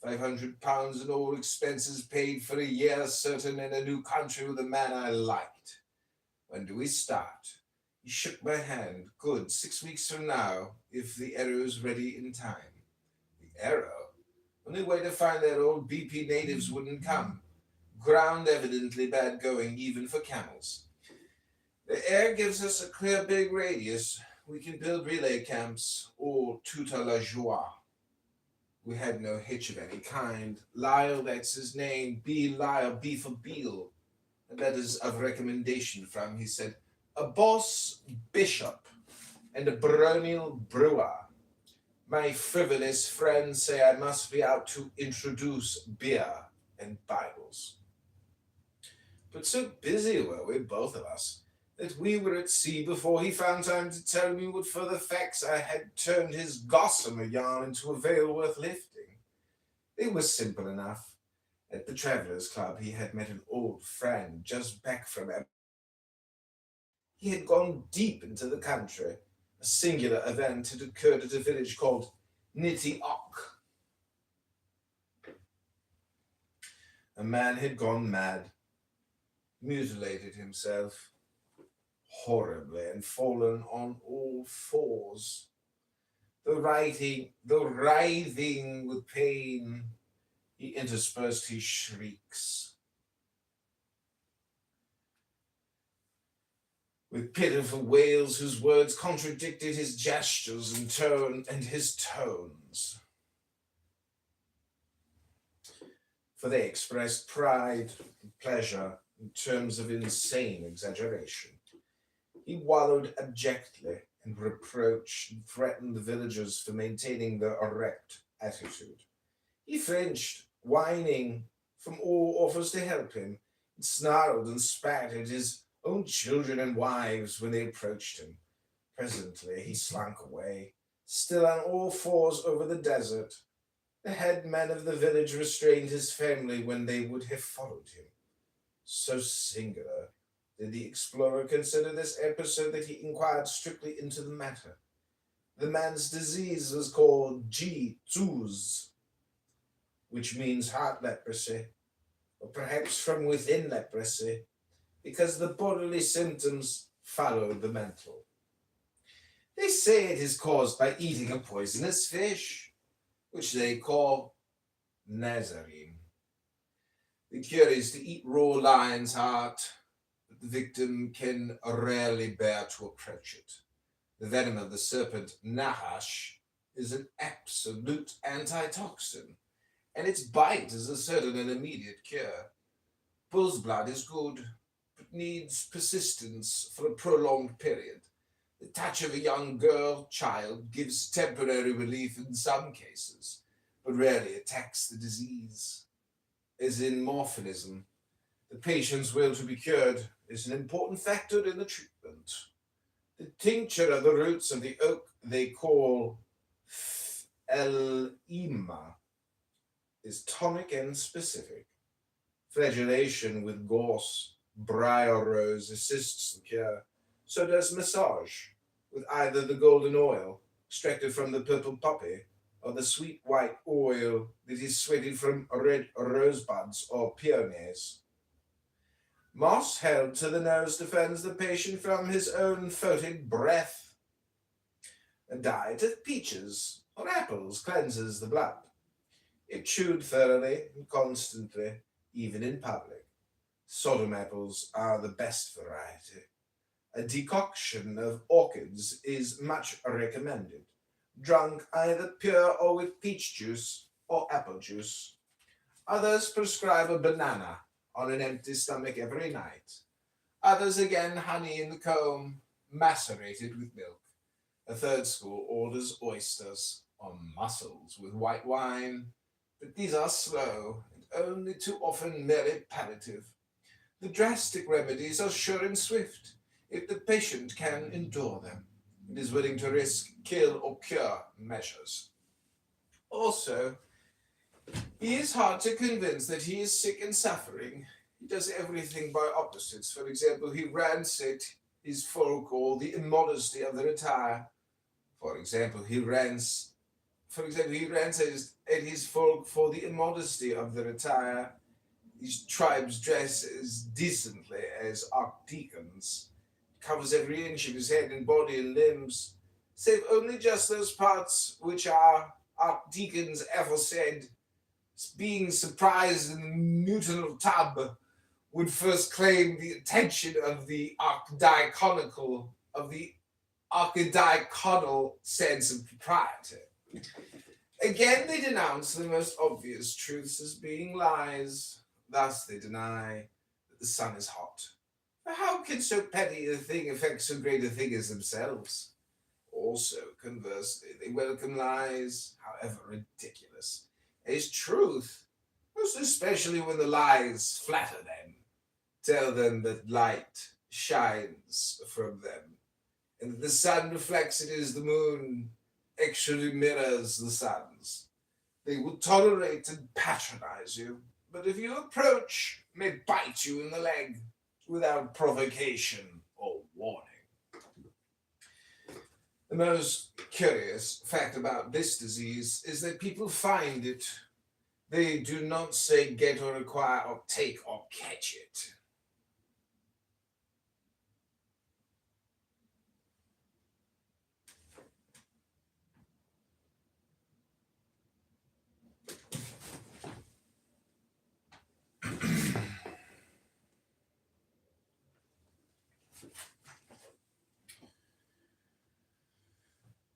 £500 and all expenses paid for a year, certain in a new country with a man I liked. When do we start? He shook my hand. Good, 6 weeks from now, if the arrow's ready in time. The arrow? Only way to find that old BP natives wouldn't come. Ground evidently bad going, even for camels. The air gives us a clear big radius. We can build relay camps, or tout à la joie. We had no hitch of any kind. Lyle, that's his name. B. Lyle, B for Beale. Letters of recommendation from, he said, a boss bishop and a baronial brewer. My frivolous friends say I must be out to introduce beer and Bibles. But so busy were we, both of us, that we were at sea before he found time to tell me what further facts I had turned his gossamer yarn into a veil worth lifting. It was simple enough. At the Travellers' Club he had met an old friend just back from him. He had gone deep into the country. A singular event had occurred at a village called Nitty Ock. A man had gone mad, mutilated himself horribly, and fallen on all fours. Though writhing with pain, he interspersed his shrieks with pitiful wails whose words contradicted his gestures and his tones. For they expressed pride and pleasure in terms of insane exaggeration. He wallowed abjectly in reproach and threatened the villagers for maintaining their erect attitude. He flinched, whining from all offers to help him, and snarled and spat at his own children and wives when they approached him. Presently he slunk away, still on all fours over the desert. The headman of the village restrained his family when they would have followed him. So singular did the explorer consider this episode that he inquired strictly into the matter. The man's disease was called Ji-Zuz, which means heart leprosy, or perhaps from within leprosy, because the bodily symptoms follow the mental. They say it is caused by eating a poisonous fish, which they call Nazarene. The cure is to eat raw lion's heart, but the victim can rarely bear to approach it. The venom of the serpent Nahash is an absolute antitoxin, and its bite is a certain and immediate cure. Bull's blood is good, but needs persistence for a prolonged period. The touch of a young child gives temporary relief in some cases, but rarely attacks the disease. As in morphinism, the patient's will to be cured is an important factor in the treatment. The tincture of the roots of the oak they call Elima is tonic and specific. Flagellation with gorse, briar rose assists the cure. So does massage, with either the golden oil extracted from the purple poppy or the sweet white oil that is sweated from red rosebuds or peonies. Moss held to the nose defends the patient from his own fetid breath. A diet of peaches or apples cleanses the blood. If chewed thoroughly and constantly, even in public, Sodom apples are the best variety. A decoction of orchids is much recommended, drunk either pure or with peach juice or apple juice. Others prescribe a banana on an empty stomach every night. Others again honey in the comb, macerated with milk. A third school orders oysters or mussels with white wine, but these are slow and only too often merely palliative. The drastic remedies are sure and swift, if the patient can endure them and is willing to risk kill or cure measures. Also, he is hard to convince that he is sick and suffering. He does everything by opposites. For example, he ransacked his folk or the immodesty of the retire. For example, he ransacked at his folk for the immodesty of the retire. His tribes dress as decently as archdeacons. Covers every inch of his head and body and limbs, save only just those parts which our archdeacons aforesaid, being surprised in the mutinal tub, would first claim the attention of the archidiaconal sense of propriety. Again, they denounce the most obvious truths as being lies. Thus, they deny that the sun is hot. For how can so petty a thing affect so great a thing as themselves? Also, conversely, they welcome lies, however ridiculous, as truth, most especially when the lies flatter them. Tell them that light shines from them, and that the sun reflects it as the moon actually mirrors the sun's. They will tolerate and patronize you, but if you approach, may bite you in the leg without provocation or warning. The most curious fact about this disease is that people find it. They do not say get or acquire or take or catch it.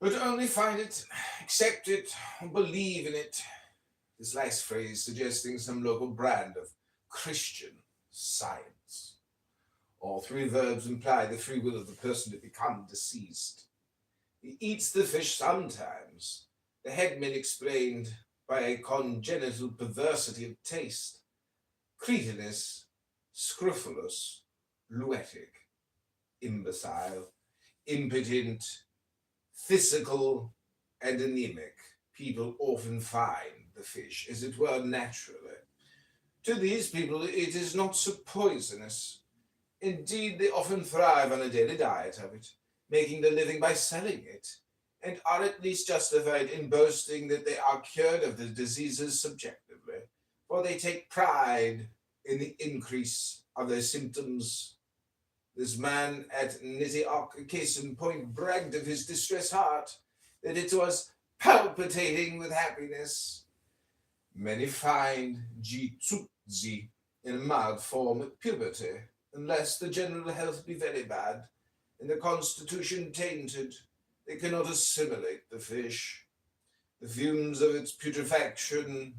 but only find it, accept it, or believe in it. This last phrase suggesting some local brand of Christian Science. All three verbs imply the free will of the person to become deceased. He eats the fish sometimes, the headman explained by a congenital perversity of taste. Cretinous, scrofulous, luetic, imbecile, impotent, phthisical, and anemic. People often find the fish, as it were, naturally. To these people, it is not so poisonous. Indeed, they often thrive on a daily diet of it, making their living by selling it, and are at least justified in boasting that they are cured of the diseases subjectively, for they take pride in the increase of their symptoms. This man at Nizioc, case in point, bragged of his distressed heart, that it was palpitating with happiness. Many find jitsuzi in a mild form at puberty, unless the general health be very bad, and the constitution tainted. They cannot assimilate the fish. The fumes of its putrefaction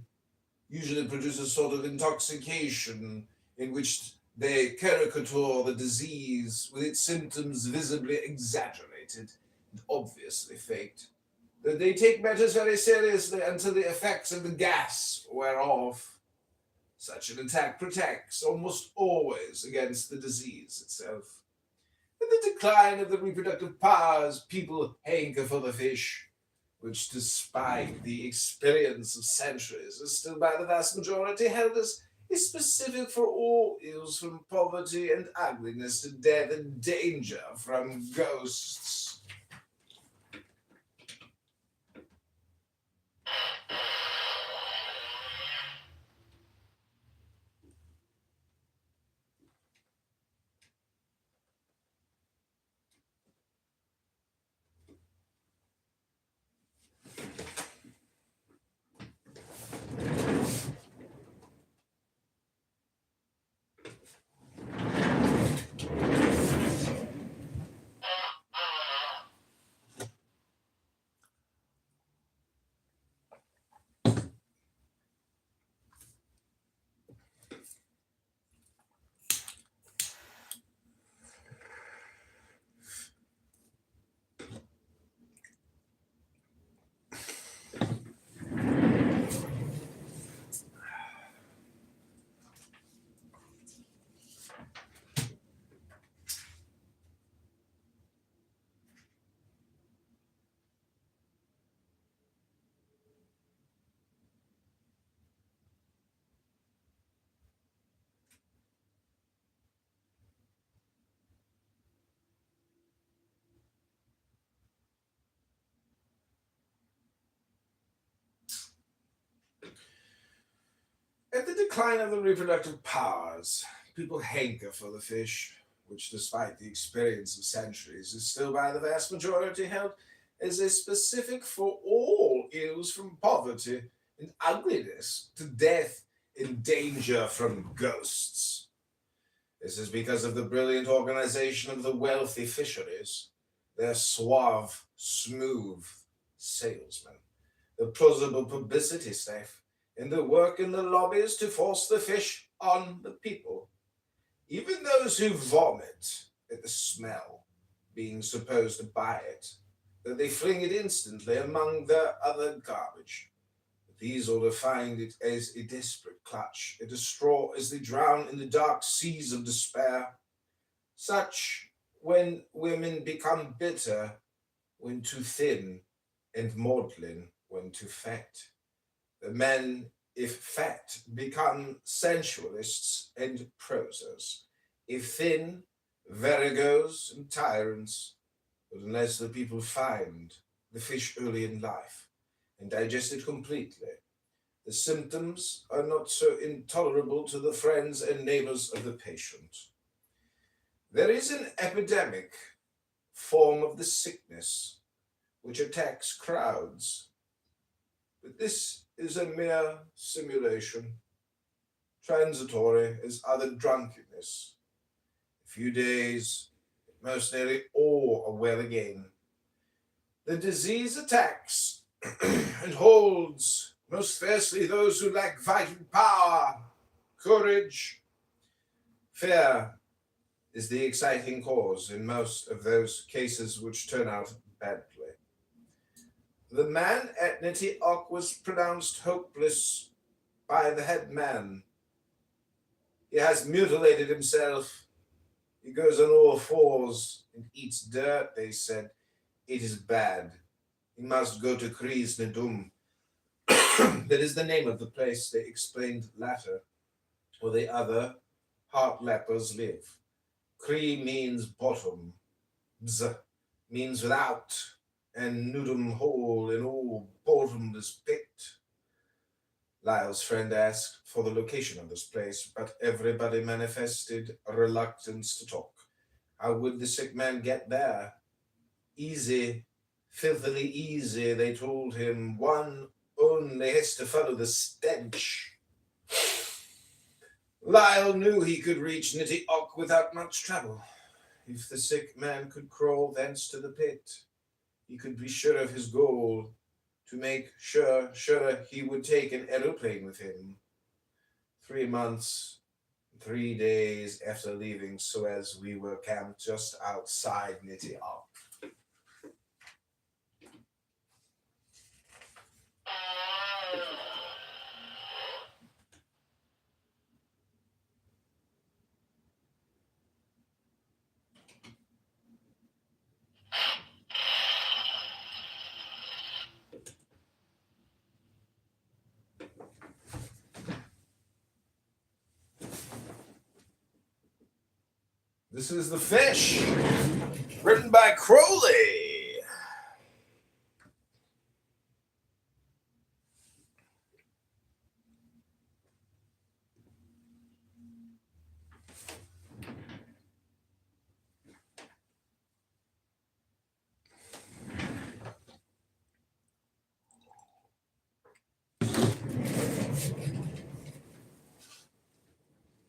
usually produce a sort of intoxication in which they caricature the disease with its symptoms visibly exaggerated and obviously faked. That they take matters very seriously until the effects of the gas wear off. Such an attack protects almost always against the disease itself. In the decline of the reproductive powers, people hanker for the fish, which, despite the experience of centuries, is still by the vast majority held as is specific for all ills from poverty and ugliness to death and danger from ghosts. At the decline of the reproductive powers, people hanker for the fish, which, despite the experience of centuries, is still by the vast majority held as a specific for all ills from poverty and ugliness to death and danger from ghosts. This is because of the brilliant organization of the wealthy fisheries, their suave, smooth salesmen, the plausible publicity staff, and the work in the lobbies to force the fish on the people. Even those who vomit at the smell, being supposed to buy it, that they fling it instantly among their other garbage. These all find it as a desperate clutch at a straw as they drown in the dark seas of despair. Such when women become bitter when too thin, and maudlin when too fat. The men, if fat, become sensualists and prosers. If thin, viragos and tyrants. But unless the people find the fish early in life and digest it completely, the symptoms are not so intolerable to the friends and neighbors of the patient. There is an epidemic form of the sickness which attacks crowds, but this is a mere simulation, transitory as other drunkenness. A few days, most nearly all are well again. The disease attacks and holds most fiercely those who lack vital power, courage. Fear is the exciting cause in most of those cases which turn out badly. The man at Nitty Ock was pronounced hopeless by the head man. He has mutilated himself. He goes on all fours and eats dirt, they said. It is bad. He must go to Kries Nedum. That is the name of the place, they explained latter, where the other heart lepers live. Kri means bottom, Bz means without, and Nudum hole in all bottomless pit. Lyle's friend asked for the location of this place, but everybody manifested a reluctance to talk. How would the sick man get there? Easy, filthily easy, they told him. One only has to follow the stench. Lyle knew he could reach Nitty Ock without much trouble. If the sick man could crawl thence to the pit, he could be sure of his goal. To make sure he would take an aeroplane with him. 3 months, 3 days after leaving Suez, we were camped just outside Nitty Ock. This is The Fish, written by Crowley.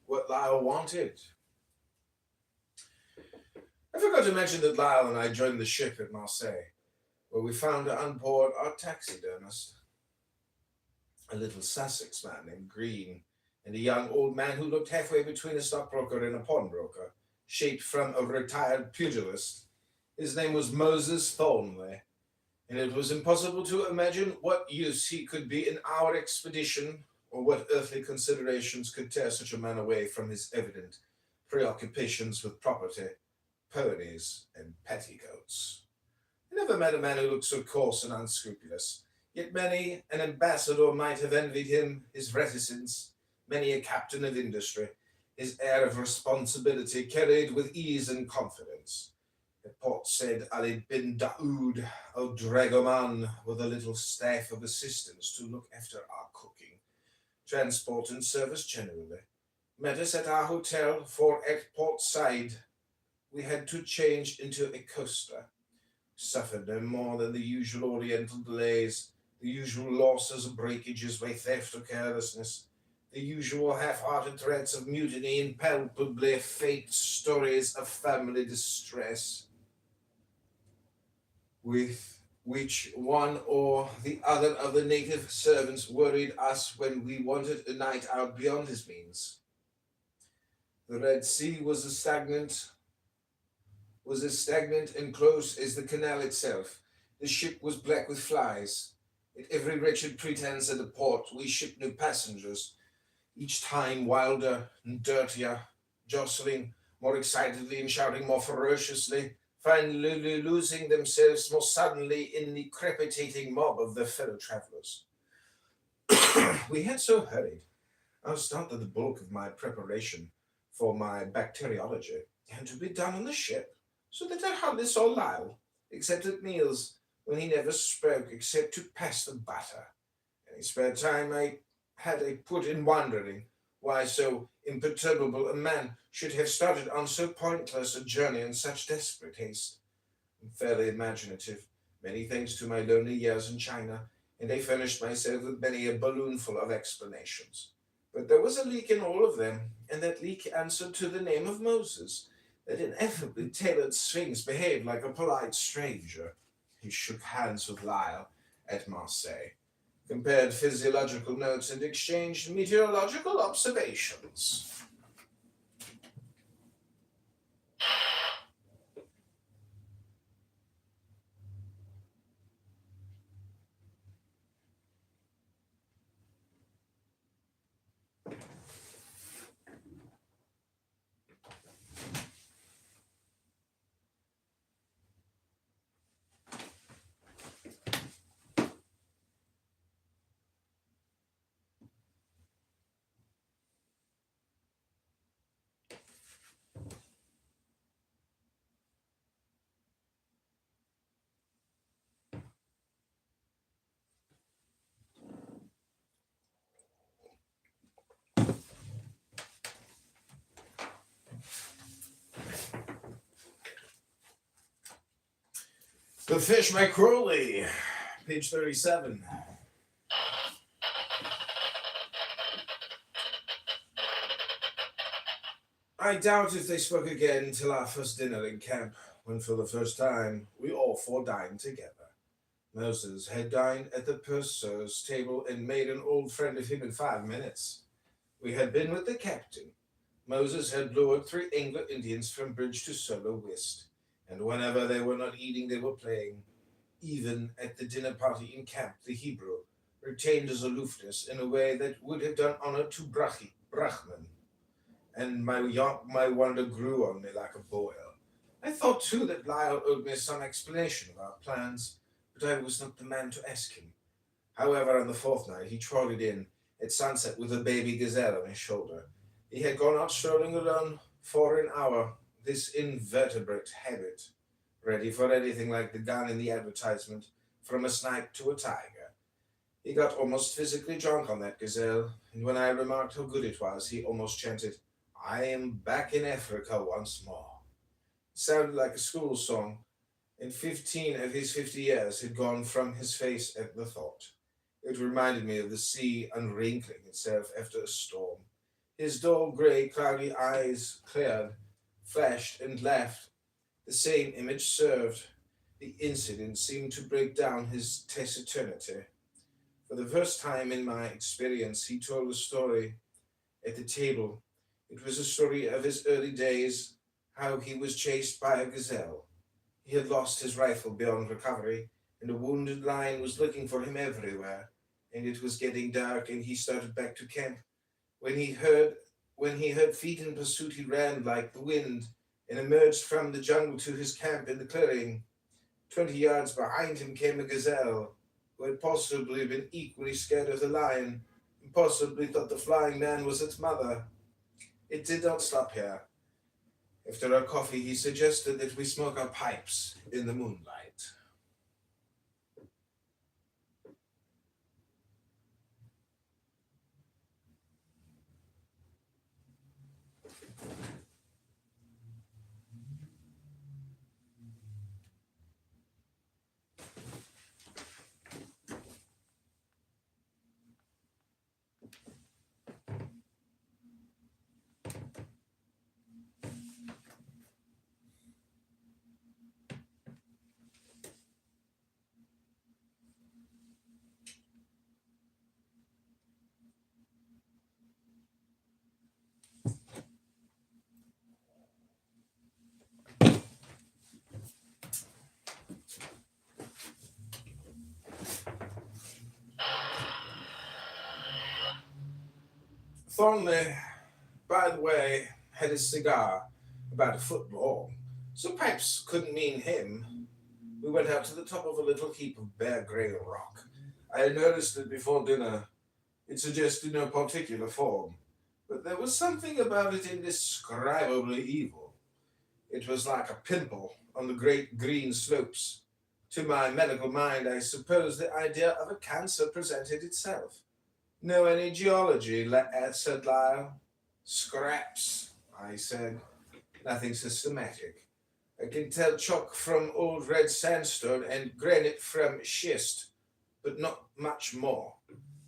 What Lyle wanted. I forgot to mention that Lyle and I joined the ship at Marseille, where we found on board our taxidermist, a little Sussex man named Green, and a young old man who looked halfway between a stockbroker and a pawnbroker, shaped from a retired pugilist. His name was Moses Thornley, and it was impossible to imagine what use he could be in our expedition, or what earthly considerations could tear such a man away from his evident preoccupations with property, ponies, and petticoats. I never met a man who looked so coarse and unscrupulous. Yet many an ambassador might have envied him his reticence, many a captain of industry, his air of responsibility carried with ease and confidence. At Port Said Ali bin Daoud al Dragoman with a little staff of assistants to look after our cooking, transport and service generally. Met us at our hotel, for at Port Said we had to change into a coaster. Suffered no more than the usual Oriental delays, the usual losses and breakages by theft or carelessness, the usual half-hearted threats of mutiny and palpably fake stories of family distress, with which one or the other of the native servants worried us when we wanted a night out beyond his means. The Red Sea was as stagnant and close as the canal itself. The ship was black with flies. At every wretched pretense at a port, we shipped new passengers, each time wilder and dirtier, jostling more excitedly and shouting more ferociously, finally losing themselves more suddenly in the crepitating mob of their fellow travellers. We had so hurried. I started the bulk of my preparation for my bacteriology, and to be done on the ship, so that I hardly saw Lyle, except at meals, when he never spoke except to pass the butter. Any spare time I had I put in wondering why so imperturbable a man should have started on so pointless a journey in such desperate haste. I'm fairly imaginative, many thanks to my lonely years in China, and I furnished myself with many a balloonful of explanations. But there was a leak in all of them, and that leak answered to the name of Moses. That ineffably tailored sphinx behaved like a polite stranger. He shook hands with Lyle at Marseille, compared physiological notes, and exchanged meteorological observations. The Fish by Crowley, page 37. I doubt if they spoke again until our first dinner in camp, when for the first time we all four dined together. Moses had dined at the purser's table and made an old friend of him in 5 minutes. We had been with the captain. Moses had lured 3 Anglo Indians from bridge to solo whist, and whenever they were not eating, they were playing. Even at the dinner party in camp, the Hebrew retained his aloofness in a way that would have done honor to Brahman, and my wonder grew on me like a boil. I thought, too, that Lyle owed me some explanation of our plans, but I was not the man to ask him. However, on the 4th night, he trotted in at sunset with a baby gazelle on his shoulder. He had gone out strolling alone for an hour, this invertebrate habit, ready for anything like the gun in the advertisement, from a snipe to a tiger. He got almost physically drunk on that gazelle, and when I remarked how good it was, he almost chanted, "I am back in Africa once more." It sounded like a school song, and 15 of his 50 years had gone from his face at the thought. It reminded me of the sea unwrinkling itself after a storm. His dull grey, cloudy eyes cleared, flashed, and laughed. The same image served. The incident seemed to break down his taciturnity. For the first time in my experience, he told a story at the table. It was a story of his early days, how he was chased by a gazelle. He had lost his rifle beyond recovery, and a wounded lion was looking for him everywhere, and it was getting dark, and he started back to camp. When he heard feet in pursuit, he ran like the wind and emerged from the jungle to his camp in the clearing. 20 yards behind him came a gazelle, who had possibly been equally scared of the lion, and possibly thought the flying man was its mother. It did not stop here. After our coffee, he suggested that we smoke our pipes in the moonlight. Thornley, by the way, had his cigar about a foot long, so pipes couldn't mean him. We went out to the top of a little heap of bare grey rock. I had noticed it before dinner. It suggested no particular form, but there was something about it indescribably evil. It was like a pimple on the great green slopes. To my medical mind, I suppose the idea of a cancer presented itself. Know any geology? Said Lyle. Scraps, I said. Nothing systematic. I can tell chalk from old red sandstone and granite from schist, but not much more.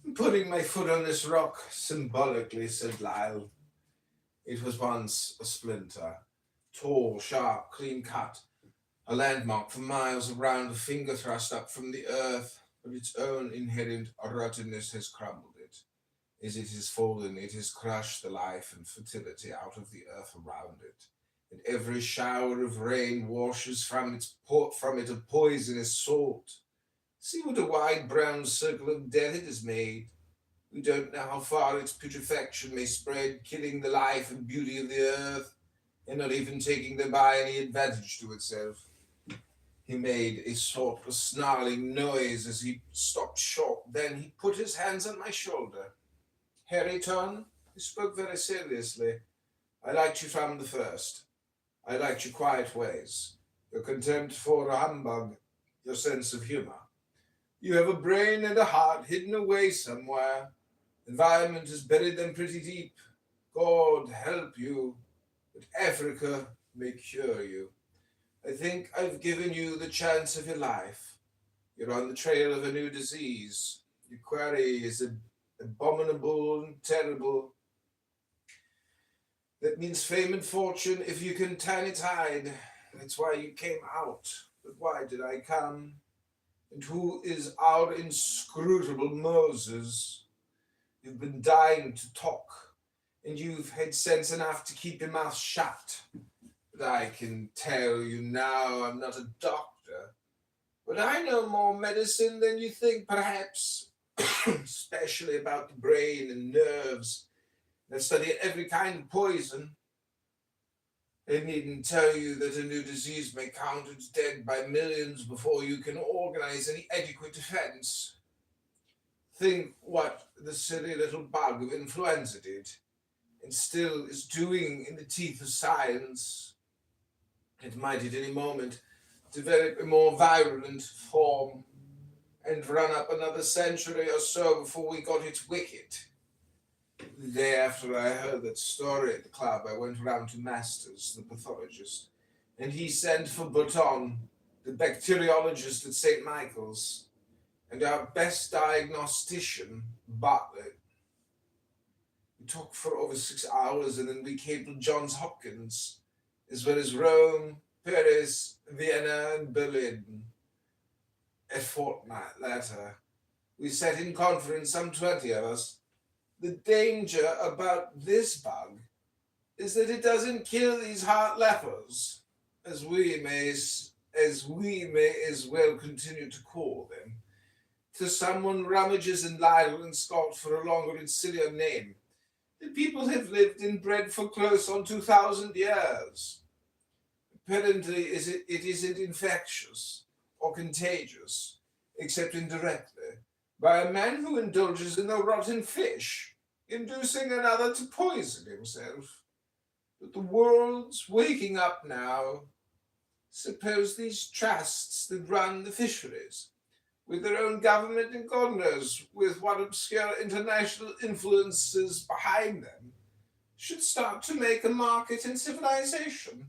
I'm putting my foot on this rock symbolically, said Lyle. It was once a splinter, tall, sharp, clean cut, A landmark for miles around, a finger thrust up from the earth, but its own inherent rottenness has crumbled it. As it has fallen, it has crushed the life and fertility out of the earth around it. And every shower of rain washes from it a poisonous salt. See what a wide brown circle of death it has made. We don't know how far its putrefaction may spread, killing the life and beauty of the earth, and not even taking thereby any advantage to itself. He made a sort of snarling noise as he stopped short. Then he put his hands on my shoulder. Harryton, he spoke very seriously. I liked you from the first. I liked your quiet ways, your contempt for a humbug, your sense of humor. You have a brain and a heart hidden away somewhere. Environment has buried them pretty deep. God help you, but Africa may cure you. I think I've given you the chance of your life. You're on the trail of a new disease. Your query is abominable and terrible. That means fame and fortune if you can turn its tide. That's why you came out. But why did I come? And who is our inscrutable Moses? You've been dying to talk, and you've had sense enough to keep your mouth shut. But I can tell you now I'm not a doctor. But I know more medicine than you think, perhaps, especially about the brain and nerves. I've studied every kind of poison. I needn't tell you that a new disease may count its dead by millions before you can organize any adequate defense. Think what the silly little bug of influenza did, and still is doing in the teeth of science. It might at any moment develop a more virulent form and run up another century or so before we got its wicket. The day after I heard that story at the club, I went round to Masters, the pathologist, and he sent for Button, the bacteriologist at St. Michael's, and our best diagnostician, Bartlett. We talked for over 6 hours, and then we cabled Johns Hopkins, as well as Rome, Paris, Vienna, and Berlin. A fortnight later, we sat in conference, some 20 of us. The danger about this bug is that it doesn't kill these heart lepers, as we may as well continue to call them, till someone rummages in Lyle and Scott for a longer and sillier name. The people have lived and bred for close on 2,000 years. Apparently, it isn't infectious or contagious, except indirectly, by a man who indulges in a rotten fish, inducing another to poison himself. But the world's waking up now. Suppose these trusts that run the fisheries, with their own government and God knows with what obscure international influences behind them, should start to make a market in civilization.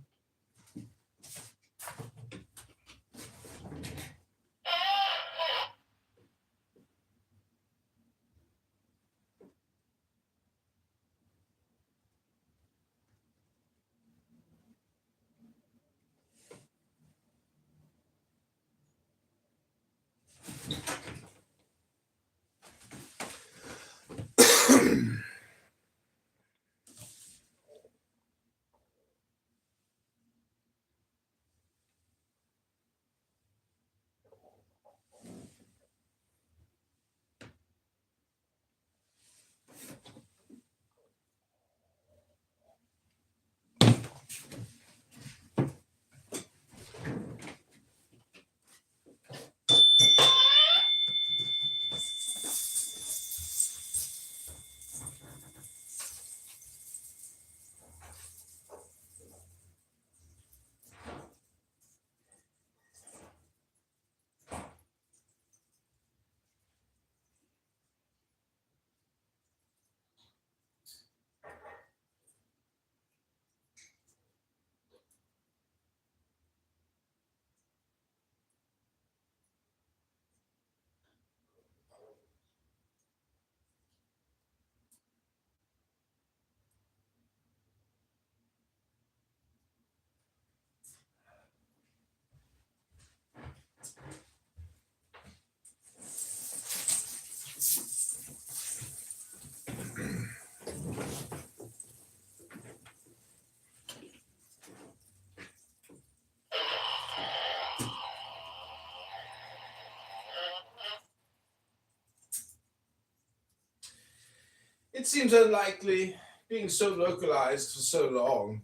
It seems unlikely, being so localized for so long,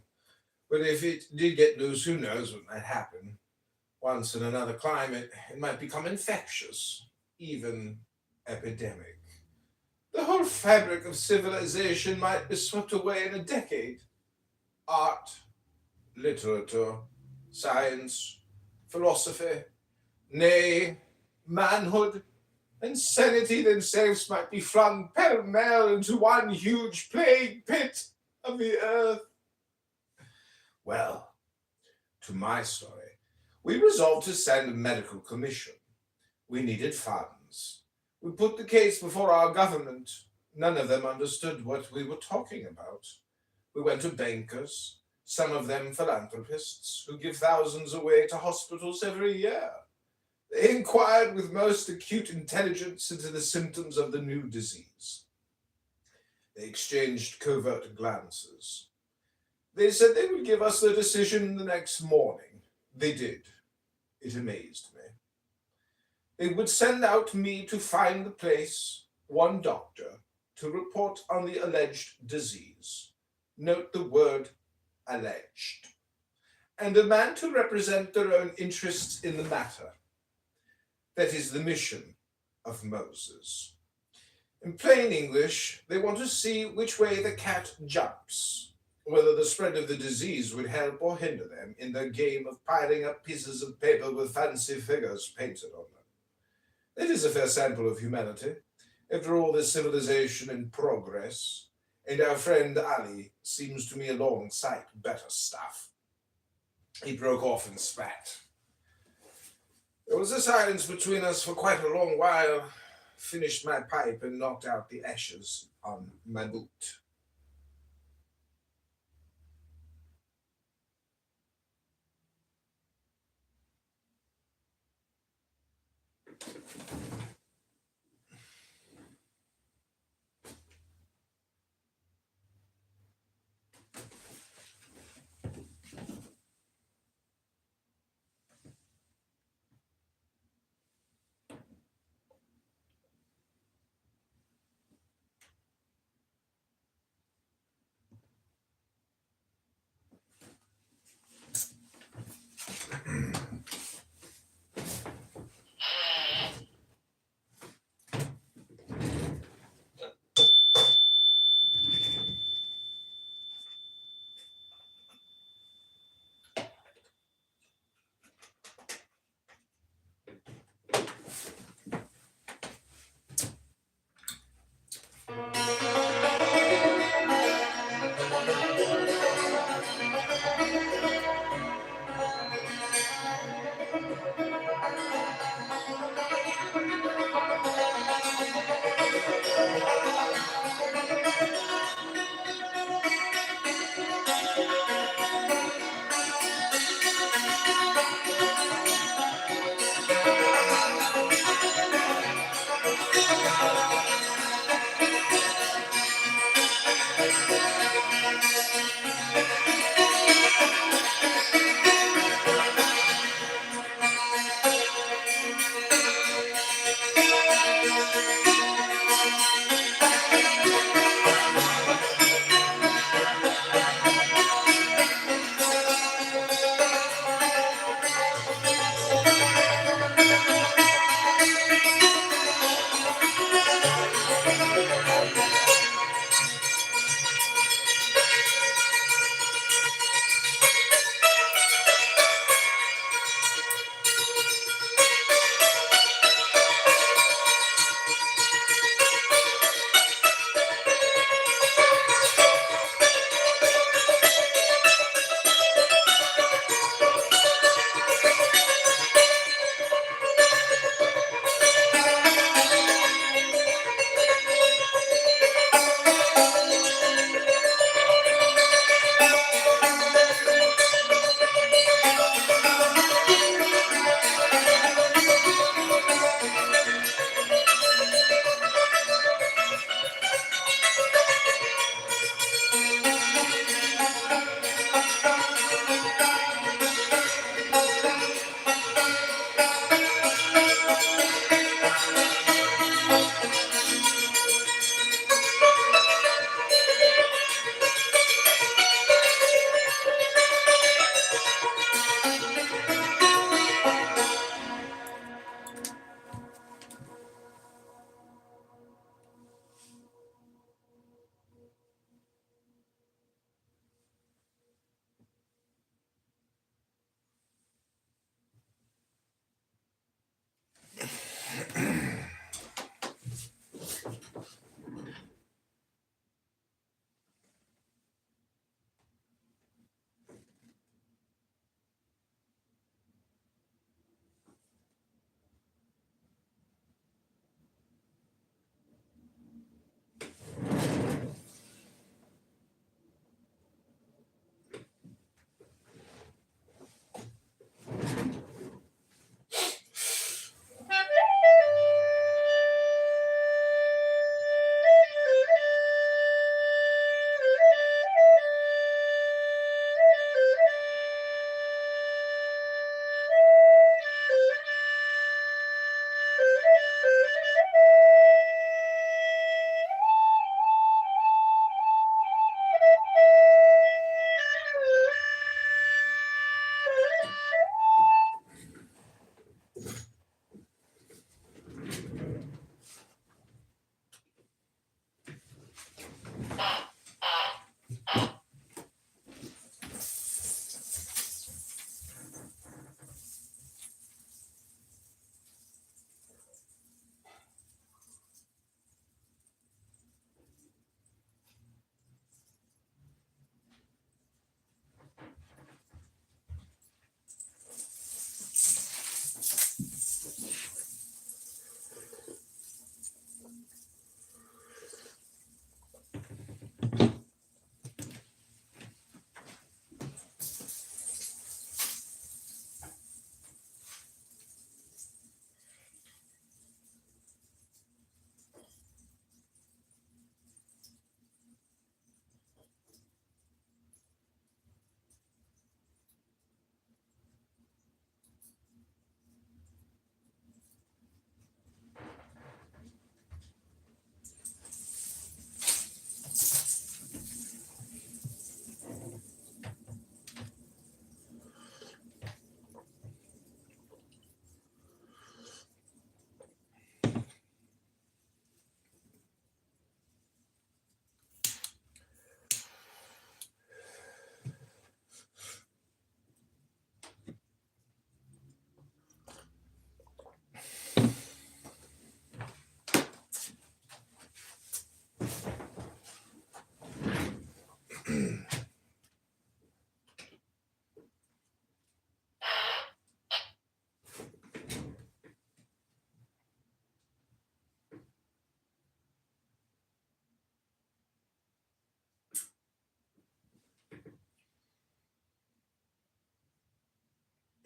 but if it did get loose, who knows what might happen. Once in another climate, it might become infectious, even epidemic. The whole fabric of civilization might be swept away in a decade. Art, literature, science, philosophy, nay, manhood and sanity themselves might be flung pell-mell into one huge plague pit of the earth. Well, to my story, we resolved to send a medical commission. We needed funds. We put the case before our government. None of them understood what we were talking about. We went to bankers, some of them philanthropists, who give thousands away to hospitals every year. They inquired with most acute intelligence into the symptoms of the new disease. They exchanged covert glances. They said they would give us their decision the next morning. They did. It amazed me. They would send out me to find the place, one doctor, to report on the alleged disease. Note the word alleged. And a man to represent their own interests in the matter. That is the mission of Moses. In plain English, they want to see which way the cat jumps, whether the spread of the disease would help or hinder them in their game of piling up pieces of paper with fancy figures painted on them. It is a fair sample of humanity. After all this civilization in progress, and our friend Ali seems to me a long sight better stuff. He broke off and spat. There was a silence between us for quite a long while. Finished my pipe and knocked out the ashes on my boot.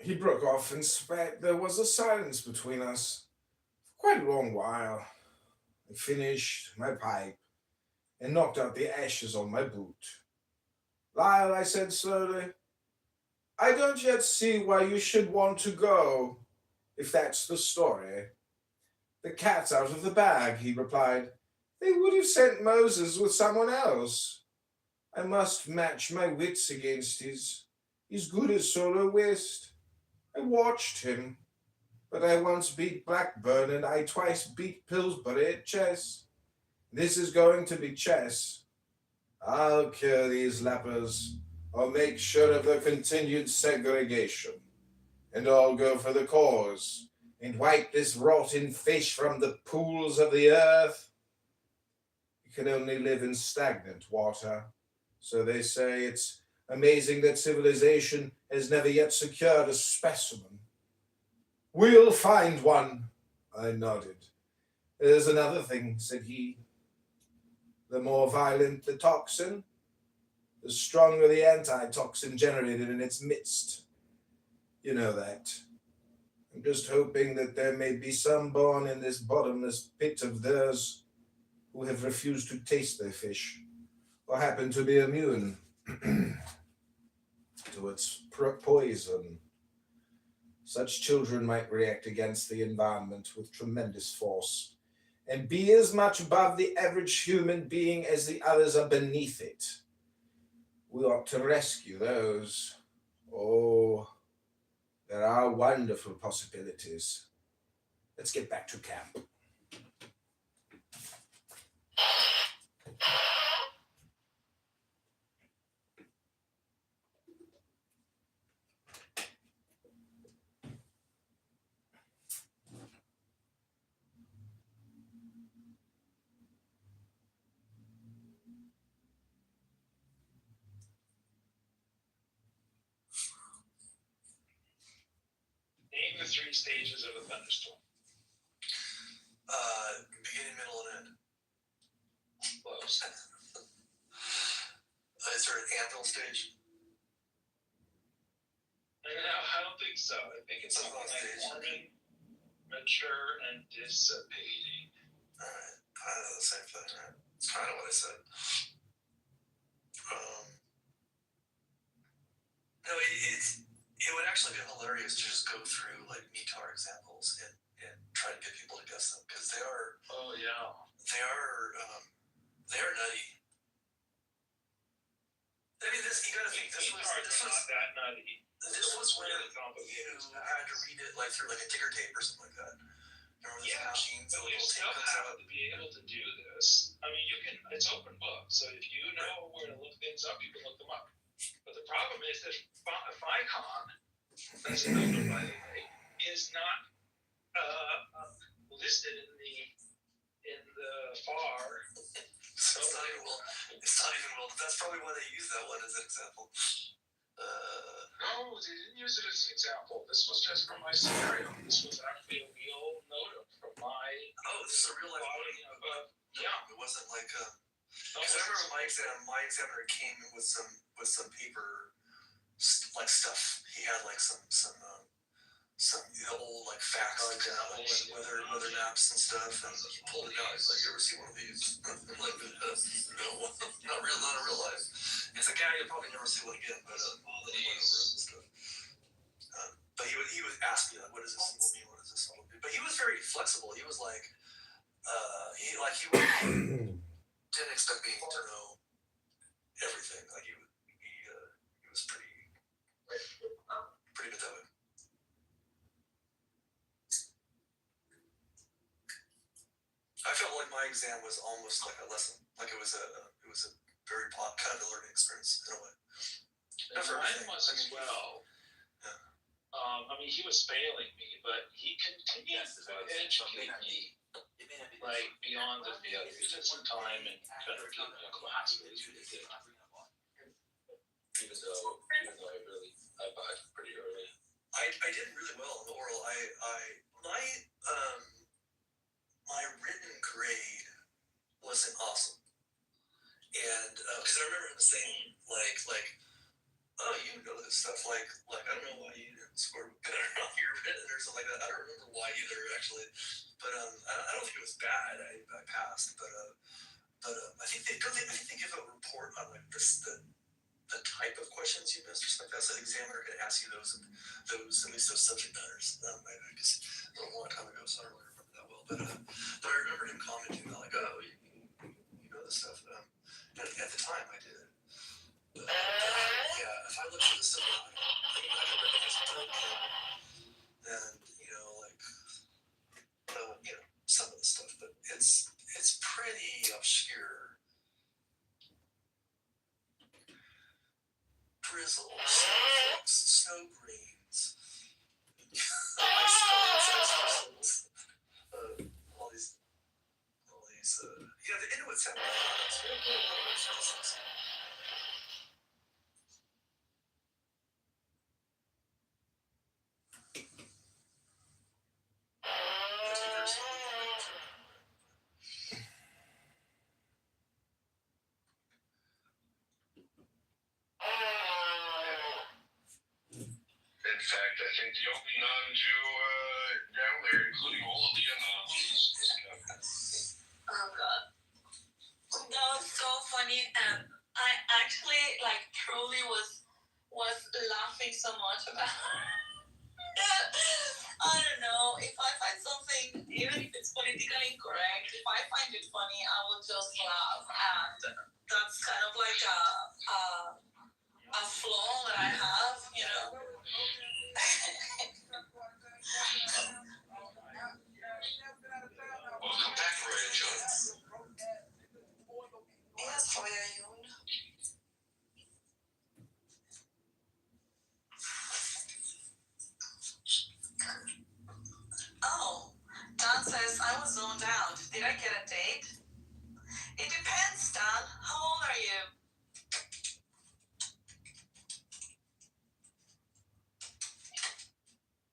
He broke off and spat. There was a silence between us for quite a long while. I finished my pipe and knocked out the ashes on my boot. Lyle, I said slowly, I don't yet see why you should want to go, if that's the story. The cat's out of the bag, he replied. They would have sent Moses with someone else. I must match my wits against his. He's good as solo whist. I watched him, but I once beat Blackburn and I twice beat Pillsbury at chess. This is going to be chess. I'll cure these lepers. I'll make sure of their continued segregation. And I'll go for the cause and wipe this rotten fish from the pools of the earth. You can only live in stagnant water. So they say. It's amazing that civilization has never yet secured a specimen. We'll find one, I nodded. There's another thing, said he. The more violent the toxin, the stronger the antitoxin generated in its midst. You know that. I'm just hoping that there may be some born in this bottomless pit of theirs who have refused to taste their fish, or happen to be immune to its poison. Such children might react against the environment with tremendous force, and be as much above the average human being as the others are beneath it. We ought to rescue those. Oh, there are wonderful possibilities. Let's get back to camp. Name the 3 stages of a thunderstorm. Beginning, middle, and end. Close. Is there an anvil stage? No, I don't think so. I think it's something like forming, mature, and dissipating. Alright. I know the same thing, right? It's kind of what I said. No, it would actually be hilarious to just go through like METAR examples and try to get people to guess them, because they are nutty. I mean, this, you gotta think, this was not that nutty. This was when you had to read it like through like a ticker tape or something like that. Remember those Yeah, machines? but The we little still tape comes have out. to be able to do this. I mean, you can. It's open book, so if you know where to look things up, you can look them up. But the problem is that FICON, as a number, by the way, is not listed in the FAR. It's not even well. It's not even well. That's probably why they use that one as an example. No, they didn't use it as an example. This was just from my scenario. This was actually a real note from my. Oh, this is a real life body. Yeah. It wasn't like No, because I remember my examiner came with some paper like stuff. He had like some old like facts like weather maps and stuff, and he pulled it out. He's like, "You ever see one of these?" I'm like, "No, not in real life." It's like, "Yeah, you'll probably never see one again." But stuff. But he would ask me like, "What does this symbol mean? What does this symbol mean?" But he was very flexible. He was like, he didn't expect me to know everything. Like he was pretty good that way. I felt like my exam was almost like a lesson. Like it was a very kind of a learning experience in a way. Mine was as well. Yeah. I mean, he was failing me, but he continued to educate me, like beyond the failure. He took some time and kind of gave me a class where he really did. Even though I backed pretty early. I did really well in the oral. My written grade wasn't awesome, and because I remember him saying like, "Oh, you know this stuff." Like I don't know why you didn't score better on your written or something like that. I don't remember why either actually, but I don't think it was bad. I passed, but I think they give a report on like the type of questions you missed or something like that. So the examiner can ask you those at least those subject matters. I guess a long time ago, so I don't really remember that well. But I remember him commenting like, "Oh, you know this stuff." And at the time, I did. But yeah, if I look at this stuff, I can recognize it and some of the stuff, but it's pretty obscure. Drizzle, snowflakes, snow greens, ice crystals, all these. The Inuits have In fact, I think the only non-Jew down there, including all of the anomalies, is Kevin. Oh god. That was so funny, and I actually truly was laughing so much about I don't know. If I find something, even if it's politically incorrect, if I find it funny, I will just laugh, and that's kind of like a flaw that I have, you know. Welcome back, Roy and John. Yes, how are you? Oh, Dan says I was zoned out. Did I get a date? It depends, Dan. How old are you?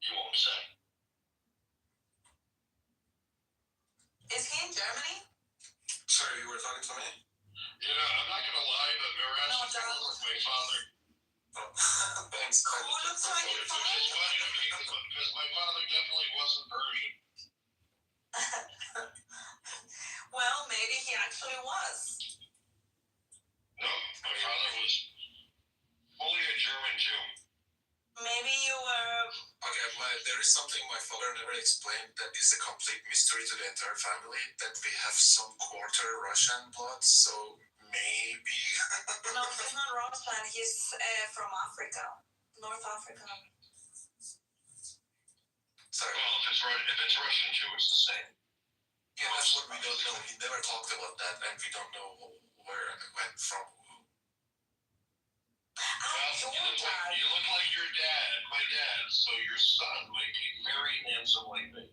You won't say. Is he in Germany? Sorry, you were talking to me? Yeah, I'm not gonna lie, but Miraz No, is John. with my father. Oh, thanks. Who looks like your Which is funny to me because my father definitely wasn't Persian. Well, maybe he actually was. No, my father was fully a German Jew. Maybe you were. Okay, there is something my father never explained that is a complete mystery to the entire family, that we have some quarter Russian blood, so maybe... No, he's not Russian. He's from Africa. North Africa. Sorry. Well, if it's Russian Jew, it's the same. Yeah, that's what we don't know. He never talked about that, and we don't know where it went from. Well, you look like your dad, my dad, so your son might be very handsome like me.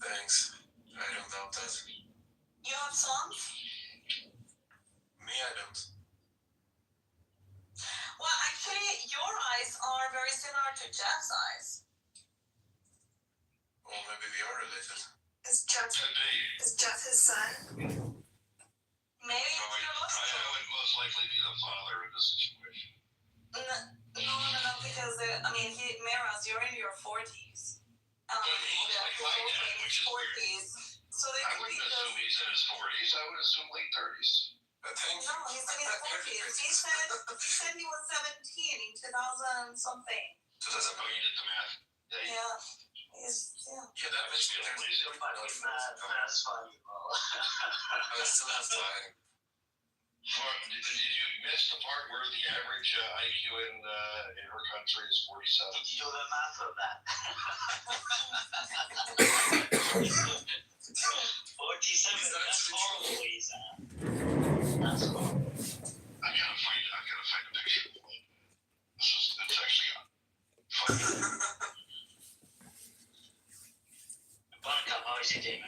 Thanks. I don't doubt that. You have sons? Me, I don't. Well, actually, your eyes are very similar to Jeff's eyes. Or maybe we are related. Is Jeff Could be. his son? Maybe No, it's your I would most likely be the father in this situation. No, because Meras, you're in your 40s. But he looks like my dad, which is weird. 40s. So they I could be wouldn't assume he's in his 40s. I would assume late 30s. I think. No, he's in his 40s. He said he was 17 in 2000 something. Oh, you did the math. Yeah. Yeah, that makes me Still lazy. Fucking that's funny, bro. I still have time. Did you miss the part where the average IQ in her country is 47? Did you do the math of that? 47, that's horrible, Lisa. That's horrible. I gotta find a picture. It's actually fun. Buttercup, how is he doing?